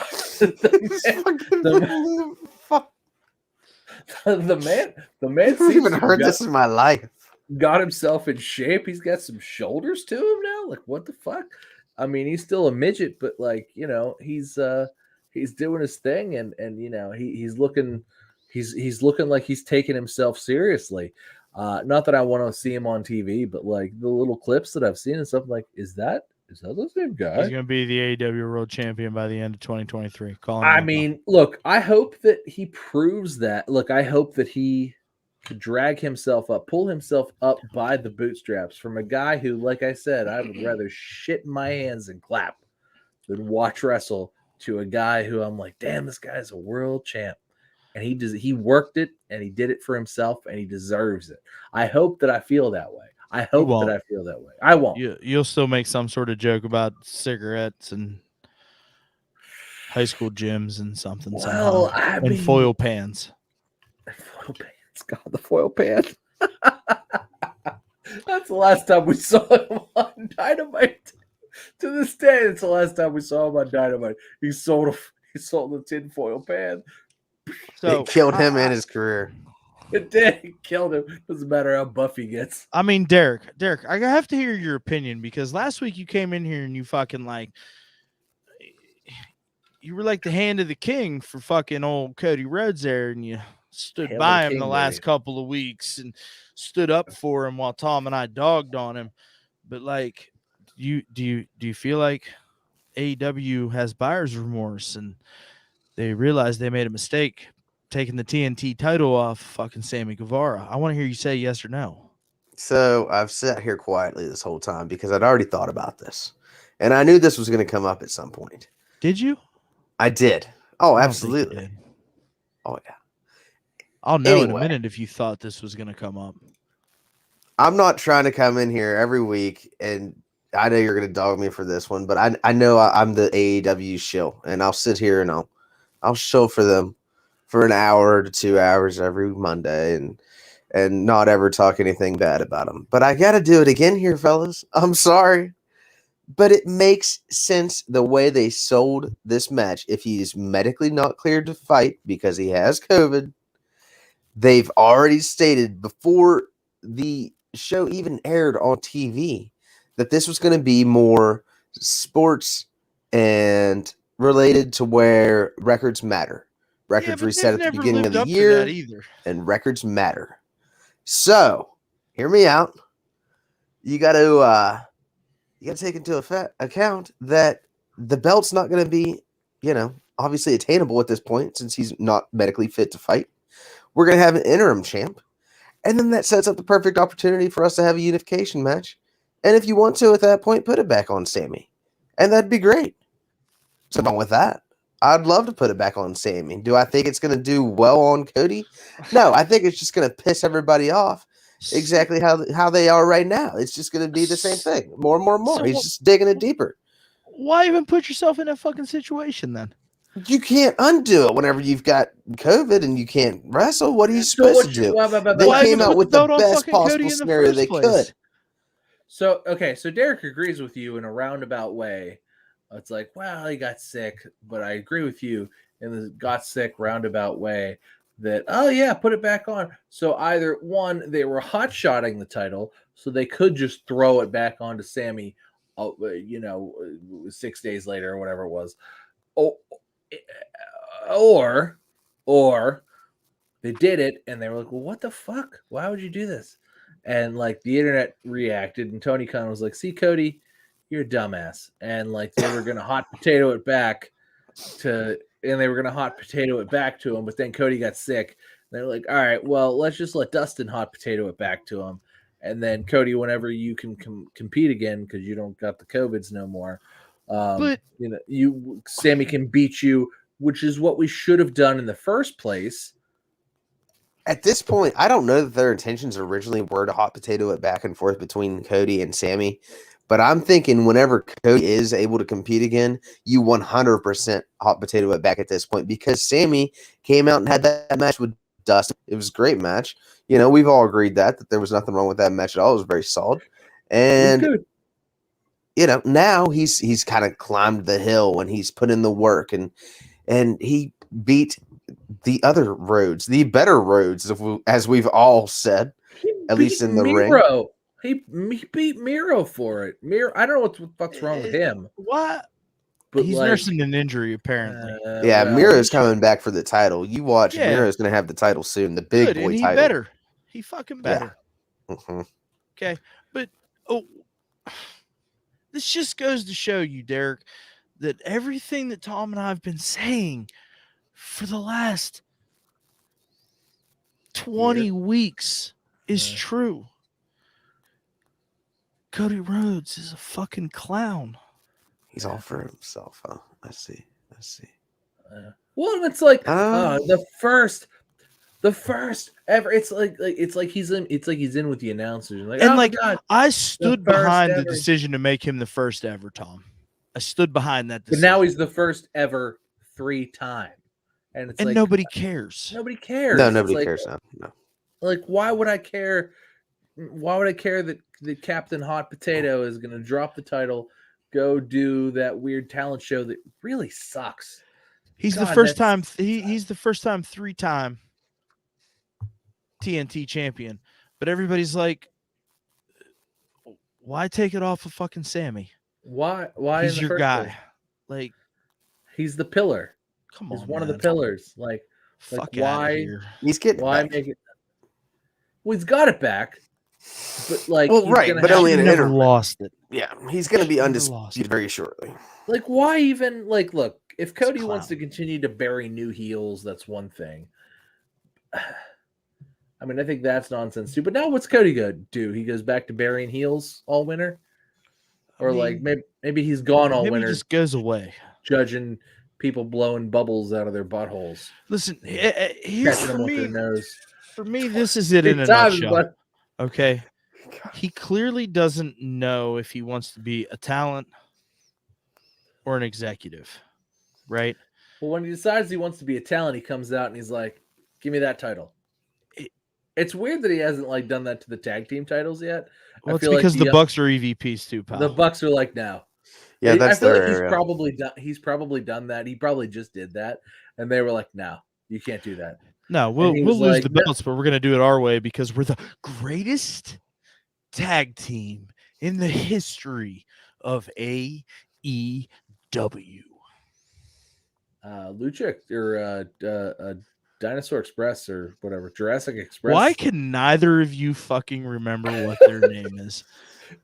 man I've seems even to heard this in my life. got himself in shape. He's got some shoulders to him now. Like, what the fuck? I mean, he's still a midget, but like, he's doing his thing, and he's looking like he's taking himself seriously. Not that I want to see him on TV, but like the little clips that I've seen and stuff, like, is that the same guy? He's going to be the AEW World Champion by the end of 2023. I mean, look, I hope that he proves that. Look, I hope that he could drag himself up, pull himself up by the bootstraps from a guy who, like I said, I would rather shit in my hands and clap than watch wrestle, to a guy who I'm like, damn, this guy's a world champ. And he worked it and he did it for himself and he deserves it. I hope that I feel that way. I hope that I feel that way. I won't. You'll still make some sort of joke about cigarettes and high school gyms and something. Well, somehow. And foil pans. Foil pans. God, the foil pan. That's the last time we saw him on Dynamite. To this day, it's the last time we saw him on Dynamite. He sold the tin foil pan. So it killed him and his career. It did. It killed him. Doesn't matter how buff he gets. I mean, Derek, I have to hear your opinion, because last week you came in here and you fucking you were like the hand of the king for fucking old Cody Rhodes there, and you stood by him the last couple of weeks and stood up for him while Tom and I dogged on him. But like, do you feel like AEW has buyer's remorse and they realized they made a mistake taking the TNT title off fucking Sammy Guevara? I want to hear you say yes or no. So I've sat here quietly this whole time because I'd already thought about this, and I knew this was going to come up at some point. Did you? I did. Oh, absolutely. Oh, yeah. I'll know in a minute if you thought this was going to come up. I'm not trying to come in here every week, and I know you're going to dog me for this one, but I know I'm the AEW shill, and I'll sit here and I'll show for them for an hour to 2 hours every Monday and not ever talk anything bad about them. But I got to do it again here, fellas. I'm sorry. But it makes sense the way they sold this match. If he is medically not cleared to fight because he has COVID, they've already stated before the show even aired on TV that this was going to be more sports and related to where records matter. Records reset at the beginning of the year, and records matter. So, hear me out. You got to take into account that the belt's not going to be, obviously attainable at this point since he's not medically fit to fight. We're going to have an interim champ, and then that sets up the perfect opportunity for us to have a unification match. And if you want to, at that point, put it back on Sammy, and that'd be great. So, wrong with that. I'd love to put it back on Sammy. Do I think it's going to do well on Cody? No, I think it's just going to piss everybody off exactly how they are right now. It's just going to be the same thing. More and more and more. He's just digging it deeper. Why even put yourself in that fucking situation then? You can't undo it whenever you've got COVID and you can't wrestle. What are you supposed to do? They came out with the best possible scenario they could. So, okay, so Derek agrees with you in a roundabout way. It's like, well, he got sick, but I agree with you in the got sick roundabout way that, oh, yeah, put it back on. So either, one, they were hot-shotting the title, so they could just throw it back onto Sammy, 6 days later or whatever it was. Or they did it, and they were like, well, what the fuck? Why would you do this? And, like, the internet reacted, and Tony Khan was like, see, Cody, you're a dumbass. And, like, they were going to hot potato it back to him, but then Cody got sick. They're like, all right, well, let's just let Dustin hot potato it back to him. and then Cody, whenever you can compete again because you don't got the COVIDs no more, But Sammy can beat you, which is what we should have done in the first place. At this point, I don't know that their intentions originally were to hot potato it back and forth between Cody and Sammy, but I'm thinking whenever Cody is able to compete again, you 100% hot potato it back at this point because Sammy came out and had that match with Dustin. It was a great match. We've all agreed that there was nothing wrong with that match at all. It was very solid. And now he's kind of climbed the hill and he's put in the work and he beat the other roads, the better roads, as we've all said, at least in the ring. He beat Miro for it. I don't know what the fuck's wrong with him. What? But he's nursing an injury, apparently. Miro's coming back for the title. You watch, Miro's going to have the title soon. The big boy and title. Better. He fucking better. Yeah. Mm-hmm. Okay, but this just goes to show you, Derek, that everything that Tom and I have been saying for the last 20 weeks is true. Cody Rhodes is a fucking clown. He's all for himself, huh? I see. Well, it's like the first ever. It's like he's in with the announcers. God, I stood behind the decision to make him the first ever, Tom. I stood behind that decision. But now he's the first ever 3-time. And nobody cares. Nobody cares. No, nobody cares now. No. Like, why would I care? Why would I care that Captain Hot Potato is going to drop the title, go do that weird talent show that really sucks? He's the first time. He's the first time 3-time TNT champion. But everybody's like, why take it off of fucking Sammy? Why? He's your guy. Place? Like, he's the pillar. Come on, he's one of the pillars. Like why? He's getting back. Make it? Well, he's got it back, but but only in an never interim. Lost it. Yeah, he's going to be undisputed very shortly. Like, why even? Like, look, if Cody wants to continue to bury new heels, that's one thing. I mean, I think that's nonsense too. But now, what's Cody going to do? He goes back to burying heels all winter, or maybe he's gone all winter. He just goes away, judging people blowing bubbles out of their buttholes. Listen, here's for me, this is it in a times, nutshell. But... Okay, he clearly doesn't know if he wants to be a talent or an executive, right? Well, when he decides he wants to be a talent, he comes out and he's like, "Give me that title." It's weird that he hasn't done that to the tag team titles yet. Well, it's because the Bucks are EVPs too, pal. The Bucks are like, no. Yeah, that's I feel like he's probably done that. He probably just did that, and they were like, "No, you can't do that." No, we'll lose the belts, but we're gonna do it our way because we're the greatest tag team in the history of AEW. Lucha or Dinosaur Express or whatever, Jurassic Express. Why can neither of you fucking remember what their name is?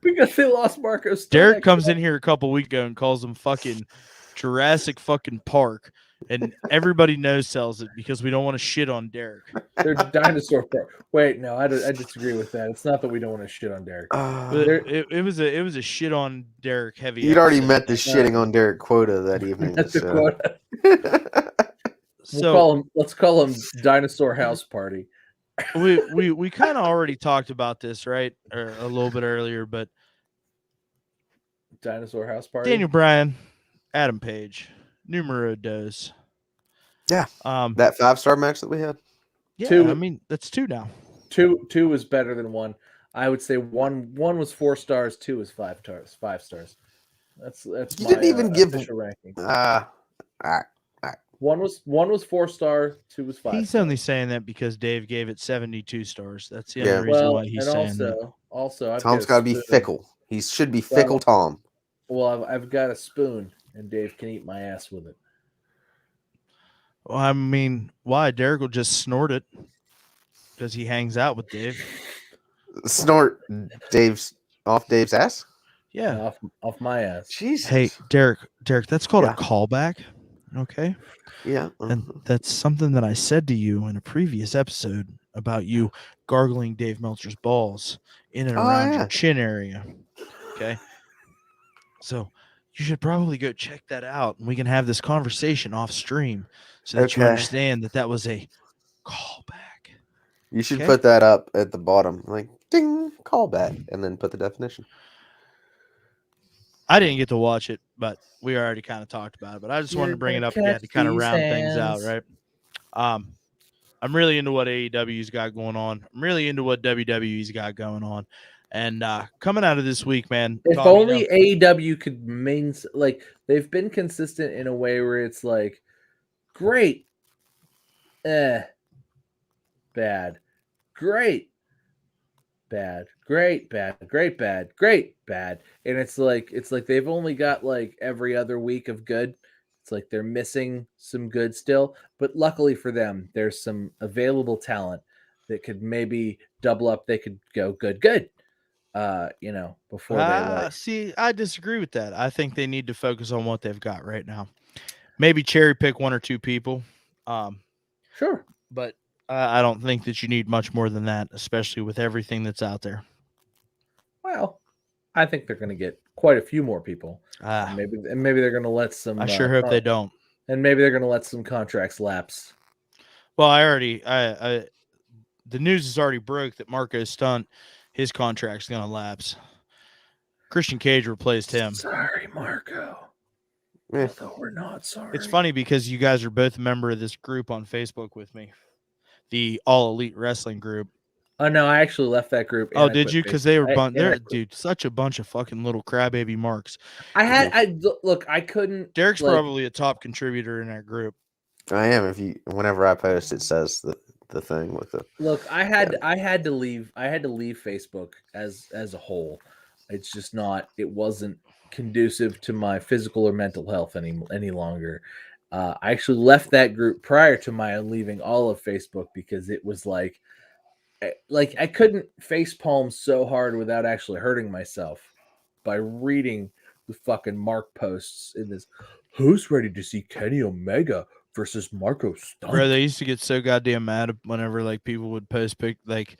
Because they lost Marcos. Derek comes in here a couple weeks ago and calls them fucking Jurassic fucking Park, and everybody sells it because we don't want to shit on Derek. They're Dinosaur Park. Wait, no, I disagree with that. It's not that we don't want to shit on Derek. It was a shit on Derek heavy. You'd already met the shitting on Derek quota that evening. That's the quota. Let's call him Dinosaur House Party. We kind of already talked about this, right? Or a little bit earlier, but Dinosaur House Party. Daniel Bryan, Adam Page, numero dos. Yeah. That 5-star match that we had. Yeah, I mean that's 2 now. 2 is better than 1. I would say one was 4 stars, 2 is 5 stars. 5 stars. That's you didn't even give official ranking. All right. One was 4 stars, 2 was 5. He's only saying that because Dave gave it 72 stars. That's the only reason why he's saying that. Also, Tom's got to be fickle. He should be fickle, Tom. Well, I've got a spoon, and Dave can eat my ass with it. Well, I mean, why? Derek will just snort it because he hangs out with Dave. Snort Dave's ass? Yeah, off my ass. Jesus. Hey, Derek, that's called a callback. Okay. Yeah. And that's something that I said to you in a previous episode about you gargling Dave Meltzer's balls in and Oh, around yeah. your chin area. Okay. So you should probably go check that out, and we can have this conversation off stream so that you Okay. understand that was a callback. You should Okay. put that up at the bottom, like ding, callback, and then put the definition. I didn't get to watch it, but we already kind of talked about it. But I just wanted to bring it up again to kind of round things out, right? I'm really into what AEW's got going on. I'm really into what WWE's got going on. And coming out of this week, man, If Tom, only AEW could like they've been consistent in a way where it's like great, bad, great, bad, great, bad, great, bad, great, bad. And it's like they've only got like every other week of good. It's like they're missing some good still, but luckily for them, there's some available talent that could maybe double up. They could go good, before they like. see, I disagree with that. I think they need to focus on what they've got right now. Maybe cherry pick one or two people. Sure. But I don't think that you need much more than that, especially with everything that's out there. Well, I think they're going to get quite a few more people. And maybe they're going to let some. I sure hope they don't. And maybe they're going to let some contracts lapse. Well, the news is already broke that Marco Stunt, his contract's going to lapse. Christian Cage replaced him. Sorry, Marco. Although we're not sorry. It's funny because you guys are both a member of this group on Facebook with me, the All Elite Wrestling group. Oh no, I actually left that group. Oh, did you? Because they were they're dude, such a bunch of fucking little crybaby marks. I couldn't. Derek's probably a top contributor in that group. I am. Whenever I post, it says the thing with the. Look, I had to leave. I had to leave Facebook as a whole. It's just not. It wasn't conducive to my physical or mental health any longer. I actually left that group prior to my leaving all of Facebook because it was like I couldn't facepalm so hard without actually hurting myself by reading the fucking Mark posts in this. Who's ready to see Kenny Omega versus Marco Stunt? Bro, they used to get so goddamn mad whenever like people would post like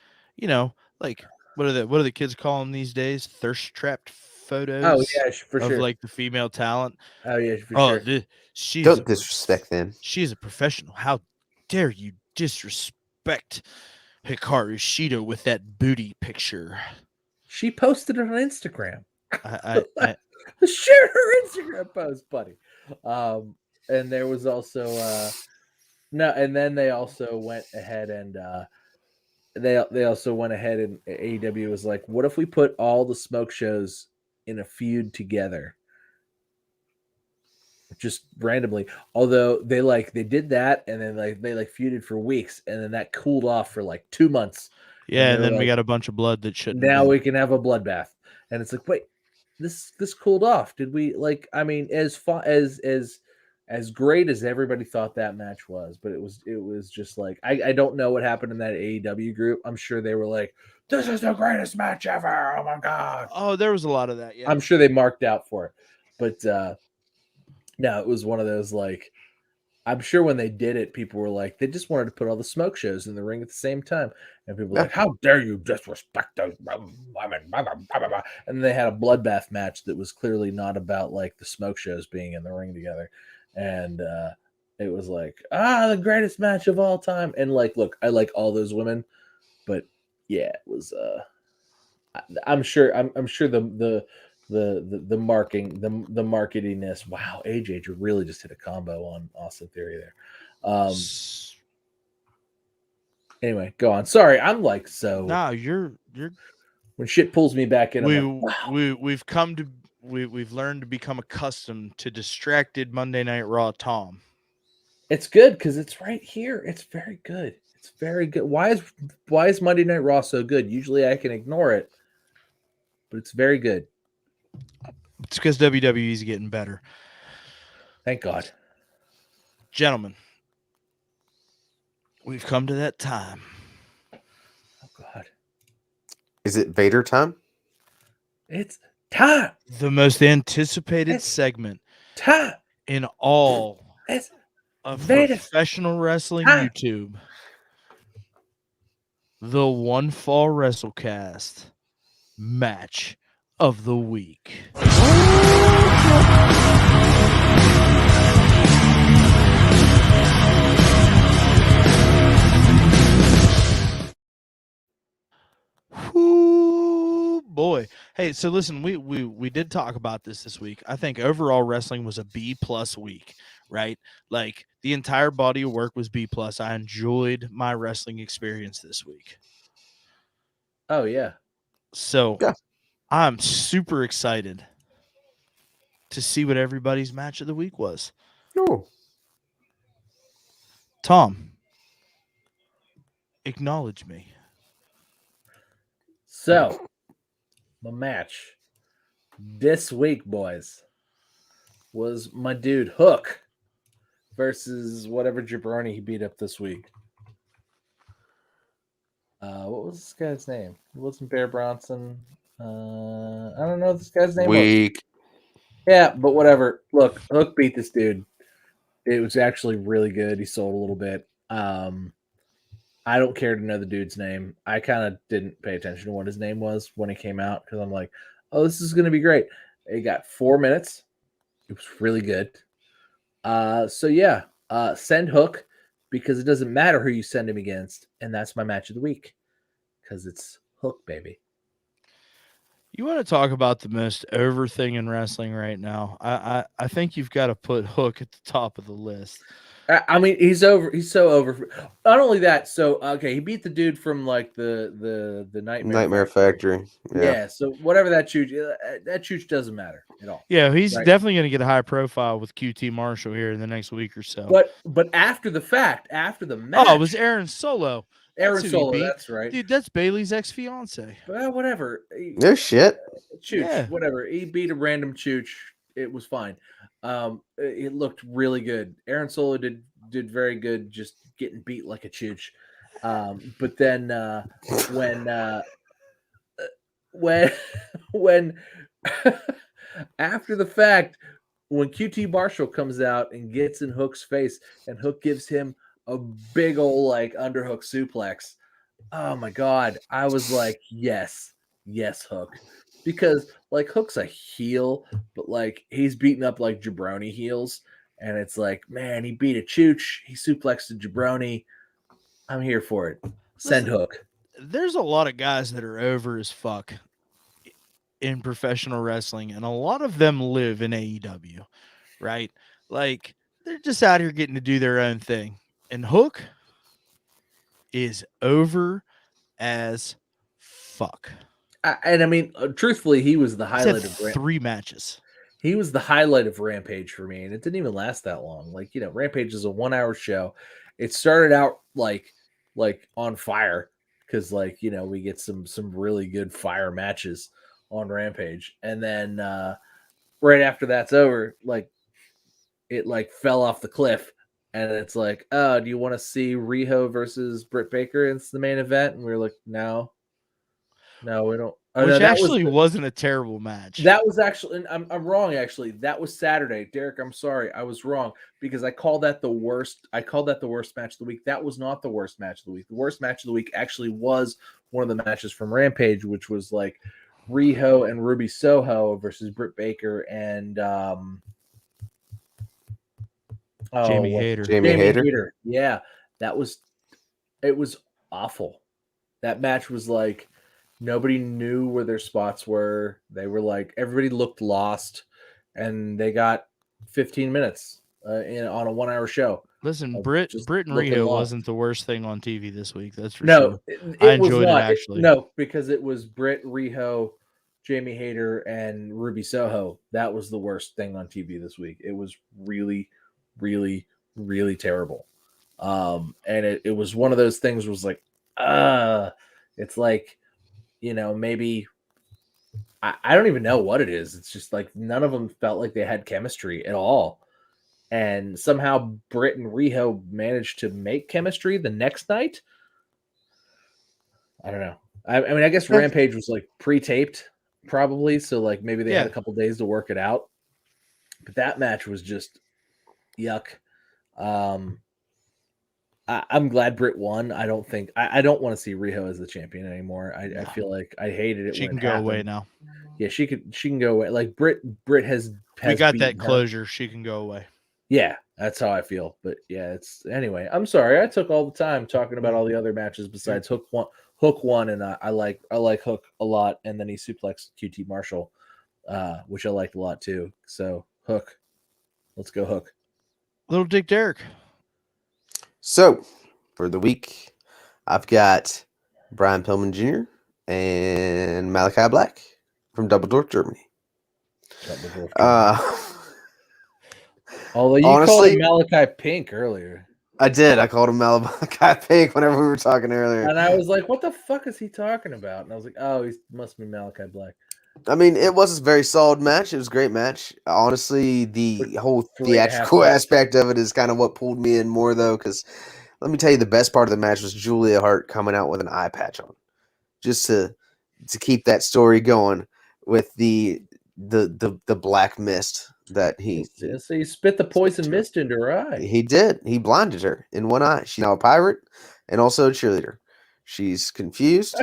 what are the kids call them these days? Thirst trapped photos. Oh yeah, for of sure. like the female talent. Oh yeah, for sure. Don't disrespect them. She's a professional. How dare you disrespect Hikaru Shida with that booty picture? She posted it on Instagram. I shared her Instagram post, buddy. And there was also and then they also went ahead and they also went ahead and AEW was like, what if we put all the smoke shows in a feud together? Just randomly. Although they did that and then they feuded for weeks and then that cooled off for like 2 months. Yeah, and then we got a bunch of blood that shouldn't. Now we can have a bloodbath. And it's like, wait, this cooled off. Did we as great as everybody thought that match was, but it was just like I don't know what happened in that AEW group. I'm sure they were like, this is the greatest match ever. Oh my god. Oh, there was a lot of that, yeah. I'm sure they marked out for it. But no, it was one of those like I'm sure when they did it, people were like, they just wanted to put all the smoke shows in the ring at the same time. And people were like, how dare you disrespect those women? And they had a bloodbath match that was clearly not about like the smoke shows being in the ring together. And it was like, the greatest match of all time. And like, look, I like all those women, but yeah, it was I'm sure the marketingness. Wow, AJ really just hit a combo on Austin Theory there. Anyway, go on. Sorry, I'm like so. No, you're. When shit pulls me back in, we've learned to become accustomed to distracted Monday Night Raw Tom. It's good because it's right here. It's very good. It's very good. Why is Monday Night Raw so good? Usually I can ignore it, but it's very good. It's because WWE's getting better. Thank God. Gentlemen, we've come to that time. Oh, God. Is it Vader time? It's time. The most anticipated segment in all of Vader. Professional wrestling YouTube. The One Fall WrestleCast. match of the week. Ooh, boy. Hey, so listen, we did talk about this week. I think overall wrestling was a B+ week, right? Like the entire body of work was B+. I enjoyed my wrestling experience this week. Oh yeah. So Yeah. I'm super excited to see what everybody's match of the week was. No. Tom, acknowledge me. So, my match this week, boys, was my dude Hook versus whatever jabroni he beat up this week. What was this guy's name? It wasn't Bear Bronson. I don't know what this guy's name was. Weak. Yeah, but whatever. Look, Hook beat this dude. It was actually really good. He sold a little bit. I don't care to know the dude's name. I kind of didn't pay attention to what his name was when it came out because I'm like, oh, this is going to be great. It got 4 minutes. It was really good. So yeah, send Hook because it doesn't matter who you send him against, and that's my match of the week because it's Hook, baby. You want to talk about the most over thing in wrestling right now? I think you've got to put Hook at the top of the list. I mean, he's over. He's so over. Not only that, so okay, he beat the dude from like the Nightmare Factory. Yeah. So whatever that chooch doesn't matter at all. Yeah, he's Right. definitely going to get a high profile with QT Marshall here in the next week or so. But after the fact, after the match, Oh, it was Aaron Solo. Aaron That's who he Solo. beat. That's right, Dude, that's Bailey's ex-fiance. Well, whatever. No shit. Chooch, Yeah. whatever. He beat a random Chooch. It was fine. It looked really good. Aaron Solo did very good, just getting beat like a Chooch. But then when after the fact, when QT Marshall comes out and gets in Hook's face, and Hook gives him a big old like underhook suplex. Oh my god! I was like, yes, Hook. Because like Hook's a heel, but like he's beating up like jabroni heels, and it's like, man, he beat a Chooch, he suplexed a jabroni. I'm here for it. Send Listen, Hook. There's a lot of guys that are over as fuck in professional wrestling, and a lot of them live in AEW, right? Like they're just out here getting to do their own thing. And Hook is over as fuck. And I mean, truthfully, he was the He's had highlight of 3 matches. He was the highlight of Rampage for me, and it didn't even last that long. Like, Rampage is a 1-hour show. It started out like on fire because we get some really good fire matches on Rampage, and then right after that's over, it fell off the cliff, and it's like, oh, do you want to see Riho versus Britt Baker? It's the main event, and we were like, no, we don't. Oh, Which no, actually wasn't a terrible match. That was actually, and I'm wrong. Actually, that was Saturday, Derek. I'm sorry, I was wrong because I called that the worst. I called that the worst match of the week. That was not the worst match of the week. The worst match of the week actually was one of the matches from Rampage, which was like Riho and Ruby Soho versus Britt Baker and Jamie Hayter. Jamie Hayter. Yeah, it was awful. That match was like nobody knew where their spots were. They were like everybody looked lost, and they got 15 minutes on a 1-hour show. Listen, Britt and Riho wasn't the worst thing on TV this week. That's for No, sure. I enjoyed it actually. No, because it was Britt, Riho, Jamie Hayter, and Ruby Soho. That was the worst thing on TV this week. It was really, really, really terrible. And it was one of those things was like, it's like, maybe I don't even know what it is. It's just like none of them felt like they had chemistry at all. And somehow Britt and Riho managed to make chemistry the next night. I don't know. I mean, I guess Rampage was like pre-taped probably. So like maybe they had a couple days to work it out. But that match was just yuck. I'm glad Britt won. I don't think I don't want to see Riho as the champion anymore. I No. feel like I hated it She when can it go happened. away now. Yeah, she can go away. Like Britt has We got beaten that her. closure. She can go away. Yeah, that's how I feel. But yeah, it's anyway. I'm sorry. I took all the time talking about all the other matches besides Hook one. Hook won, and I like Hook a lot. And then he suplexed QT Marshall, which I liked a lot too. So Hook, let's go Hook. Little Dick Derek. So, for the week, I've got Brian Pillman Jr. and Malachi Black from Dusseldorf, Germany. Although you called him Malachi Pink earlier. I did. I called him Malachi Pink whenever we were talking earlier. And I was like, what the fuck is he talking about? And I was like, oh, he must be Malachi Black. I mean, it was a very solid match. It was a great match. Honestly, the whole 3.5 theatrical aspect of it is kind of what pulled me in more, though, because let me tell you, the best part of the match was Julia Hart coming out with an eye patch on, just to keep that story going with the black mist that So he spit the poison mist into her eye. He did. He blinded her in one eye. She's now a pirate and also a cheerleader. She's confused,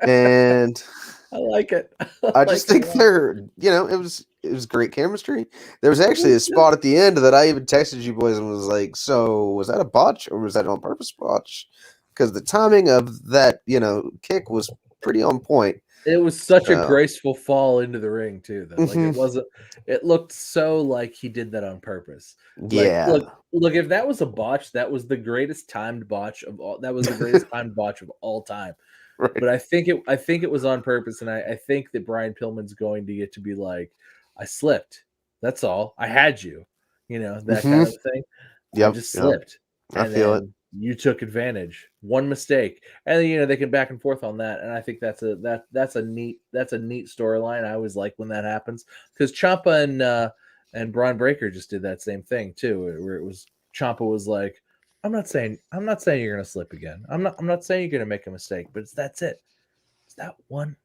and I like it. I just think it was great chemistry. There was actually a spot at the end that I even texted you boys and was like, so was that a botch or was that an on purpose botch? Because the timing of that, kick was pretty on point. It was such a graceful fall into the ring too. That like it wasn't. It looked so like he did that on purpose. Yeah. Look. If that was a botch, that was the greatest timed botch of all. That was the greatest timed botch of all time. Right. But I think it was on purpose, and I think that Brian Pillman's going to get to be like, I slipped. That's all. I had you. That kind of thing. Yep. I just slipped. I feel it. You took advantage. One mistake, and they can back and forth on that. And I think that's a neat storyline. I always like when that happens because Ciampa and Braun Breaker just did that same thing too, where it was Ciampa was like, I'm not saying you're gonna slip again. I'm not saying you're gonna make a mistake, but that's it. It's that one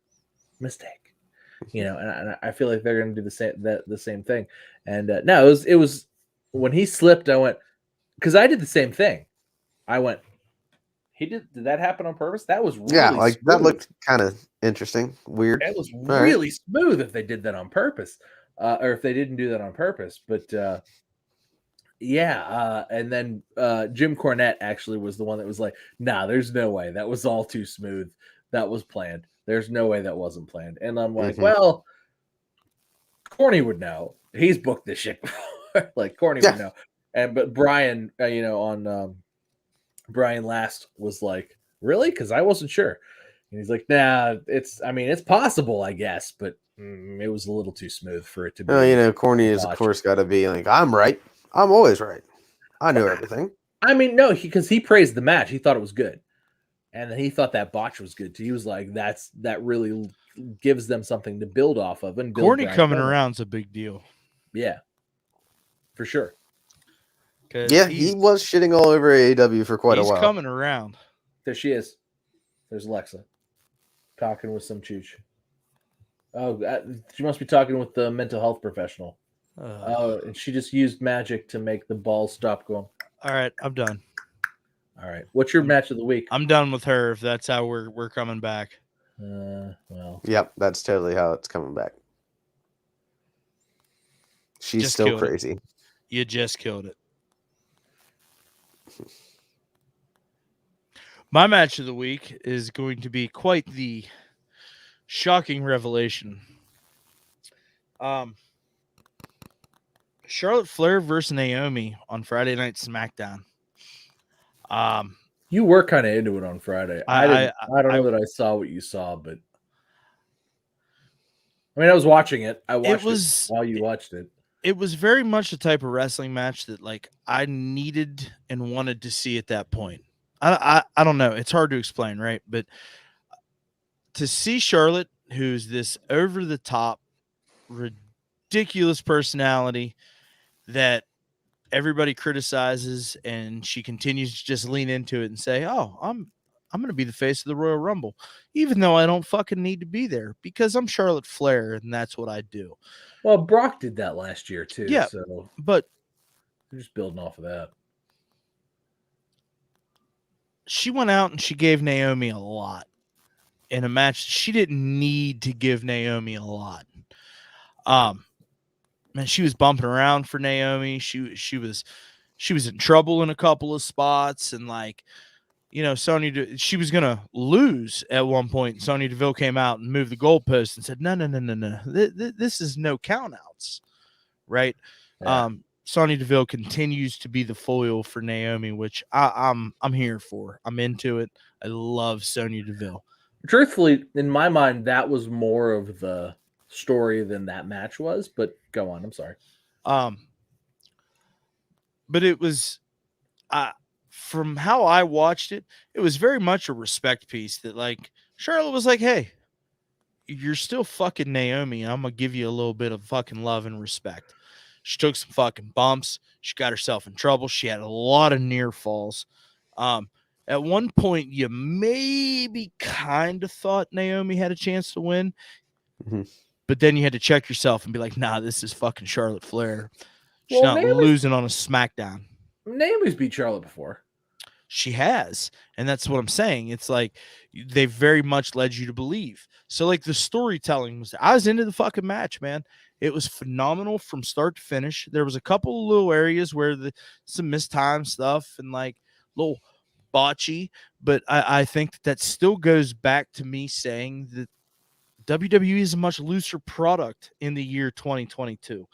mistake, And I feel like they're gonna do the same thing. And no, it was when he slipped. I went because I did the same thing. I went. Did that happen on purpose? That was really smooth. That looked kind of interesting, weird. It was really smooth if they did that on purpose, or if they didn't do that on purpose. But and then Jim Cornette actually was the one that was like, "Nah, there's no way. That was all too smooth. That was planned. There's no way that wasn't planned." And I'm like, well, Corny would know. He's booked this shit before. Like Corny would know. But Brian, on Brian last was like, really? Because I wasn't sure. And he's like, nah, it's possible, I guess, but it was a little too smooth for it to be. Corny is, of course, got to be like, I'm right. I'm always right. I know everything. No, because he praised the match. He thought it was good. And then he thought that botch was good too. He was like, that really gives them something to build off of. And Corny coming around is a big deal. Yeah, for sure. Yeah, he was shitting all over AEW for quite a while. He's coming around. There she is. There's Alexa talking with some chooch. Oh, she must be talking with the mental health professional. And she just used magic to make the balls stop going. All right, I'm done. All right, what's your match of the week? I'm done with her. If that's how we're coming back. Well. Yep, that's totally how it's coming back. She's still crazy. You just killed it. My match of the week is going to be quite the shocking revelation. Charlotte Flair versus Naomi on Friday Night SmackDown. You were kind of into it on Friday. I don't know that I saw what you saw, but I was watching it. I watched it while you watched it. It was very much the type of wrestling match that I needed and wanted to see at that point. I don't know. It's hard to explain, right? But to see Charlotte, who's this over-the-top, ridiculous personality that everybody criticizes, and she continues to just lean into it and say, "Oh, I'm going to be the face of the Royal Rumble, even though I don't fucking need to be there because I'm Charlotte Flair and that's what I do." Well, Brock did that last year too. Yeah, so but we're just building off of that. she went out and she gave Naomi a lot in a match. She didn't need to give Naomi a lot. Man, she was bumping around for Naomi. She was in trouble in a couple of spots, and like, she was gonna lose at one point. Sonya Deville came out and moved the goalpost and said, "No. This is no countouts." Right? Yeah. Sonya Deville continues to be the foil for Naomi, which I'm here for. I'm into it. I love Sonya Deville. Truthfully, in my mind, that was more of the story than that match was. But go on. I'm sorry. But it was, from how I watched it, it was very much a respect piece that, like, Charlotte was like, "Hey, you're still fucking Naomi, and I'm gonna give you a little bit of fucking love and respect." She took some fucking bumps. She got herself in trouble. She had a lot of near falls. At one point, you maybe kind of thought Naomi had a chance to win, but then you had to check yourself and be like, "Nah, this is fucking Charlotte Flair. She's not losing on a SmackDown." Naomi's beat Charlotte before. She has, and that's what I'm saying. It's like they very much led you to believe. So, like, the storytelling was, I was into the fucking match, man. It was phenomenal from start to finish. There was a couple of little areas where some mistime stuff and like little botchy, but I think that still goes back to me saying that WWE is a much looser product in the year 2022.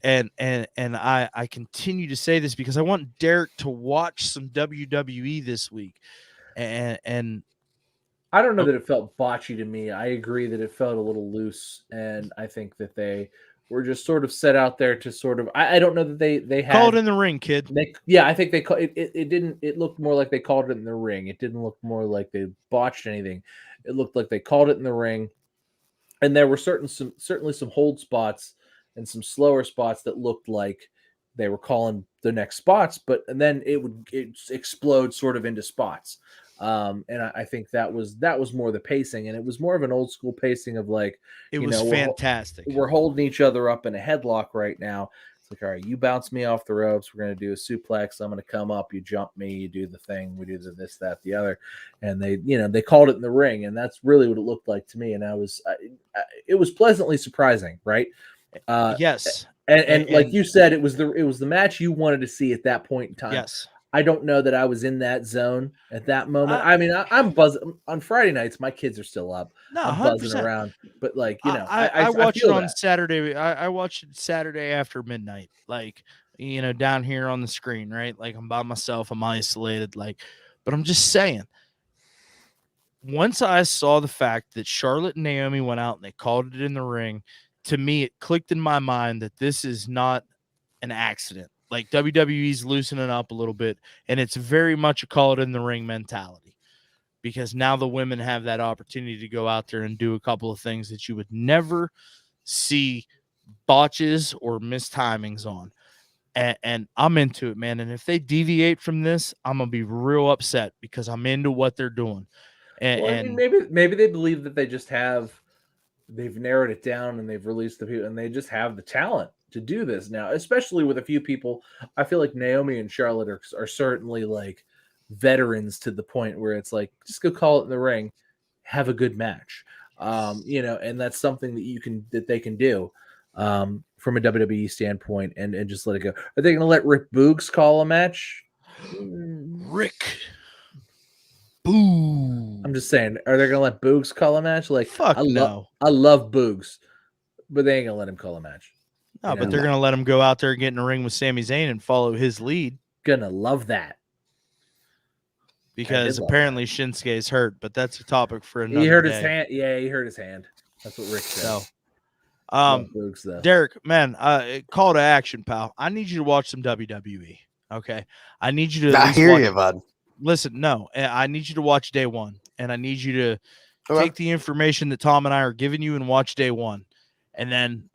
And I continue to say this because I want Derek to watch some WWE this week. And I don't know that it felt botchy to me. I agree that it felt a little loose, and I think that they were just sort of set out there to sort of. I don't know that they had call it in the ring, kid. I think they called it. It didn't. It looked more like they called it in the ring. It didn't look more like they botched anything. It looked like they called it in the ring, and there were certainly some hold spots and some slower spots that looked like they were calling the next spots, but and then it explode sort of into spots. And I think that was more the pacing, and it was more of an old school pacing of like, it was fantastic. We're holding each other up in a headlock right now. It's like, all right, you bounce me off the ropes. We're going to do a suplex. I'm going to come up. You jump me. You do the thing. We do this, that, the other. And they called it in the ring, and that's really what it looked like to me. And it was pleasantly surprising, right? Yes. And like you said, it was the match you wanted to see at that point in time. Yes. I don't know that I was in that zone at that moment. I'm buzzing on Friday nights. My kids are still up. No, I'm 100%. buzzing around, but like, I watched it on that. Saturday. I watched it Saturday after midnight, like, down here on the screen, right? Like, I'm by myself, I'm isolated, like, but I'm just saying, once I saw the fact that Charlotte and Naomi went out and they called it in the ring, to me, it clicked in my mind that this is not an accident. Like, WWE's loosening up a little bit, and it's very much a call it in the ring mentality, because now the women have that opportunity to go out there and do a couple of things that you would never see botches or mistimings on. And I'm into it, man. And if they deviate from this, I'm going to be real upset because I'm into what they're doing. And maybe they believe that they've narrowed it down and they've released the people and they just have the talent to do this now, especially with a few people. I feel like Naomi and Charlotte are certainly like veterans to the point where it's like, just go call it in the ring, have a good match. And that's something that they can do from a WWE standpoint and just let it go. Are they going to let Rick Boogs call a match? Rick Boogs. I'm just saying, are they going to let Boogs call a match? Like, fuck I love Boogs, but they ain't going to let him call a match. No, but they're going to let him go out there and get in the ring with Sami Zayn and follow his lead. Gonna love that. Because apparently Shinsuke is hurt, but that's a topic for another day. He hurt his hand. Yeah, he hurt his hand. That's what Rick said. So, Derek, man, call to action, pal. I need you to watch some WWE. Okay, I need you to. I hear you, bud. Listen, no, I need you to watch day one, and I need you to take the information that Tom and I are giving you and watch day one, and then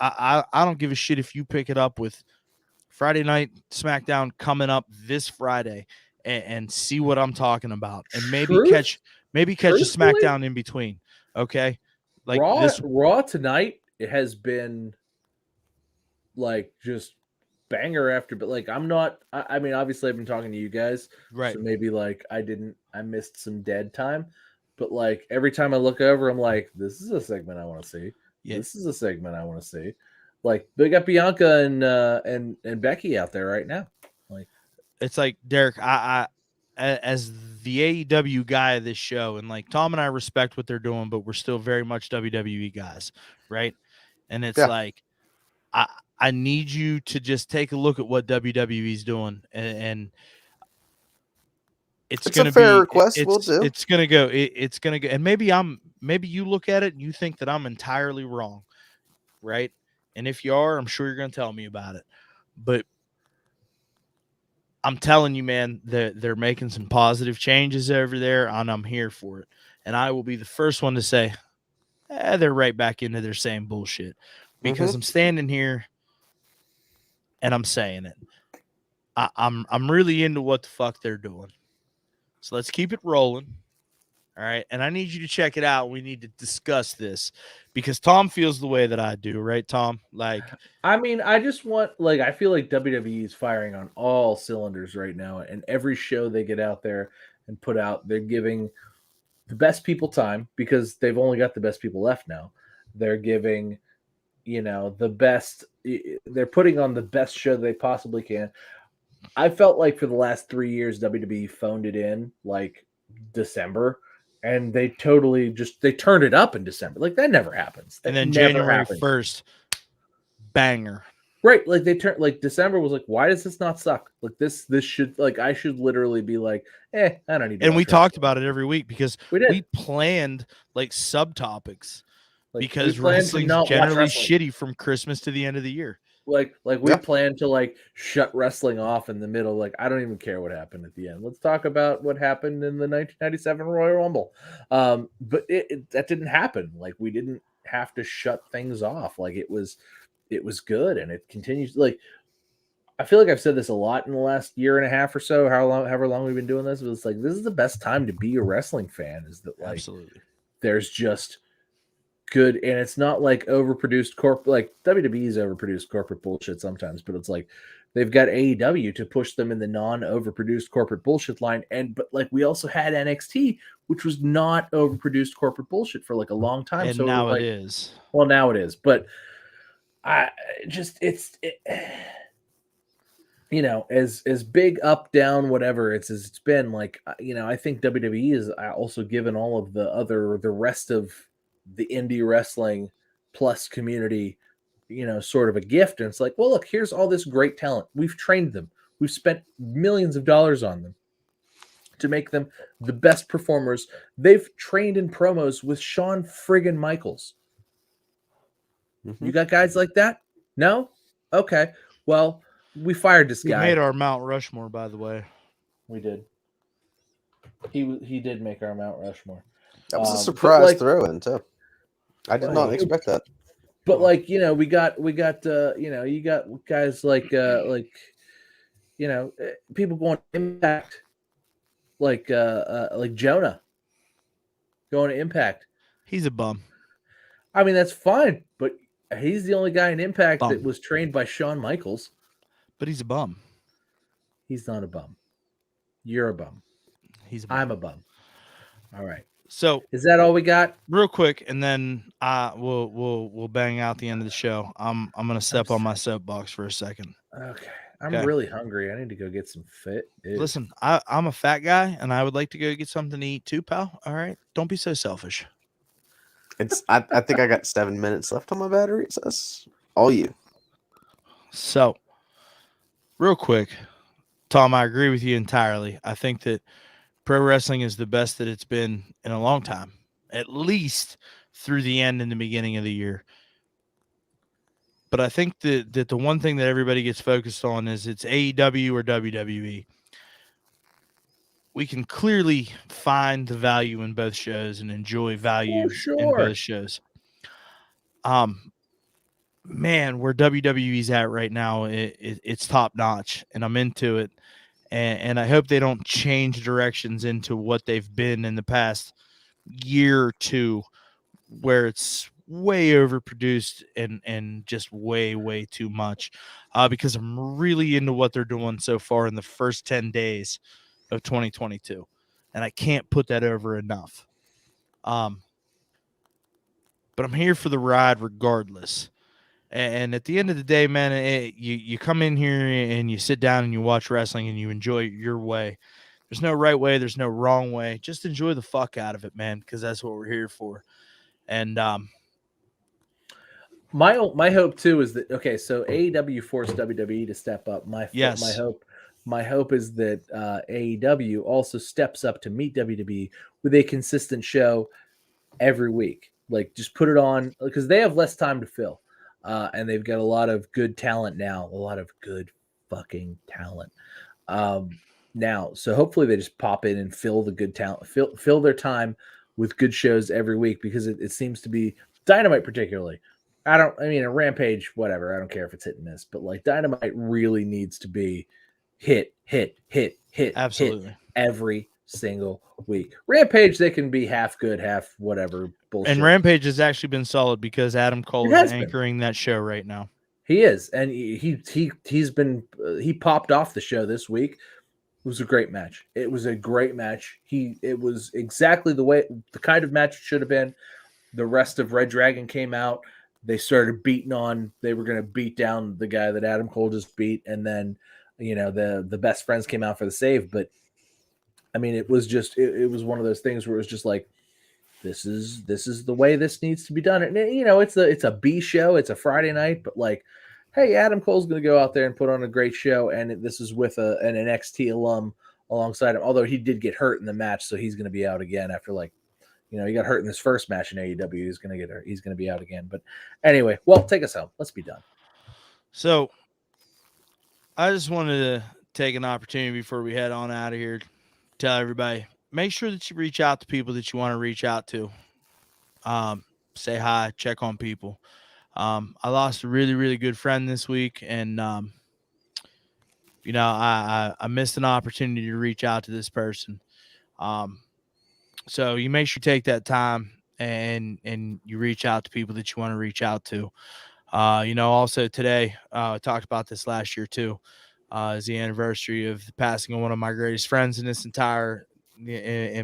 I don't give a shit if you pick it up with Friday Night SmackDown coming up this Friday. And see what I'm talking about, and maybe catch a SmackDown in between. Okay, like Raw tonight, it has been like just banger after, but like I'm not. I mean, obviously I've been talking to you guys, Right. so maybe like I missed some dead time, but like every time I look over, I'm like, this is a segment I want to see. Yeah. This is a segment I want to see. Like they got Bianca and Becky out there right now. Like It's like, Derek, as the AEW guy of this show, and like Tom and I respect what they're doing, but we're still very much WWE guys, right? And it's Yeah. like, I need you to just take a look at what WWE's doing, and it's It's gonna a fair be request. We'll do. it's gonna go, it's gonna go, and maybe you look at it and you think that I'm entirely wrong, right? And if you are, I'm sure you're gonna tell me about it, but I'm telling you, man, they're making some positive changes over there, and I'm here for it. And I will be the first one to say, they're right back into their same bullshit, because I'm standing here and I'm saying it. I'm really into what the fuck they're doing. So let's keep it rolling. All right. And I need you to check it out. We need to discuss this because Tom feels the way that I do, right, Tom? Like, I mean, I just want, like, I feel like WWE is firing on all cylinders right now, and every show they get out there and put out, they're giving the best people time because they've only got the best people left now. They're giving, the best, they're putting on the best show they possibly can. I felt like for the last 3 years, WWE phoned it in like December, and they totally they turned it up in December. Like that never happens. That and then never January happens. 1st, banger. Right, like they turned, like December was like, why does this not suck? Like this should, like I should literally be like, I don't need to. And we watch talked wrestling. about it every week because we planned like subtopics, like, because we planned to wrestling's not watch generally wrestling. shitty from Christmas to the end of the year. Like we plan to like shut wrestling off in the middle. Like I don't even care what happened at the end. Let's talk about what happened in the 1997 Royal Rumble. But that didn't happen. Like we didn't have to shut things off. Like it was good, and it continues. Like I feel like I've said this a lot in the last year and a half or so. However long we've been doing this, but it's like this is the best time to be a wrestling fan. Is that like absolutely? There's just good, and it's not like overproduced like WWE's overproduced corporate bullshit sometimes, but it's like they've got AEW to push them in the non-overproduced corporate bullshit line, but like we also had NXT, which was not overproduced corporate bullshit for like a long time. And so now like, it is. Well, now it is, but I just as big up down whatever it's been like I think WWE is also given all of the rest of the indie wrestling plus community sort of a gift, and it's like, well, look, here's all this great talent. We've trained them, we've spent millions of dollars on them to make them the best performers. They've trained in promos with Shawn friggin' Michaels. You got guys like that? No? Okay. Well, we fired this guy. We made our Mount Rushmore, by the way. We did. He did make our Mount Rushmore. That was a surprise throw-in too. I did not expect that. But like we got you got guys like people going to Impact, like Jonah going to Impact. He's a bum. I mean, that's fine, but he's the only guy in Impact that was trained by Shawn Michaels. But he's a bum. He's not a bum. You're a bum. I'm a bum. All right. So is that all we got? Real quick, and then we'll bang out the end of the show. I'm gonna step on my soapbox for a second. Okay. I'm really hungry. I need to go get some fit. Listen, I'm a fat guy, and I would like to go get something to eat too, pal. All right, don't be so selfish. I think I got 7 minutes left on my battery. So that's all you. So, real quick, Tom, I agree with you entirely. I think that pro wrestling is the best that it's been in a long time, at least through the end and the beginning of the year. But I think that the one thing that everybody gets focused on is it's AEW or WWE. We can clearly find the value in both shows and enjoy value in both shows. Man, where WWE's at right now, it's top notch, and I'm into it. And I hope they don't change directions into what they've been in the past year or two, where it's way overproduced and just way too much, because I'm really into what they're doing so far in the first 10 days of 2022, and I can't put that over enough. But I'm here for the ride regardless. And at the end of the day, man, you come in here and you sit down and you watch wrestling and you enjoy it your way. There's no right way. There's no wrong way. Just enjoy the fuck out of it, man, because that's what we're here for. And my hope too is that so AEW forced WWE to step up. My hope is that AEW also steps up to meet WWE with a consistent show every week. Like, just put it on, because they have less time to fill. And they've got a lot of good talent now, a lot of good fucking talent now. So hopefully they just pop in and fill the good talent, fill their time with good shows every week, because it seems to be Dynamite particularly. A Rampage, whatever. I don't care if it's hit and miss, but like Dynamite really needs to be hit absolutely every single week. Rampage, they can be half good, half whatever bullshit. And Rampage has actually been solid because Adam Cole is anchoring that show right now. He is, and he popped off the show this week. It was a great match. It was exactly the kind of match it should have been. The rest of Red Dragon came out. They started beating on. They were going to beat down the guy that Adam Cole just beat, and then the best friends came out for the save. But I mean, it was just it was one of those things where it was just like, this is the way this needs to be done. And it's a B show. It's a Friday night, but like, hey, Adam Cole's going to go out there and put on a great show, and this is with an NXT alum alongside him. Although he did get hurt in the match, so he's going to be out again after he got hurt in his first match in AEW. He's going to get hurt. He's going to be out again. But anyway, well, take us home. Let's be done. So I just wanted to take an opportunity before we head on out of here to tell everybody, make sure that you reach out to people that you want to reach out to. Say hi, check on people. I lost a really, really good friend this week, and I missed an opportunity to reach out to this person. So you make sure you take that time and you reach out to people that you want to reach out to. Also today, I talked about this last year too, is the anniversary of the passing of one of my greatest friends in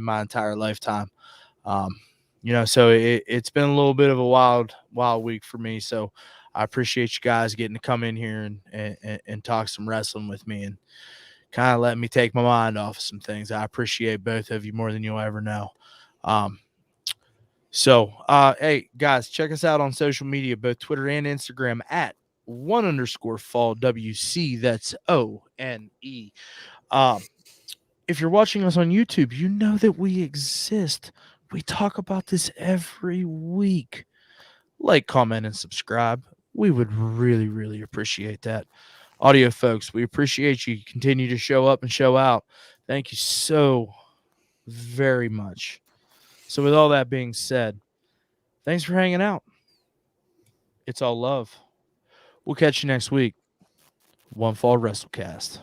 my entire lifetime. So it's been a little bit of a wild week for me. So I appreciate you guys getting to come in here and talk some wrestling with me and kind of let me take my mind off of some things. I appreciate both of you more than you'll ever know. Hey guys, check us out on social media, both Twitter and Instagram at @1_fall WC. That's ONE. If you're watching us on YouTube, you know that we exist. We talk about this every week. Like, comment, and subscribe. We would really, really appreciate that. Audio folks, we appreciate you. Continue to show up and show out. Thank you so very much. So with all that being said, thanks for hanging out. It's all love. We'll catch you next week. One Fall WrestleCast.